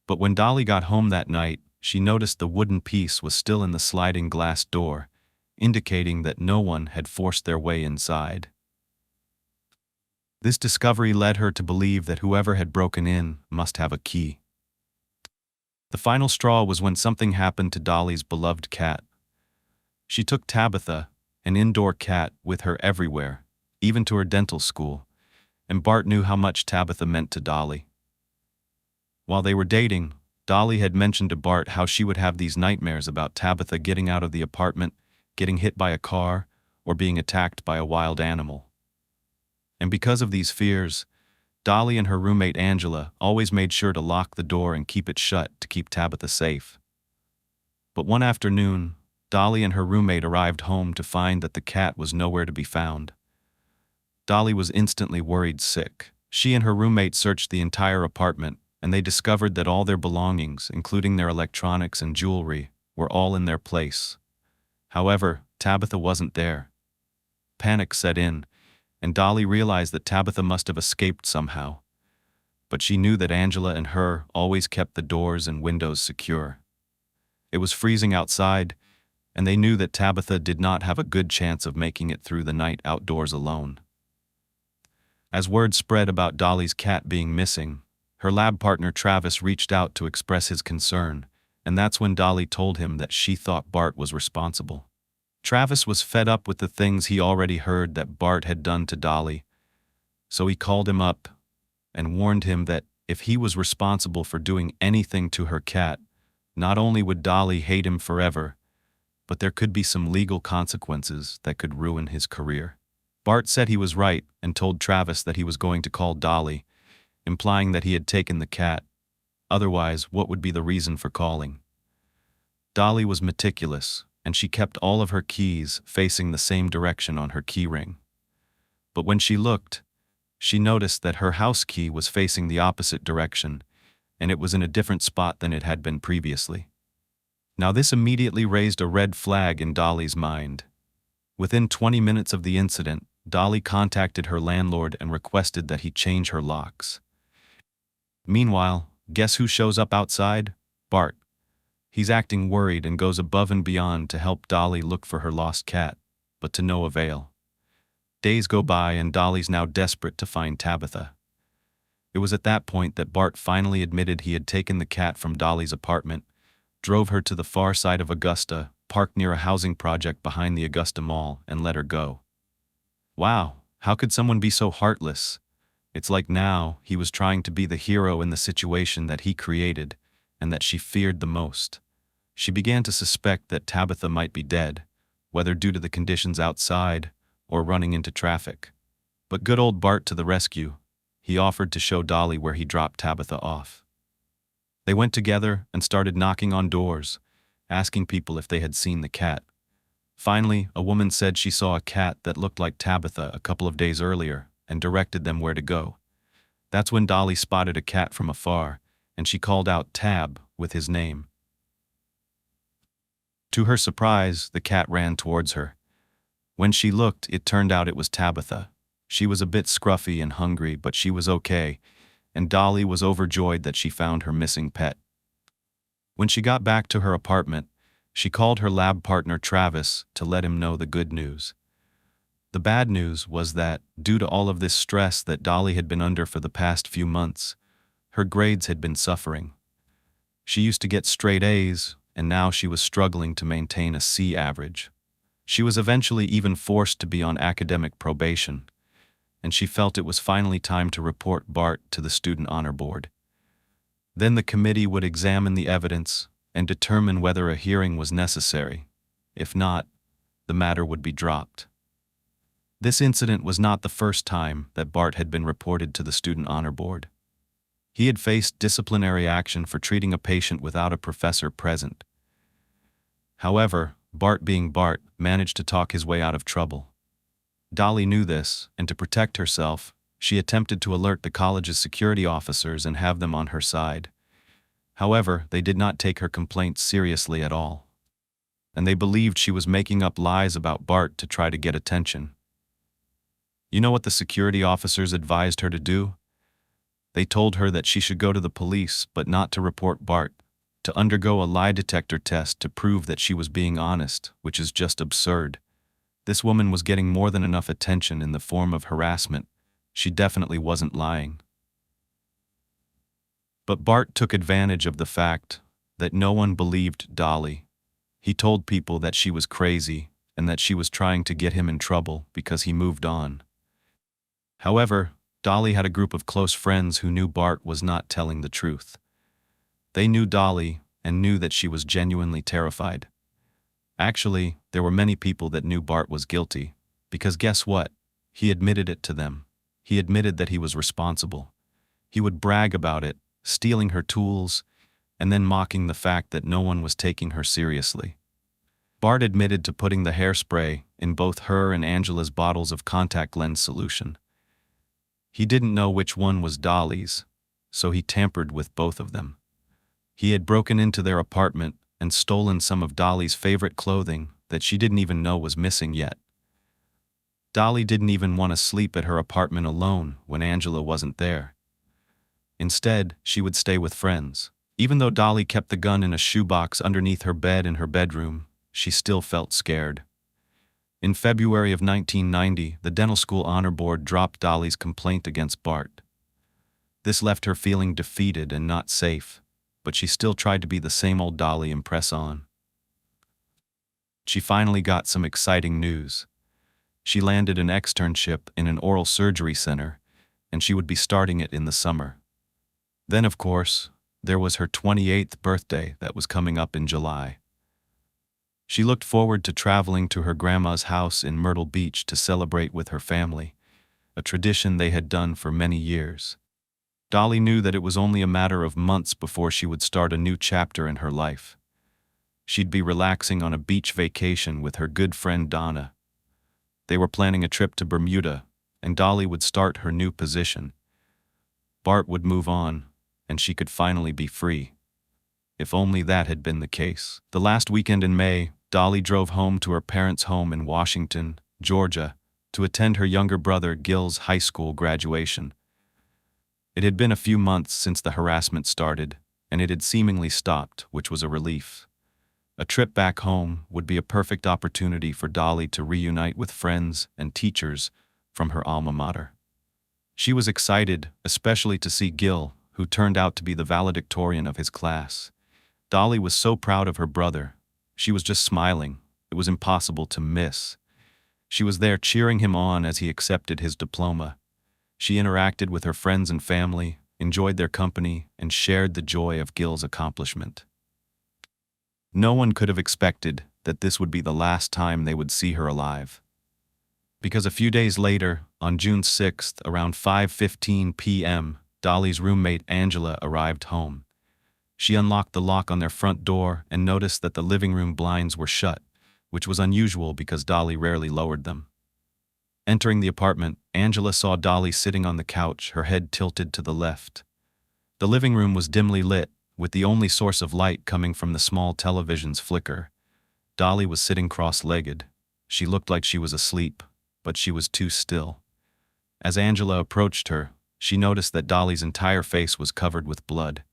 S1: But when Dolly got home that night, she noticed the wooden piece was still in the sliding glass door, indicating that no one had forced their way inside. This discovery led her to believe that whoever had broken in must have a key. The final straw was when something happened to Dolly's beloved cat. She took Tabitha, an indoor cat, with her everywhere, even to her dental school, and Bart knew how much Tabitha meant to Dolly. While they were dating, Dolly had mentioned to Bart how she would have these nightmares about Tabitha getting out of the apartment, getting hit by a car, or being attacked by a wild animal. And because of these fears, Dolly and her roommate Angela always made sure to lock the door and keep it shut to keep Tabitha safe. But one afternoon, Dolly and her roommate arrived home to find that the cat was nowhere to be found. Dolly was instantly worried sick. She and her roommate searched the entire apartment, and they discovered that all their belongings, including their electronics and jewelry, were all in their place. However, Tabitha wasn't there. Panic set in, and Dolly realized that Tabitha must have escaped somehow. but she knew that Angela and her always kept the doors and windows secure. It was freezing outside, and they knew that Tabitha did not have a good chance of making it through the night outdoors alone. As word spread about Dolly's cat being missing, her lab partner Travis reached out to express his concern, and that's when Dolly told him that she thought Bart was responsible. Travis was fed up with the things he already heard that Bart had done to Dolly, so he called him up and warned him that if he was responsible for doing anything to her cat, not only would Dolly hate him forever, but there could be some legal consequences that could ruin his career. Bart said he was right and told Travis that he was going to call Dolly, implying that he had taken the cat. Otherwise, what would be the reason for calling? Dolly was meticulous, and she kept all of her keys facing the same direction on her keyring. But when she looked, she noticed that her house key was facing the opposite direction, and it was in a different spot than it had been previously. Now this immediately raised a red flag in Dolly's mind. Within 20 minutes of the incident, Dolly contacted her landlord and requested that he change her locks. Meanwhile, guess who shows up outside? Bart. He's acting worried and goes above and beyond to help Dolly look for her lost cat, but to no avail. Days go by and Dolly's now desperate to find Tabitha. It was at that point that Bart finally admitted he had taken the cat from Dolly's apartment, drove her to the far side of Augusta, parked near a housing project behind the Augusta Mall, and let her go. Wow, how could someone be so heartless? It's like now he was trying to be the hero in the situation that he created and that she feared the most. She began to suspect that Tabitha might be dead, whether due to the conditions outside or running into traffic. But good old Bart to the rescue. He offered to show Dolly where he dropped Tabitha off. They went together and started knocking on doors, asking people if they had seen the cat. Finally, a woman said she saw a cat that looked like Tabitha a couple of days earlier and directed them where to go. That's when Dolly spotted a cat from afar, and she called out Tab with his name. To her surprise, the cat ran towards her. When she looked, it turned out it was Tabitha. She was a bit scruffy and hungry, but she was okay, and Dolly was overjoyed that she found her missing pet. When she got back to her apartment, she called her lab partner Travis to let him know the good news. The bad news was that, due to all of this stress that Dolly had been under for the past few months, her grades had been suffering. She used to get straight A's, and now she was struggling to maintain a C average. She was eventually even forced to be on academic probation, and she felt it was finally time to report Bart to the Student Honor Board. Then the committee would examine the evidence and determine whether a hearing was necessary. If not, the matter would be dropped. This incident was not the first time that Bart had been reported to the Student Honor Board. He had faced disciplinary action for treating a patient without a professor present. However, Bart being Bart managed to talk his way out of trouble. Dolly knew this, and to protect herself, she attempted to alert the college's security officers and have them on her side. However, they did not take her complaints seriously at all, and they believed she was making up lies about Bart to try to get attention. You know what the security officers advised her to do? They told her that she should go to the police, but not to report Bart, to undergo a lie detector test to prove that she was being honest, which is just absurd. This woman was getting more than enough attention in the form of harassment. She definitely wasn't lying. But Bart took advantage of the fact that no one believed Dolly. He told people that she was crazy and that she was trying to get him in trouble because he moved on. However, Dolly had a group of close friends who knew Bart was not telling the truth. They knew Dolly and knew that she was genuinely terrified. Actually, there were many people that knew Bart was guilty, because guess what? He admitted it to them. He admitted that he was responsible. He would brag about it, stealing her tools, and then mocking the fact that no one was taking her seriously. Bart admitted to putting the hairspray in both her and Angela's bottles of contact lens solution. He didn't know which one was Dolly's, so he tampered with both of them. He had broken into their apartment and stolen some of Dolly's favorite clothing that she didn't even know was missing yet. Dolly didn't even want to sleep at her apartment alone when Angela wasn't there. Instead, she would stay with friends. Even though Dolly kept the gun in a shoebox underneath her bed in her bedroom, she still felt scared. In February of 1990, the dental school honor board dropped Dolly's complaint against Bart. This left her feeling defeated and not safe, but she still tried to be the same old Dolly and press on. She finally got some exciting news. She landed an externship in an oral surgery center, and she would be starting it in the summer. Then, of course, there was her 28th birthday that was coming up in July. She looked forward to traveling to her grandma's house in Myrtle Beach to celebrate with her family, a tradition they had done for many years. Dolly knew that it was only a matter of months before she would start a new chapter in her life. She'd be relaxing on a beach vacation with her good friend Donna. They were planning a trip to Bermuda, and Dolly would start her new position. Bart would move on, and she could finally be free. If only that had been the case. The last weekend in May, Dolly drove home to her parents' home in Washington, Georgia, to attend her younger brother Gil's high school graduation. It had been a few months since the harassment started, and it had seemingly stopped, which was a relief. A trip back home would be a perfect opportunity for Dolly to reunite with friends and teachers from her alma mater. She was excited, especially to see Gil, who turned out to be the valedictorian of his class. Dolly was so proud of her brother. She was just smiling. It was impossible to miss. She was there cheering him on as he accepted his diploma. She interacted with her friends and family, enjoyed their company, and shared the joy of Gil's accomplishment. No one could have expected that this would be the last time they would see her alive. Because a few days later, on June 6th, around 5:15 p.m., Dolly's roommate Angela arrived home. She unlocked the lock on their front door and noticed that the living room blinds were shut, which was unusual because Dolly rarely lowered them. Entering the apartment, Angela saw Dolly sitting on the couch, her head tilted to the left. The living room was dimly lit, with the only source of light coming from the small television's flicker. Dolly was sitting cross-legged. She looked like she was asleep, but she was too still. As Angela approached her, she noticed that Dolly's entire face was covered with blood.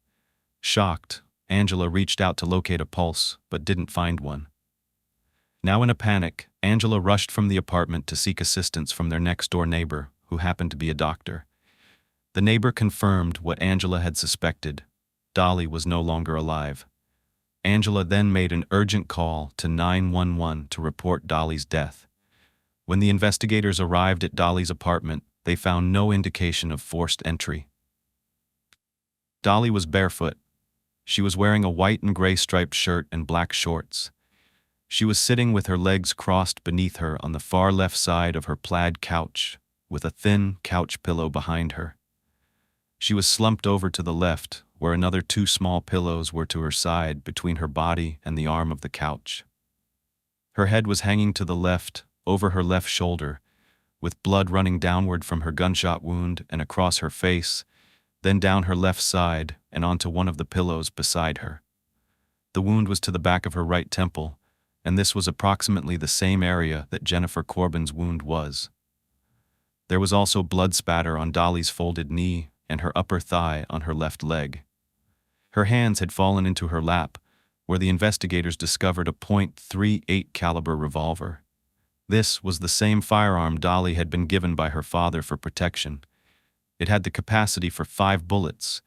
S1: Shocked, Angela reached out to locate a pulse, but didn't find one. Now in a panic, Angela rushed from the apartment to seek assistance from their next-door neighbor, who happened to be a doctor. The neighbor confirmed what Angela had suspected. Dolly was no longer alive. Angela then made an urgent call to 911 to report Dolly's death. When the investigators arrived at Dolly's apartment, they found no indication of forced entry. Dolly was barefoot. She was wearing a white and gray striped shirt and black shorts. She was sitting with her legs crossed beneath her on the far left side of her plaid couch, with a thin couch pillow behind her. She was slumped over to the left, where another 2 small pillows were to her side between her body and the arm of the couch. Her head was hanging to the left, over her left shoulder, with blood running downward from her gunshot wound and across her face, then down her left side and onto one of the pillows beside her. The wound was to the back of her right temple, and this was approximately the same area that Jennifer Corbin's wound was. There was also blood spatter on Dolly's folded knee and her upper thigh on her left leg. Her hands had fallen into her lap, where the investigators discovered a .38 caliber revolver. This was the same firearm Dolly had been given by her father for protection. It had the capacity for 5 bullets,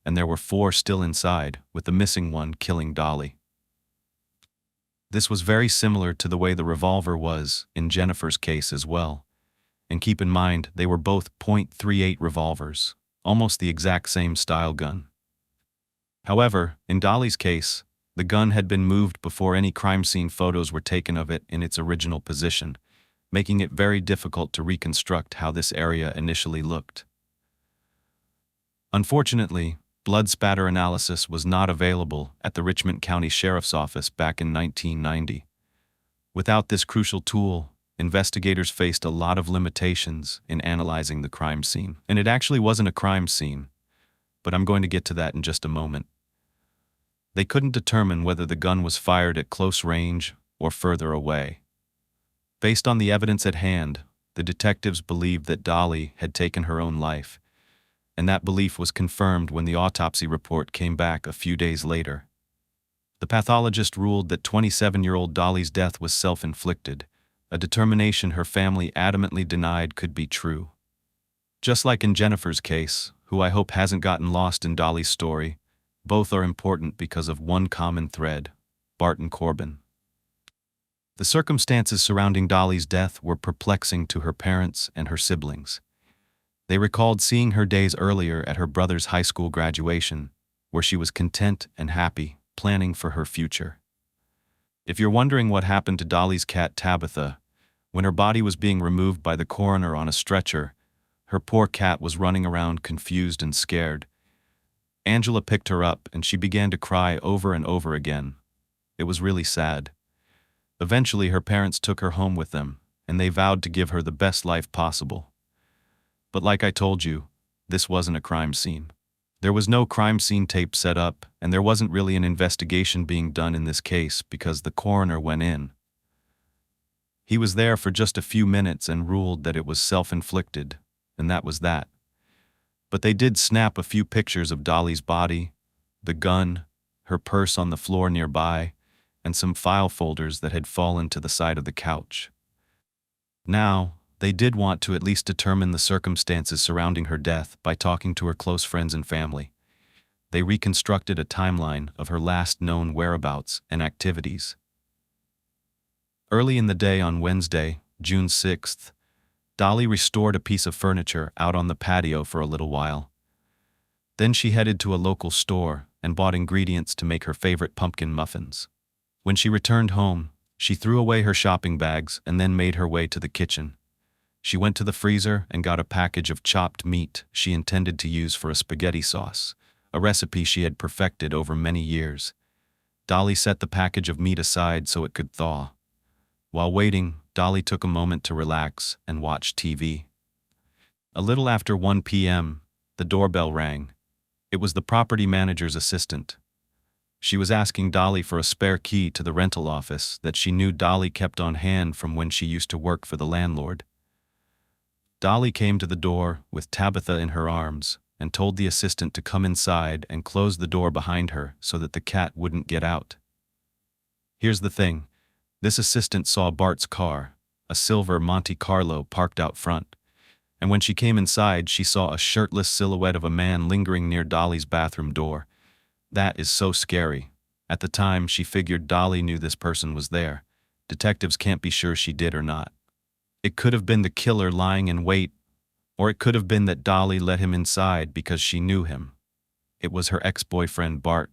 S1: and there were 4 still inside, with the missing one killing Dolly. This was very similar to the way the revolver was in Jennifer's case as well. And keep in mind, they were both .38 revolvers, almost the exact same style gun. However, in Dolly's case, the gun had been moved before any crime scene photos were taken of it in its original position, making it very difficult to reconstruct how this area initially looked. Unfortunately, blood spatter analysis was not available at the Richmond County Sheriff's Office back in 1990. Without this crucial tool, investigators faced a lot of limitations in analyzing the crime scene. And it actually wasn't a crime scene, but I'm going to get to that in just a moment. They couldn't determine whether the gun was fired at close range or further away. Based on the evidence at hand, the detectives believed that Dolly had taken her own life, and that belief was confirmed when the autopsy report came back a few days later. The pathologist ruled that 27-year-old Dolly's death was self-inflicted, a determination her family adamantly denied could be true. Just like in Jennifer's case, who I hope hasn't gotten lost in Dolly's story, both are important because of one common thread: Bart and Corbin. The circumstances surrounding Dolly's death were perplexing to her parents and her siblings. They recalled seeing her days earlier at her brother's high school graduation, where she was content and happy, planning for her future. If you're wondering what happened to Dolly's cat Tabitha, when her body was being removed by the coroner on a stretcher, her poor cat was running around confused and scared. Angela picked her up and she began to cry over and over again. It was really sad. Eventually her parents took her home with them, and they vowed to give her the best life possible. But like I told you, this wasn't a crime scene. There was no crime scene tape set up, and there wasn't really an investigation being done in this case because the coroner went in. He was there for just a few minutes and ruled that it was self-inflicted, and that was that. But they did snap a few pictures of Dolly's body, the gun, her purse on the floor nearby, and some file folders that had fallen to the side of the couch. Now, they did want to at least determine the circumstances surrounding her death by talking to her close friends and family. They reconstructed a timeline of her last known whereabouts and activities. Early in the day on Wednesday, June 6th, Dolly restored a piece of furniture out on the patio for a little while. Then she headed to a local store and bought ingredients to make her favorite pumpkin muffins. When she returned home, she threw away her shopping bags and then made her way to the kitchen. She went to the freezer and got a package of chopped meat she intended to use for a spaghetti sauce, a recipe she had perfected over many years. Dolly set the package of meat aside so it could thaw. While waiting, Dolly took a moment to relax and watch TV. A little after 1 p.m., the doorbell rang. It was the property manager's assistant. She was asking Dolly for a spare key to the rental office that she knew Dolly kept on hand from when she used to work for the landlord. Dolly came to the door with Tabitha in her arms and told the assistant to come inside and close the door behind her so that the cat wouldn't get out. Here's the thing. This assistant saw Bart's car, a silver Monte Carlo, parked out front, and when she came inside she saw a shirtless silhouette of a man lingering near Dolly's bathroom door. That is so scary. At the time, she figured Dolly knew this person was there. Detectives can't be sure she did or not. It could have been the killer lying in wait, or it could have been that Dolly let him inside because she knew him. It was her ex-boyfriend Bart.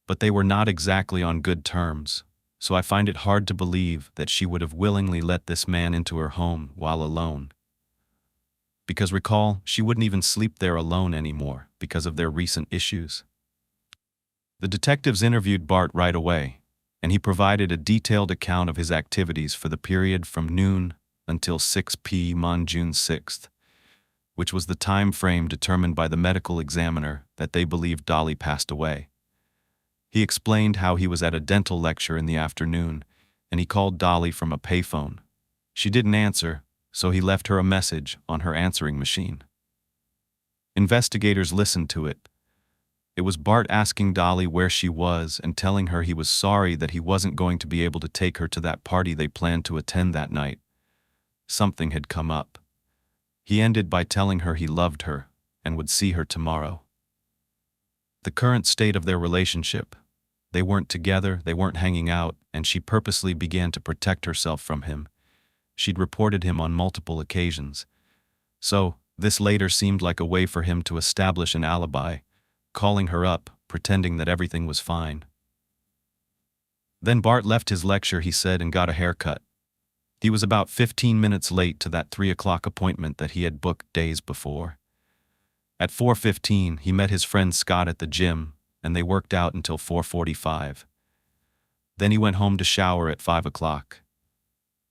S1: But they were not exactly on good terms, so I find it hard to believe that she would have willingly let this man into her home while alone. Because recall, she wouldn't even sleep there alone anymore because of their recent issues. The detectives interviewed Bart right away, and he provided a detailed account of his activities for the period from noon until 6 p.m. on June 6th, which was the time frame determined by the medical examiner that they believed Dolly passed away. He explained how he was at a dental lecture in the afternoon, and he called Dolly from a payphone. She didn't answer, so he left her a message on her answering machine. Investigators listened to it. It was Bart asking Dolly where she was and telling her he was sorry that he wasn't going to be able to take her to that party they planned to attend that night. Something had come up. He ended by telling her he loved her and would see her tomorrow. The current state of their relationship. They weren't together, they weren't hanging out, and she purposely began to protect herself from him. She'd reported him on multiple occasions. So, this later seemed like a way for him to establish an alibi, calling her up, pretending that everything was fine. Then Bart left his lecture, he said, and got a haircut. He was about 15 minutes late to that 3 o'clock appointment that he had booked days before. At 4:15, he met his friend Scott at the gym, and they worked out until 4:45. Then he went home to shower at 5 o'clock.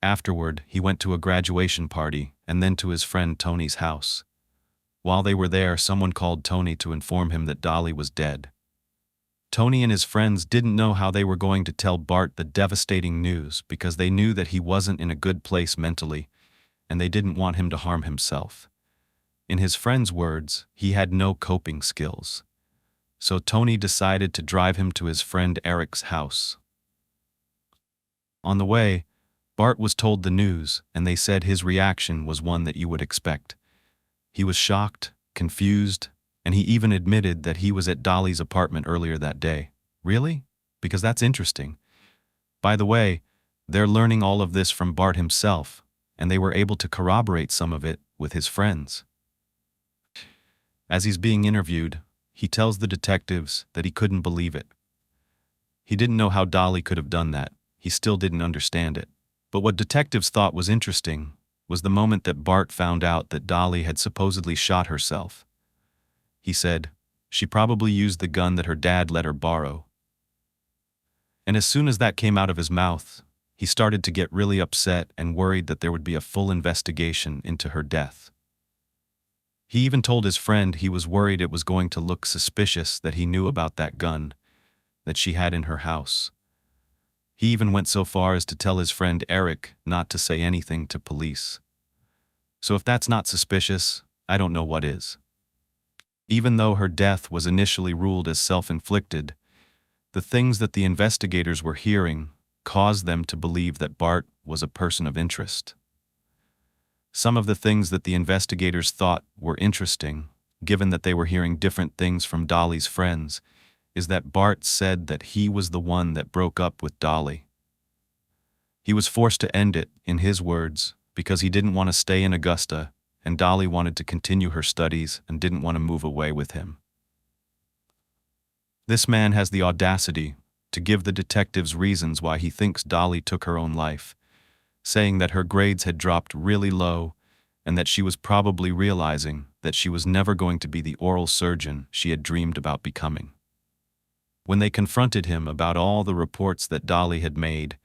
S1: Afterward, he went to a graduation party and then to his friend Tony's house. While they were there, someone called Tony to inform him that Dolly was dead. Tony and his friends didn't know how they were going to tell Bart the devastating news because they knew that he wasn't in a good place mentally, and they didn't want him to harm himself. In his friend's words, he had no coping skills. So Tony decided to drive him to his friend Eric's house. On the way, Bart was told the news, and they said his reaction was one that you would expect. He was shocked, confused, and he even admitted that he was at Dolly's apartment earlier that day. Really? Because that's interesting. By the way, they're learning all of this from Bart himself, and they were able to corroborate some of it with his friends. As he's being interviewed, he tells the detectives that he couldn't believe it. He didn't know how Dolly could have done that. He still didn't understand it. But what detectives thought was interesting was the moment that Bart found out that Dolly had supposedly shot herself. He said, she probably used the gun that her dad let her borrow. And as soon as that came out of his mouth, he started to get really upset and worried that there would be a full investigation into her death. He even told his friend he was worried it was going to look suspicious that he knew about that gun that she had in her house. He even went so far as to tell his friend Eric not to say anything to police. So if that's not suspicious, I don't know what is. Even though her death was initially ruled as self-inflicted, the things that the investigators were hearing caused them to believe that Bart was a person of interest. Some of the things that the investigators thought were interesting, given that they were hearing different things from Dolly's friends, is that Bart said that he was the one that broke up with Dolly. He was forced to end it, in his words, because he didn't want to stay in Augusta, and Dolly wanted to continue her studies and didn't want to move away with him. This man has the audacity to give the detectives reasons why he thinks Dolly took her own life, saying that her grades had dropped really low and that she was probably realizing that she was never going to be the oral surgeon she had dreamed about becoming. When they confronted him about all the reports that Dolly had made,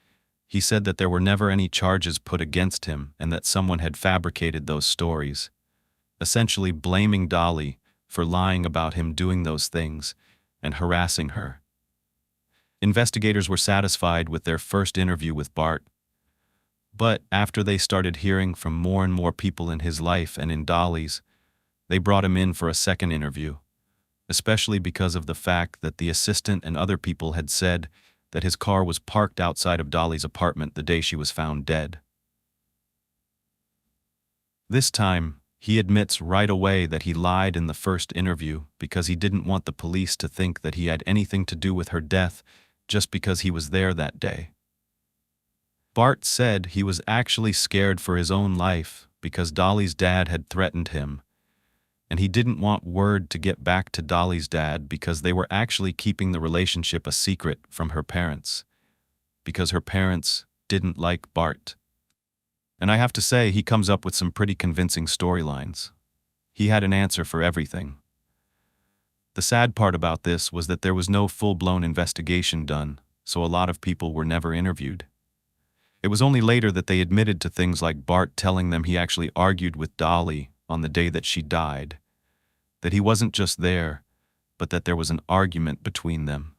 S1: he said that there were never any charges put against him and that someone had fabricated those stories, essentially blaming Dolly for lying about him doing those things and harassing her. Investigators were satisfied with their first interview with Bart, but after they started hearing from more and more people in his life and in Dolly's, they brought him in for a second interview, especially because of the fact that the assistant and other people had said that his car was parked outside of Dolly's apartment the day she was found dead. This time, he admits right away that he lied in the first interview because he didn't want the police to think that he had anything to do with her death just because he was there that day. Bart said he was actually scared for his own life because Dolly's dad had threatened him, and he didn't want word to get back to Dolly's dad because they were actually keeping the relationship a secret from her parents, because her parents didn't like Bart. And I have to say, he comes up with some pretty convincing storylines. He had an answer for everything. The sad part about this was that there was no full-blown investigation done, so a lot of people were never interviewed. It was only later that they admitted to things like Bart telling them he actually argued with Dolly on the day that she died, that he wasn't just there, but that there was an argument between them.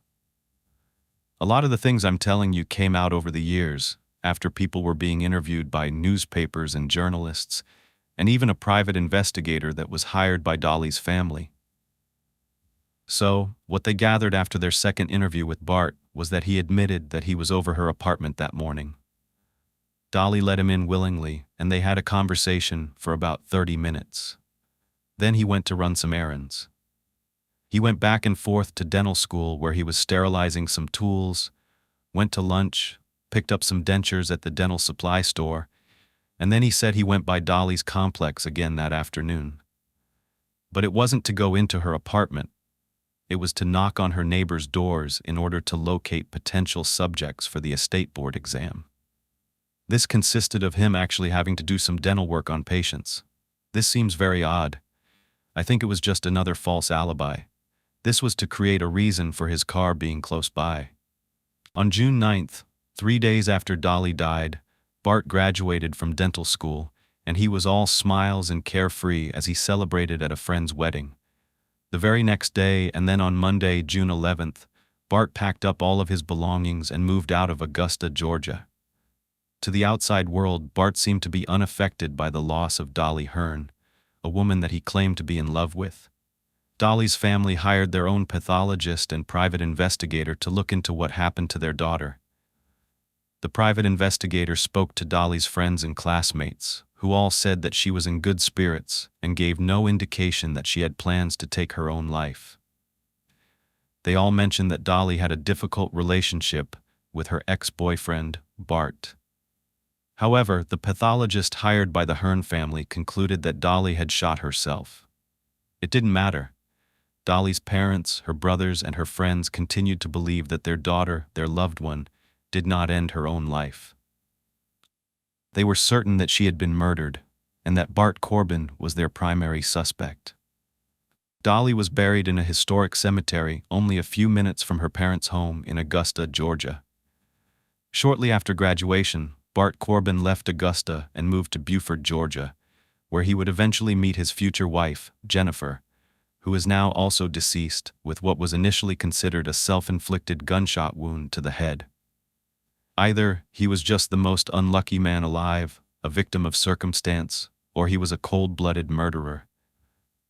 S1: A lot of the things I'm telling you came out over the years, after people were being interviewed by newspapers and journalists, and even a private investigator that was hired by Dolly's family. So, what they gathered after their second interview with Bart was that he admitted that he was over her apartment that morning. Dolly let him in willingly, and they had a conversation for about 30 minutes. Then he went to run some errands. He went back and forth to dental school where he was sterilizing some tools, went to lunch, picked up some dentures at the dental supply store, and then he said he went by Dolly's complex again that afternoon. But it wasn't to go into her apartment. It was to knock on her neighbors' doors in order to locate potential subjects for the estate board exam. This consisted of him actually having to do some dental work on patients. This seems very odd. I think it was just another false alibi. This was to create a reason for his car being close by. On June 9th, 3 days after Dolly died, Bart graduated from dental school, and he was all smiles and carefree as he celebrated at a friend's wedding. The very next day, and then on Monday, June 11th, Bart packed up all of his belongings and moved out of Augusta, Georgia. To the outside world, Bart seemed to be unaffected by the loss of Dolly Hearn, a woman that he claimed to be in love with. Dolly's family hired their own pathologist and private investigator to look into what happened to their daughter. The private investigator spoke to Dolly's friends and classmates, who all said that she was in good spirits and gave no indication that she had plans to take her own life. They all mentioned that Dolly had a difficult relationship with her ex-boyfriend, Bart. However, the pathologist hired by the Hearn family concluded that Dolly had shot herself. It didn't matter. Dolly's parents, her brothers, and her friends continued to believe that their daughter, their loved one, did not end her own life. They were certain that she had been murdered, and that Bart Corbin was their primary suspect. Dolly was buried in a historic cemetery only a few minutes from her parents' home in Augusta, Georgia. Shortly after graduation, Bart Corbin left Augusta and moved to Beaufort, Georgia, where he would eventually meet his future wife, Jennifer, who is now also deceased with what was initially considered a self-inflicted gunshot wound to the head. Either he was just the most unlucky man alive, a victim of circumstance, or he was a cold-blooded murderer.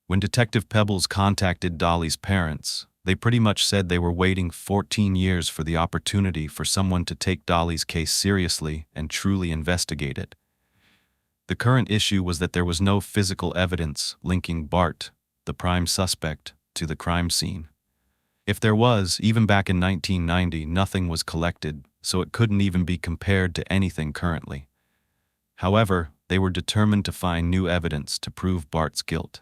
S1: When Detective Pebbles contacted Dolly's parents, they pretty much said they were waiting 14 years for the opportunity for someone to take Dolly's case seriously and truly investigate it. The current issue was that there was no physical evidence linking Bart, the prime suspect, to the crime scene. If there was, even back in 1990, nothing was collected, so it couldn't even be compared to anything currently. However, they were determined to find new evidence to prove Bart's guilt.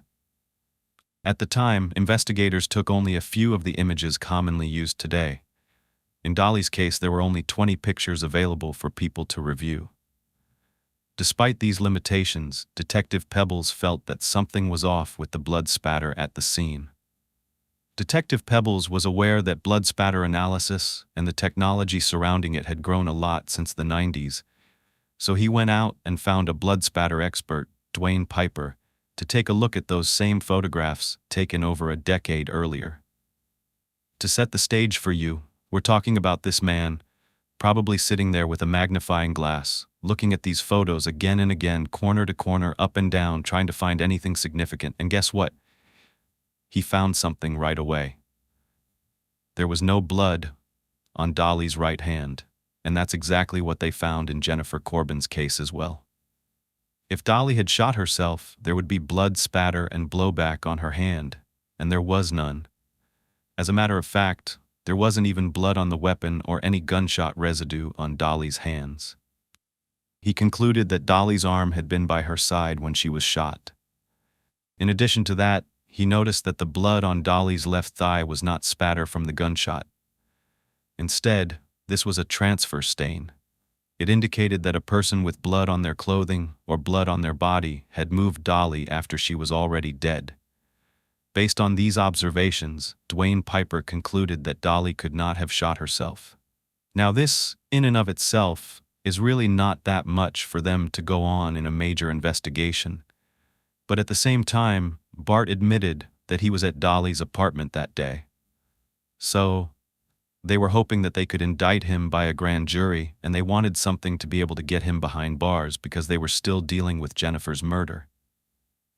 S1: At the time, investigators took only a few of the images commonly used today. In Dolly's case, there were only 20 pictures available for people to review. Despite these limitations, Detective Pebbles felt that something was off with the blood spatter at the scene. Detective Pebbles was aware that blood spatter analysis and the technology surrounding it had grown a lot since the 90s, so he went out and found a blood spatter expert, Dwayne Piper, to take a look at those same photographs taken over a decade earlier. To set the stage for you, we're talking about this man, probably sitting there with a magnifying glass, looking at these photos again and again, corner to corner, up and down, trying to find anything significant, and guess what? He found something right away. There was no blood on Dolly's right hand, and that's exactly what they found in Jennifer Corbin's case as well. If Dolly had shot herself, there would be blood spatter and blowback on her hand, and there was none. As a matter of fact, there wasn't even blood on the weapon or any gunshot residue on Dolly's hands. He concluded that Dolly's arm had been by her side when she was shot. In addition to that, he noticed that the blood on Dolly's left thigh was not spatter from the gunshot. Instead, this was a transfer stain. It indicated that a person with blood on their clothing or blood on their body had moved Dolly after she was already dead. Based on these observations, Dwayne Piper concluded that Dolly could not have shot herself. Now this, in and of itself, is really not that much for them to go on in a major investigation. But at the same time, Bart admitted that he was at Dolly's apartment that day. So, they were hoping that they could indict him by a grand jury, and they wanted something to be able to get him behind bars because they were still dealing with Jennifer's murder.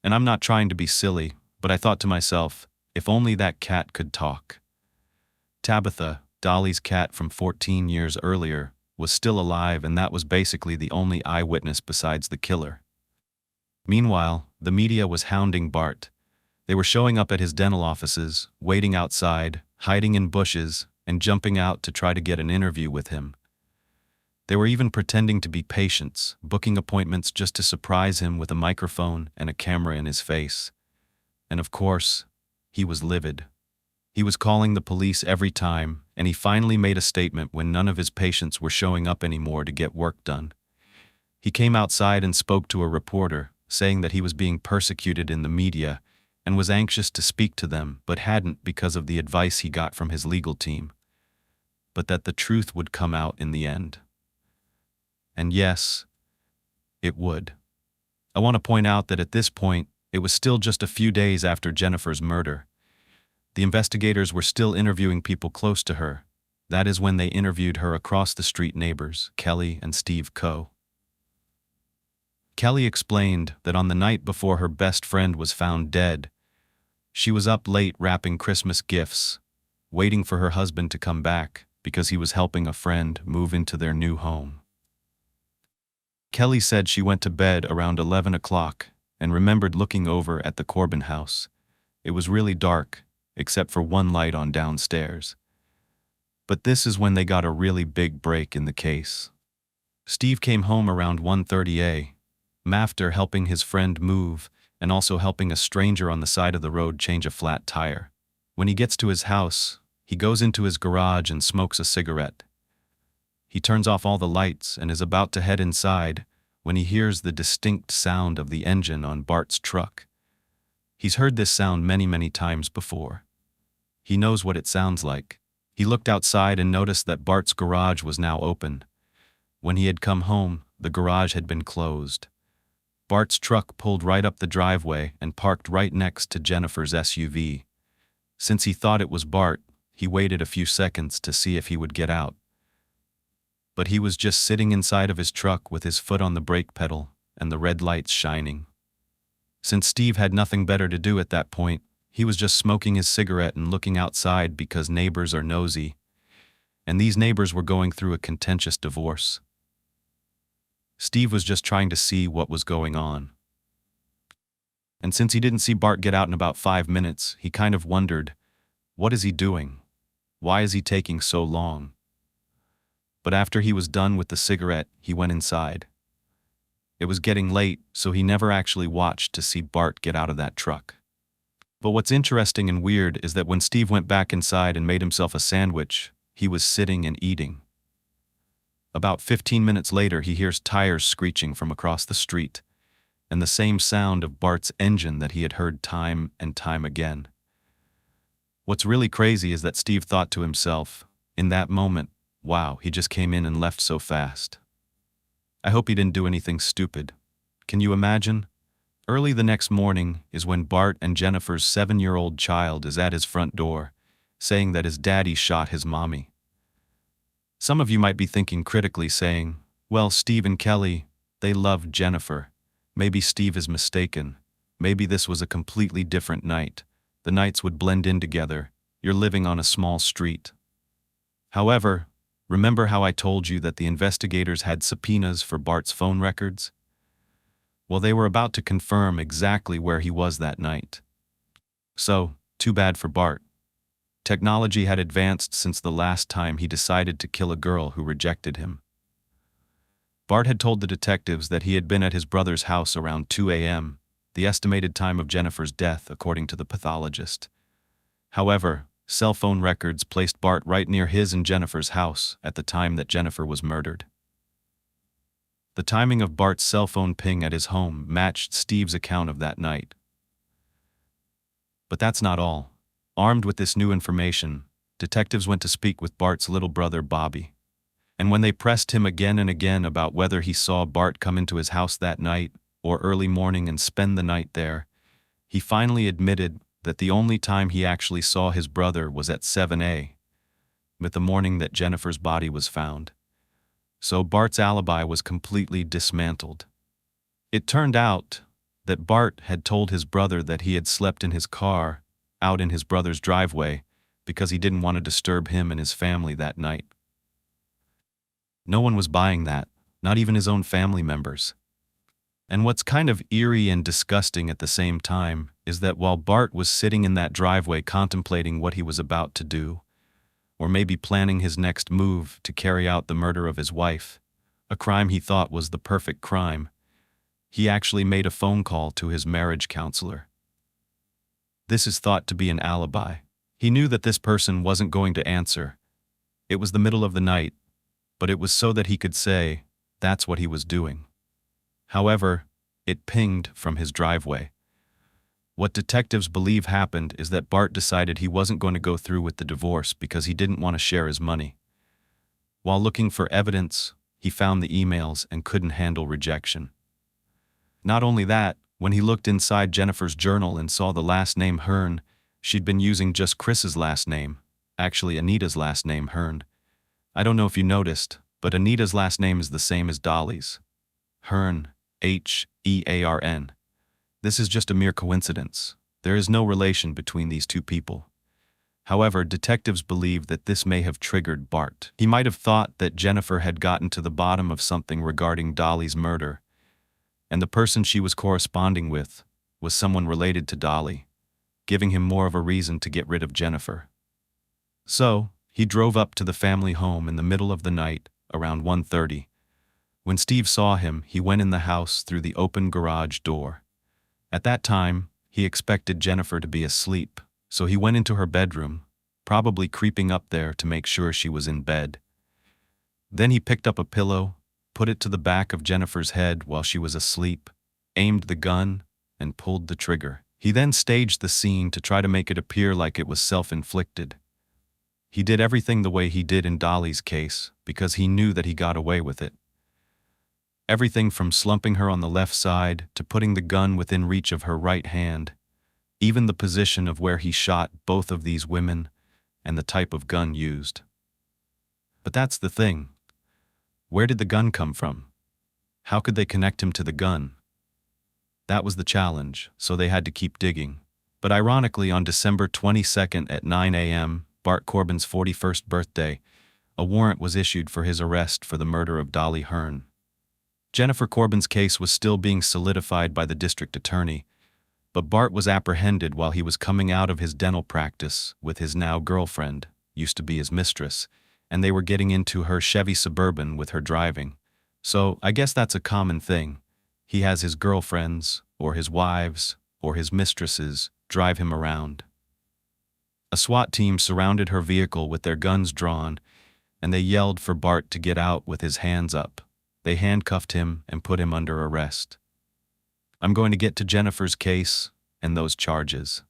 S1: And I'm not trying to be silly, but I thought to myself, if only that cat could talk. Tabitha, Dolly's cat from 14 years earlier, was still alive, and that was basically the only eyewitness besides the killer. Meanwhile, the media was hounding Bart. They were showing up at his dental offices, waiting outside, hiding in bushes, and jumping out to try to get an interview with him. They were even pretending to be patients, booking appointments just to surprise him with a microphone and a camera in his face. And of course, he was livid. He was calling the police every time, and he finally made a statement when none of his patients were showing up anymore to get work done. He came outside and spoke to a reporter, saying that he was being persecuted in the media and was anxious to speak to them but hadn't because of the advice he got from his legal team. But that the truth would come out in the end. And yes, it would. I want to point out that at this point, it was still just a few days after Jennifer's murder. The investigators were still interviewing people close to her. That is when they interviewed her across-the-street neighbors, Kelly and Steve Coe. Kelly explained that on the night before her best friend was found dead, she was up late wrapping Christmas gifts, waiting for her husband to come back because he was helping a friend move into their new home. Kelly said she went to bed around 11 o'clock and remembered looking over at the Corbin house. It was really dark, except for one light on downstairs. But this is when they got a really big break in the case. Steve came home around 1:30 a.m. after helping his friend move and also helping a stranger on the side of the road change a flat tire. When he gets to his house, he goes into his garage and smokes a cigarette. He turns off all the lights and is about to head inside when he hears the distinct sound of the engine on Bart's truck. He's heard this sound many times before. He knows what it sounds like. He looked outside and noticed that Bart's garage was now open. When he had come home, the garage had been closed. Bart's truck pulled right up the driveway and parked right next to Jennifer's SUV. Since he thought it was Bart, he waited a few seconds to see if he would get out. But he was just sitting inside of his truck with his foot on the brake pedal and the red lights shining. Since Steve had nothing better to do at that point, he was just smoking his cigarette and looking outside because neighbors are nosy, and these neighbors were going through a contentious divorce. Steve was just trying to see what was going on. And since he didn't see Bart get out in about 5 minutes, he kind of wondered, what is he doing? Why is he taking so long? But after he was done with the cigarette, he went inside. It was getting late, so he never actually watched to see Bart get out of that truck. But what's interesting and weird is that when Steve went back inside and made himself a sandwich, he was sitting and eating. About 15 minutes later, he hears tires screeching from across the street, and the same sound of Bart's engine that he had heard time and time again. What's really crazy is that Steve thought to himself, in that moment, wow, he just came in and left so fast. I hope he didn't do anything stupid. Can you imagine? Early the next morning is when Bart and Jennifer's 7-year-old child is at his front door, saying that his daddy shot his mommy. Some of you might be thinking critically, saying, well, Steve and Kelly, they loved Jennifer. Maybe Steve is mistaken. Maybe this was a completely different night. The nights would blend in together. You're living on a small street. However, remember how I told you that the investigators had subpoenas for Bart's phone records? Well, they were about to confirm exactly where he was that night. So, too bad for Bart. Technology had advanced since the last time he decided to kill a girl who rejected him. Bart had told the detectives that he had been at his brother's house around 2 a.m., the estimated time of Jennifer's death according to the pathologist. However, cell phone records placed Bart right near his and Jennifer's house at the time that Jennifer was murdered. The timing of Bart's cell phone ping at his home matched Steve's account of that night. But that's not all. Armed with this new information, detectives went to speak with Bart's little brother Bobby. And when they pressed him again and again about whether he saw Bart come into his house that night or early morning and spend the night there, he finally admitted that the only time he actually saw his brother was at 7 a.m., with the morning that Jennifer's body was found. So Bart's alibi was completely dismantled. It turned out that Bart had told his brother that he had slept in his car out in his brother's driveway because he didn't want to disturb him and his family that night. No one was buying that, not even his own family members. And what's kind of eerie and disgusting at the same time is that while Bart was sitting in that driveway contemplating what he was about to do, or maybe planning his next move to carry out the murder of his wife, a crime he thought was the perfect crime, he actually made a phone call to his marriage counselor. This is thought to be an alibi. He knew that this person wasn't going to answer. It was the middle of the night, but it was so that he could say that's what he was doing. However, it pinged from his driveway. What detectives believe happened is that Bart decided he wasn't going to go through with the divorce because he didn't want to share his money. While looking for evidence, he found the emails and couldn't handle rejection. Not only that, when he looked inside Jennifer's journal and saw the last name Hearn, she'd been using just Chris's last name, actually Anita's last name Hearn. I don't know if you noticed, but Anita's last name is the same as Dolly's. Hearn. Hearn. This is just a mere coincidence. There is no relation between these two people. However, detectives believe that this may have triggered Bart. He might have thought that Jennifer had gotten to the bottom of something regarding Dolly's murder, and the person she was corresponding with was someone related to Dolly, giving him more of a reason to get rid of Jennifer. So, he drove up to the family home in the middle of the night, around 1:30. When Steve saw him, he went in the house through the open garage door. At that time, he expected Jennifer to be asleep, so he went into her bedroom, probably creeping up there to make sure she was in bed. Then he picked up a pillow, put it to the back of Jennifer's head while she was asleep, aimed the gun, and pulled the trigger. He then staged the scene to try to make it appear like it was self-inflicted. He did everything the way he did in Dolly's case because he knew that he got away with it. Everything from slumping her on the left side to putting the gun within reach of her right hand, even the position of where he shot both of these women and the type of gun used. But that's the thing. Where did the gun come from? How could they connect him to the gun? That was the challenge, so they had to keep digging. But ironically, on December 22nd at 9 a.m., Bart Corbin's 41st birthday, a warrant was issued for his arrest for the murder of Dolly Hearn. Jennifer Corbin's case was still being solidified by the district attorney, but Bart was apprehended while he was coming out of his dental practice with his now girlfriend, used to be his mistress, and they were getting into her Chevy Suburban with her driving. So I guess that's a common thing. He has his girlfriends, or his wives, or his mistresses drive him around. A SWAT team surrounded her vehicle with their guns drawn, and they yelled for Bart to get out with his hands up. They handcuffed him and put him under arrest. I'm going to get to Jennifer's case and those charges.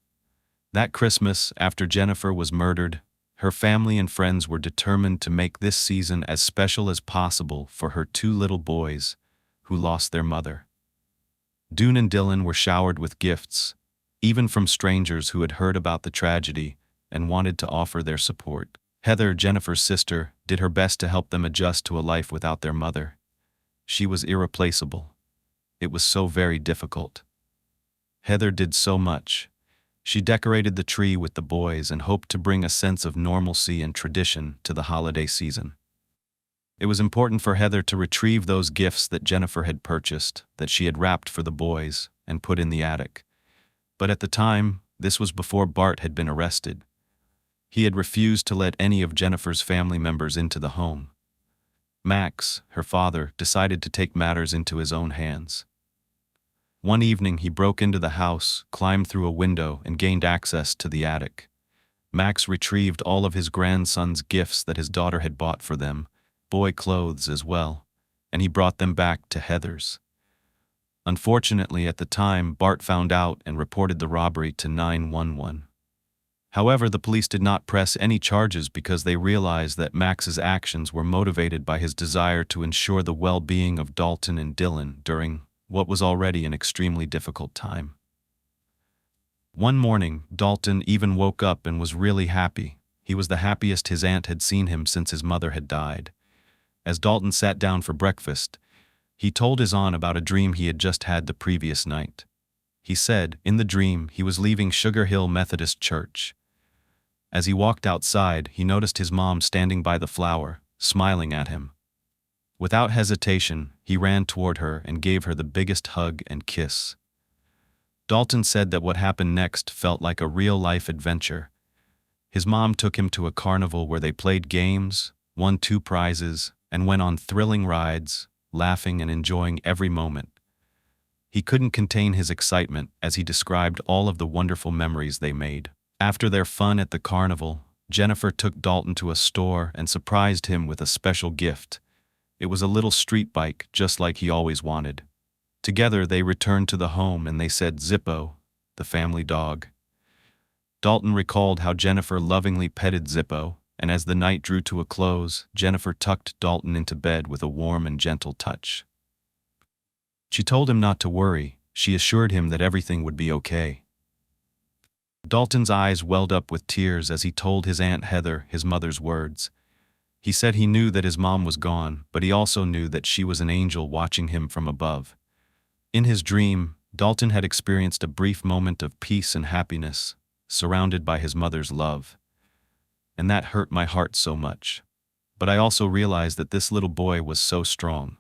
S1: That Christmas, after Jennifer was murdered, her family and friends were determined to make this season as special as possible for her two little boys who lost their mother. Dune and Dylan were showered with gifts, even from strangers who had heard about the tragedy and wanted to offer their support. Heather, Jennifer's sister, did her best to help them adjust to a life without their mother. She was irreplaceable. It was so very difficult. Heather did so much. She decorated the tree with the boys and hoped to bring a sense of normalcy and tradition to the holiday season. It was important for Heather to retrieve those gifts that Jennifer had purchased, that she had wrapped for the boys and put in the attic. But at the time, this was before Bart had been arrested. He had refused to let any of Jennifer's family members into the home. Max, her father, decided to take matters into his own hands. One evening, he broke into the house, climbed through a window, and gained access to the attic. Max retrieved all of his grandson's gifts that his daughter had bought for them, boy clothes as well, and he brought them back to Heather's. Unfortunately, at the time, Bart found out and reported the robbery to 911. However, the police did not press any charges because they realized that Max's actions were motivated by his desire to ensure the well-being of Dalton and Dylan during what was already an extremely difficult time. One morning, Dalton even woke up and was really happy. He was the happiest his aunt had seen him since his mother had died. As Dalton sat down for breakfast, he told his aunt about a dream he had just had the previous night. He said, in the dream, he was leaving Sugar Hill Methodist Church. As he walked outside, he noticed his mom standing by the flower, smiling at him. Without hesitation, he ran toward her and gave her the biggest hug and kiss. Dalton said that what happened next felt like a real-life adventure. His mom took him to a carnival where they played games, won 2 prizes, and went on thrilling rides, laughing and enjoying every moment. He couldn't contain his excitement as he described all of the wonderful memories they made. After their fun at the carnival, Jennifer took Dalton to a store and surprised him with a special gift. It was a little street bike, just like he always wanted. Together, they returned to the home and they said Zippo, the family dog. Dalton recalled how Jennifer lovingly petted Zippo, and as the night drew to a close, Jennifer tucked Dalton into bed with a warm and gentle touch. She told him not to worry. She assured him that everything would be okay. Dalton's eyes welled up with tears as he told his Aunt Heather his mother's words. He said he knew that his mom was gone, but he also knew that she was an angel watching him from above. In his dream, Dalton had experienced a brief moment of peace and happiness, surrounded by his mother's love. And that hurt my heart so much. But I also realized that this little boy was so strong.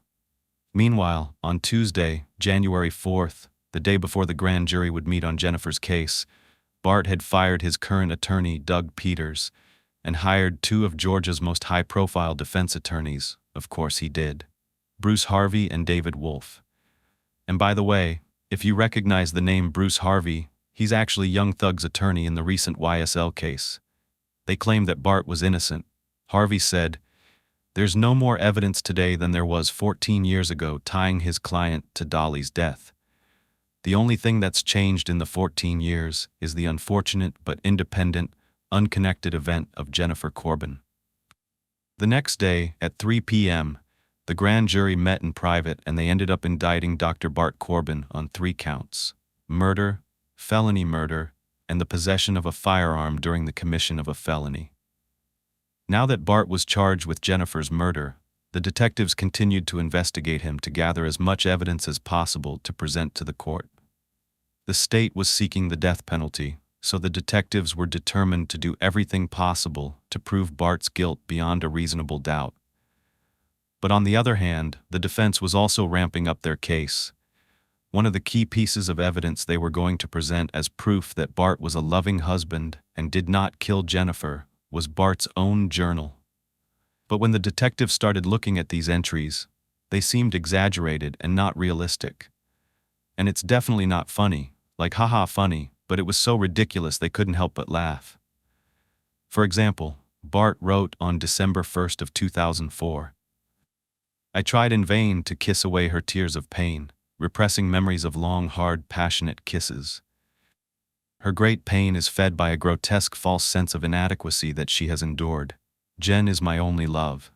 S1: Meanwhile, on Tuesday, January 4th, the day before the grand jury would meet on Jennifer's case, Bart had fired his current attorney, Doug Peters, and hired two of Georgia's most high-profile defense attorneys. Of course he did. Bruce Harvey and David Wolf. And by the way, if you recognize the name Bruce Harvey, he's actually Young Thug's attorney in the recent YSL case. They claim that Bart was innocent. Harvey said, "There's no more evidence today than there was 14 years ago tying his client to Dolly's death. The only thing that's changed in the 14 years is the unfortunate but independent, unconnected event of Jennifer Corbin." The next day, at 3 p.m., the grand jury met in private and they ended up indicting Dr. Bart Corbin on 3 counts: murder, felony murder, and the possession of a firearm during the commission of a felony. Now that Bart was charged with Jennifer's murder, the detectives continued to investigate him to gather as much evidence as possible to present to the court. The state was seeking the death penalty, so the detectives were determined to do everything possible to prove Bart's guilt beyond a reasonable doubt. But on the other hand, the defense was also ramping up their case. One of the key pieces of evidence they were going to present as proof that Bart was a loving husband and did not kill Jennifer was Bart's own journal. But when the detectives started looking at these entries, they seemed exaggerated and not realistic. And it's definitely not funny, like haha funny, but it was so ridiculous they couldn't help but laugh. For example, Bart wrote on December 1st of 2004, "I tried in vain to kiss away her tears of pain, repressing memories of long, hard, passionate kisses. Her great pain is fed by a grotesque false sense of inadequacy that she has endured. Jen is my only love."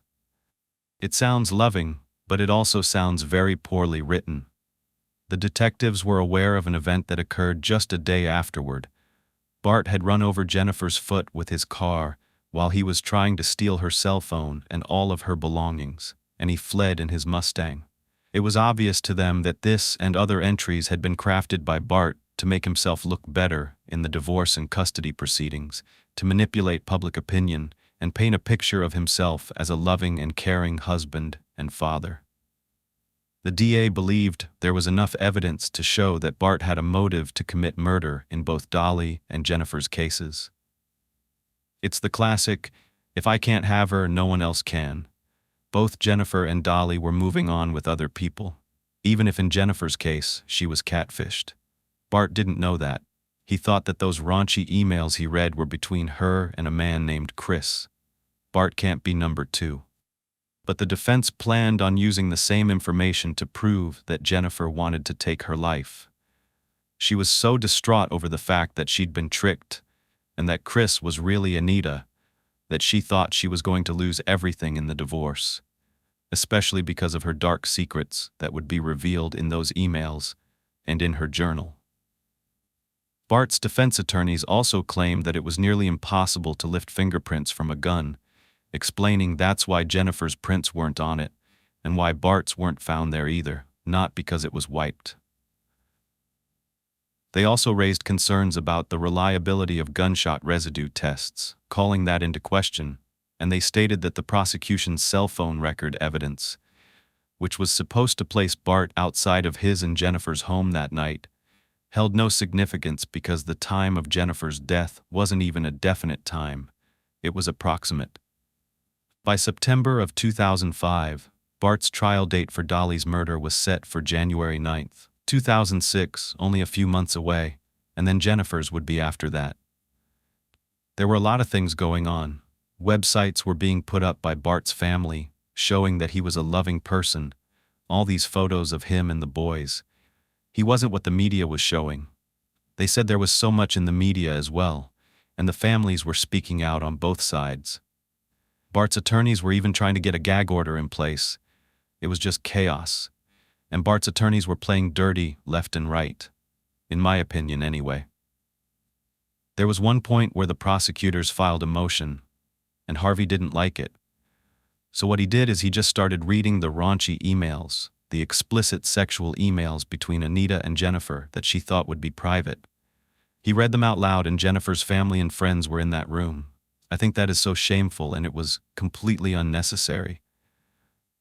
S1: It sounds loving, but it also sounds very poorly written. The detectives were aware of an event that occurred just a day afterward. Bart had run over Jennifer's foot with his car while he was trying to steal her cell phone and all of her belongings, and he fled in his Mustang. It was obvious to them that this and other entries had been crafted by Bart to make himself look better in the divorce and custody proceedings, to manipulate public opinion, and paint a picture of himself as a loving and caring husband and father. The DA believed there was enough evidence to show that Bart had a motive to commit murder in both Dolly and Jennifer's cases. It's the classic, "if I can't have her, no one else can." Both Jennifer and Dolly were moving on with other people, even if in Jennifer's case she was catfished. Bart didn't know that. He thought that those raunchy emails he read were between her and a man named Chris. Bart can't be number 2. But the defense planned on using the same information to prove that Jennifer wanted to take her life. She was so distraught over the fact that she'd been tricked and that Chris was really Anita that she thought she was going to lose everything in the divorce, especially because of her dark secrets that would be revealed in those emails and in her journal. Bart's defense attorneys also claimed that it was nearly impossible to lift fingerprints from a gun, explaining that's why Jennifer's prints weren't on it, and why Bart's weren't found there either, not because it was wiped. They also raised concerns about the reliability of gunshot residue tests, calling that into question, and they stated that the prosecution's cell phone record evidence, which was supposed to place Bart outside of his and Jennifer's home that night, held no significance because the time of Jennifer's death wasn't even a definite time. It was approximate. By September of 2005, Bart's trial date for Dolly's murder was set for January 9th, 2006, only a few months away, and then Jennifer's would be after that. There were a lot of things going on. Websites were being put up by Bart's family, showing that he was a loving person, all these photos of him and the boys. He wasn't what the media was showing. They said there was so much in the media as well, and the families were speaking out on both sides. Bart's attorneys were even trying to get a gag order in place. It was just chaos. And Bart's attorneys were playing dirty left and right. In my opinion, anyway. There was one point where the prosecutors filed a motion, and Harvey didn't like it. So what he did is he just started reading the raunchy emails, the explicit sexual emails between Anita and Jennifer that she thought would be private. He read them out loud, and Jennifer's family and friends were in that room. I think that is so shameful, and it was completely unnecessary.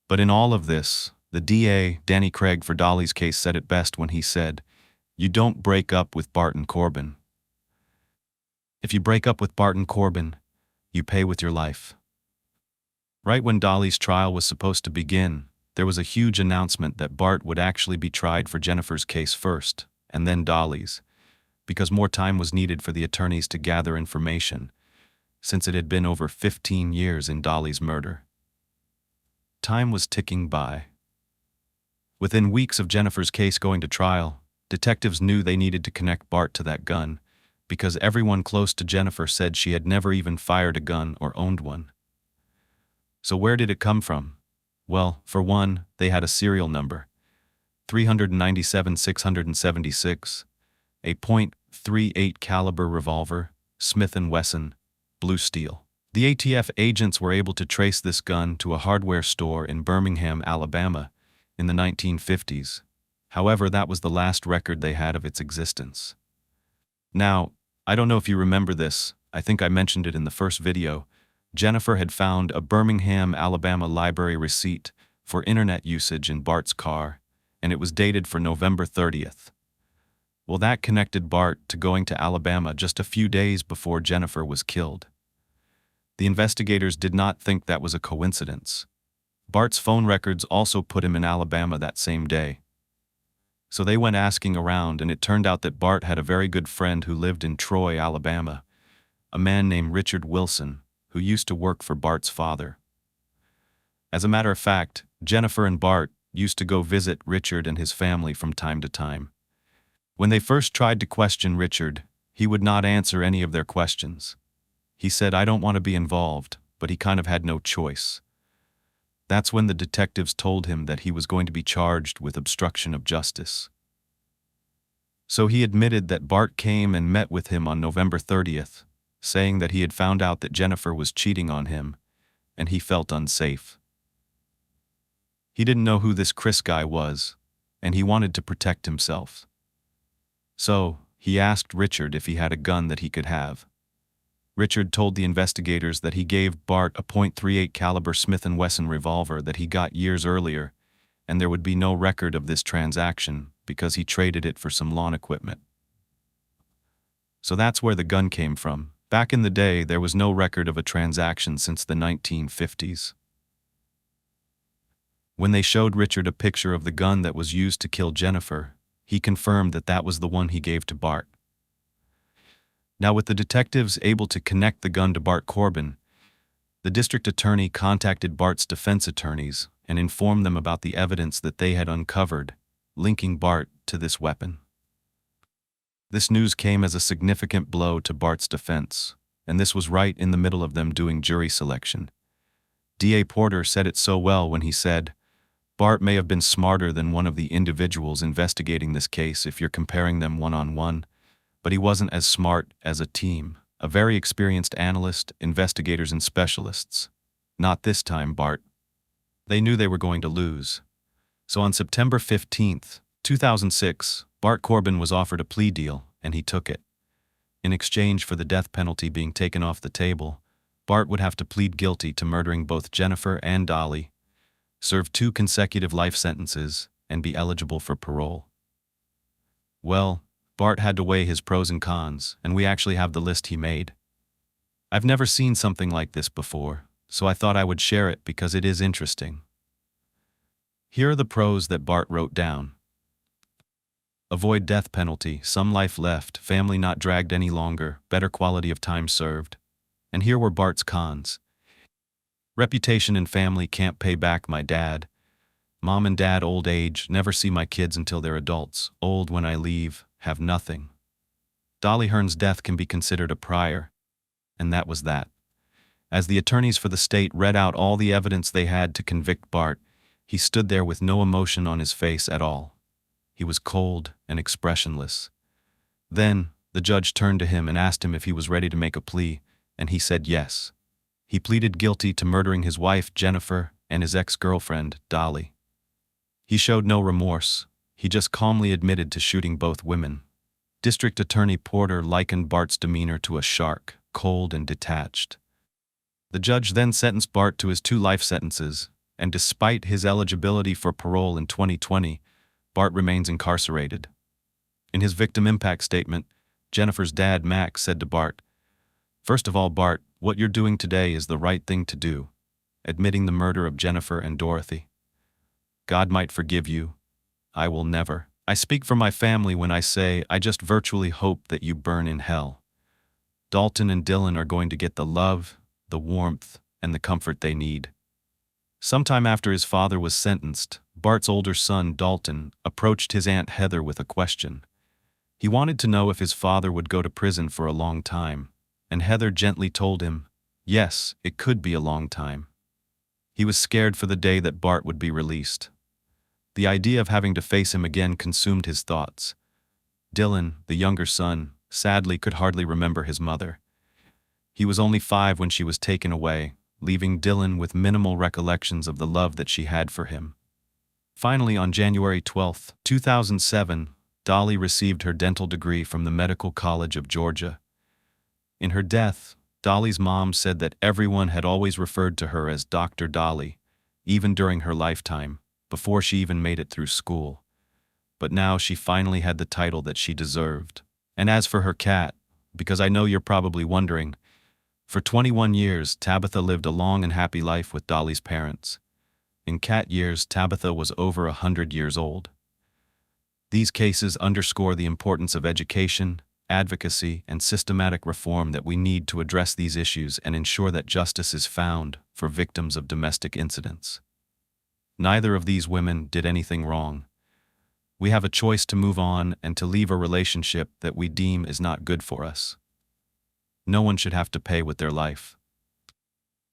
S1: But in all of this, the DA, Danny Craig, for Dolly's case said it best when he said, "You don't break up with Bart and Corbin. If you break up with Bart and Corbin, you pay with your life." Right when Dolly's trial was supposed to begin, there was a huge announcement that Bart would actually be tried for Jennifer's case first, and then Dolly's, because more time was needed for the attorneys to gather information, since it had been over 15 years in Dolly's murder. Time was ticking by. Within weeks of Jennifer's case going to trial, detectives knew they needed to connect Bart to that gun, because everyone close to Jennifer said she had never even fired a gun or owned one. So where did it come from? Well, for one, they had a serial number, 397-676, a .38 caliber revolver, Smith & Wesson, blue steel. The ATF agents were able to trace this gun to a hardware store in Birmingham, Alabama, in the 1950s. However, that was the last record they had of its existence. Now, I don't know if you remember this, I think I mentioned it in the first video. Jennifer had found a Birmingham, Alabama library receipt for internet usage in Bart's car, and it was dated for November 30th. Well, that connected Bart to going to Alabama just a few days before Jennifer was killed. The investigators did not think that was a coincidence. Bart's phone records also put him in Alabama that same day. So they went asking around, and it turned out that Bart had a very good friend who lived in Troy, Alabama, a man named Richard Wilson, who used to work for Bart's father. As a matter of fact, Jennifer and Bart used to go visit Richard and his family from time to time. When they first tried to question Richard, he would not answer any of their questions. He said, "I don't want to be involved," but he kind of had no choice. That's when the detectives told him that he was going to be charged with obstruction of justice. So he admitted that Bart came and met with him on November 30th, saying that he had found out that Jennifer was cheating on him, and he felt unsafe. He didn't know who this Chris guy was, and he wanted to protect himself. So, he asked Richard if he had a gun that he could have. Richard told the investigators that he gave Bart a .38 caliber Smith & Wesson revolver that he got years earlier, and there would be no record of this transaction because he traded it for some lawn equipment. So that's where the gun came from. Back in the day, there was no record of a transaction since the 1950s. When they showed Richard a picture of the gun that was used to kill Jennifer, he confirmed that that was the one he gave to Bart. Now, with the detectives able to connect the gun to Bart Corbin, the district attorney contacted Bart's defense attorneys and informed them about the evidence that they had uncovered, linking Bart to this weapon. This news came as a significant blow to Bart's defense, and this was right in the middle of them doing jury selection. D.A. Porter said it so well when he said, "Bart may have been smarter than one of the individuals investigating this case if you're comparing them one-on-one, but he wasn't as smart as a team, a very experienced analyst, investigators, and specialists. Not this time, Bart." They knew they were going to lose. So on September 15th, 2006, Bart Corbin was offered a plea deal, and he took it. In exchange for the death penalty being taken off the table, Bart would have to plead guilty to murdering both Jennifer and Dolly, serve 2 consecutive life sentences, and be eligible for parole. Well, Bart had to weigh his pros and cons, and we actually have the list he made. I've never seen something like this before, so I thought I would share it because it is interesting. Here are the pros that Bart wrote down. Avoid death penalty, some life left, family not dragged any longer, better quality of time served. And here were Bart's cons. Reputation and family, can't pay back my dad. Mom and dad, old age, never see my kids until they're adults, old when I leave, have nothing. Dolly Hearn's death can be considered a prior. And that was that. As the attorneys for the state read out all the evidence they had to convict Bart, he stood there with no emotion on his face at all. He was cold and expressionless. Then, the judge turned to him and asked him if he was ready to make a plea, and he said yes. He pleaded guilty to murdering his wife, Jennifer, and his ex-girlfriend, Dolly. He showed no remorse. He just calmly admitted to shooting both women. District Attorney Porter likened Bart's demeanor to a shark, cold and detached. The judge then sentenced Bart to his 2 life sentences, and despite his eligibility for parole in 2020, Bart remains incarcerated. In his victim impact statement, Jennifer's dad, Max, said to Bart, "First of all, Bart, what you're doing today is the right thing to do, admitting the murder of Jennifer and Dorothy. God might forgive you. I will never. I speak for my family when I say I just virtually hope that you burn in hell. Dalton and Dylan are going to get the love, the warmth, and the comfort they need." Sometime after his father was sentenced, Bart's older son, Dalton, approached his Aunt Heather with a question. He wanted to know if his father would go to prison for a long time, and Heather gently told him, yes, it could be a long time. He was scared for the day that Bart would be released. The idea of having to face him again consumed his thoughts. Dylan, the younger son, sadly could hardly remember his mother. He was only 5 when she was taken away, leaving Dylan with minimal recollections of the love that she had for him. Finally, on January 12, 2007, Dolly received her dental degree from the Medical College of Georgia. In her death, Dolly's mom said that everyone had always referred to her as Dr. Dolly, even during her lifetime, before she even made it through school. But now she finally had the title that she deserved. And as for her cat, because I know you're probably wondering, for 21 years, Tabitha lived a long and happy life with Dolly's parents. In cat years, Tabitha was over 100 years old. These cases underscore the importance of education, advocacy, and systematic reform that we need to address these issues and ensure that justice is found for victims of domestic incidents. Neither of these women did anything wrong. We have a choice to move on and to leave a relationship that we deem is not good for us. No one should have to pay with their life.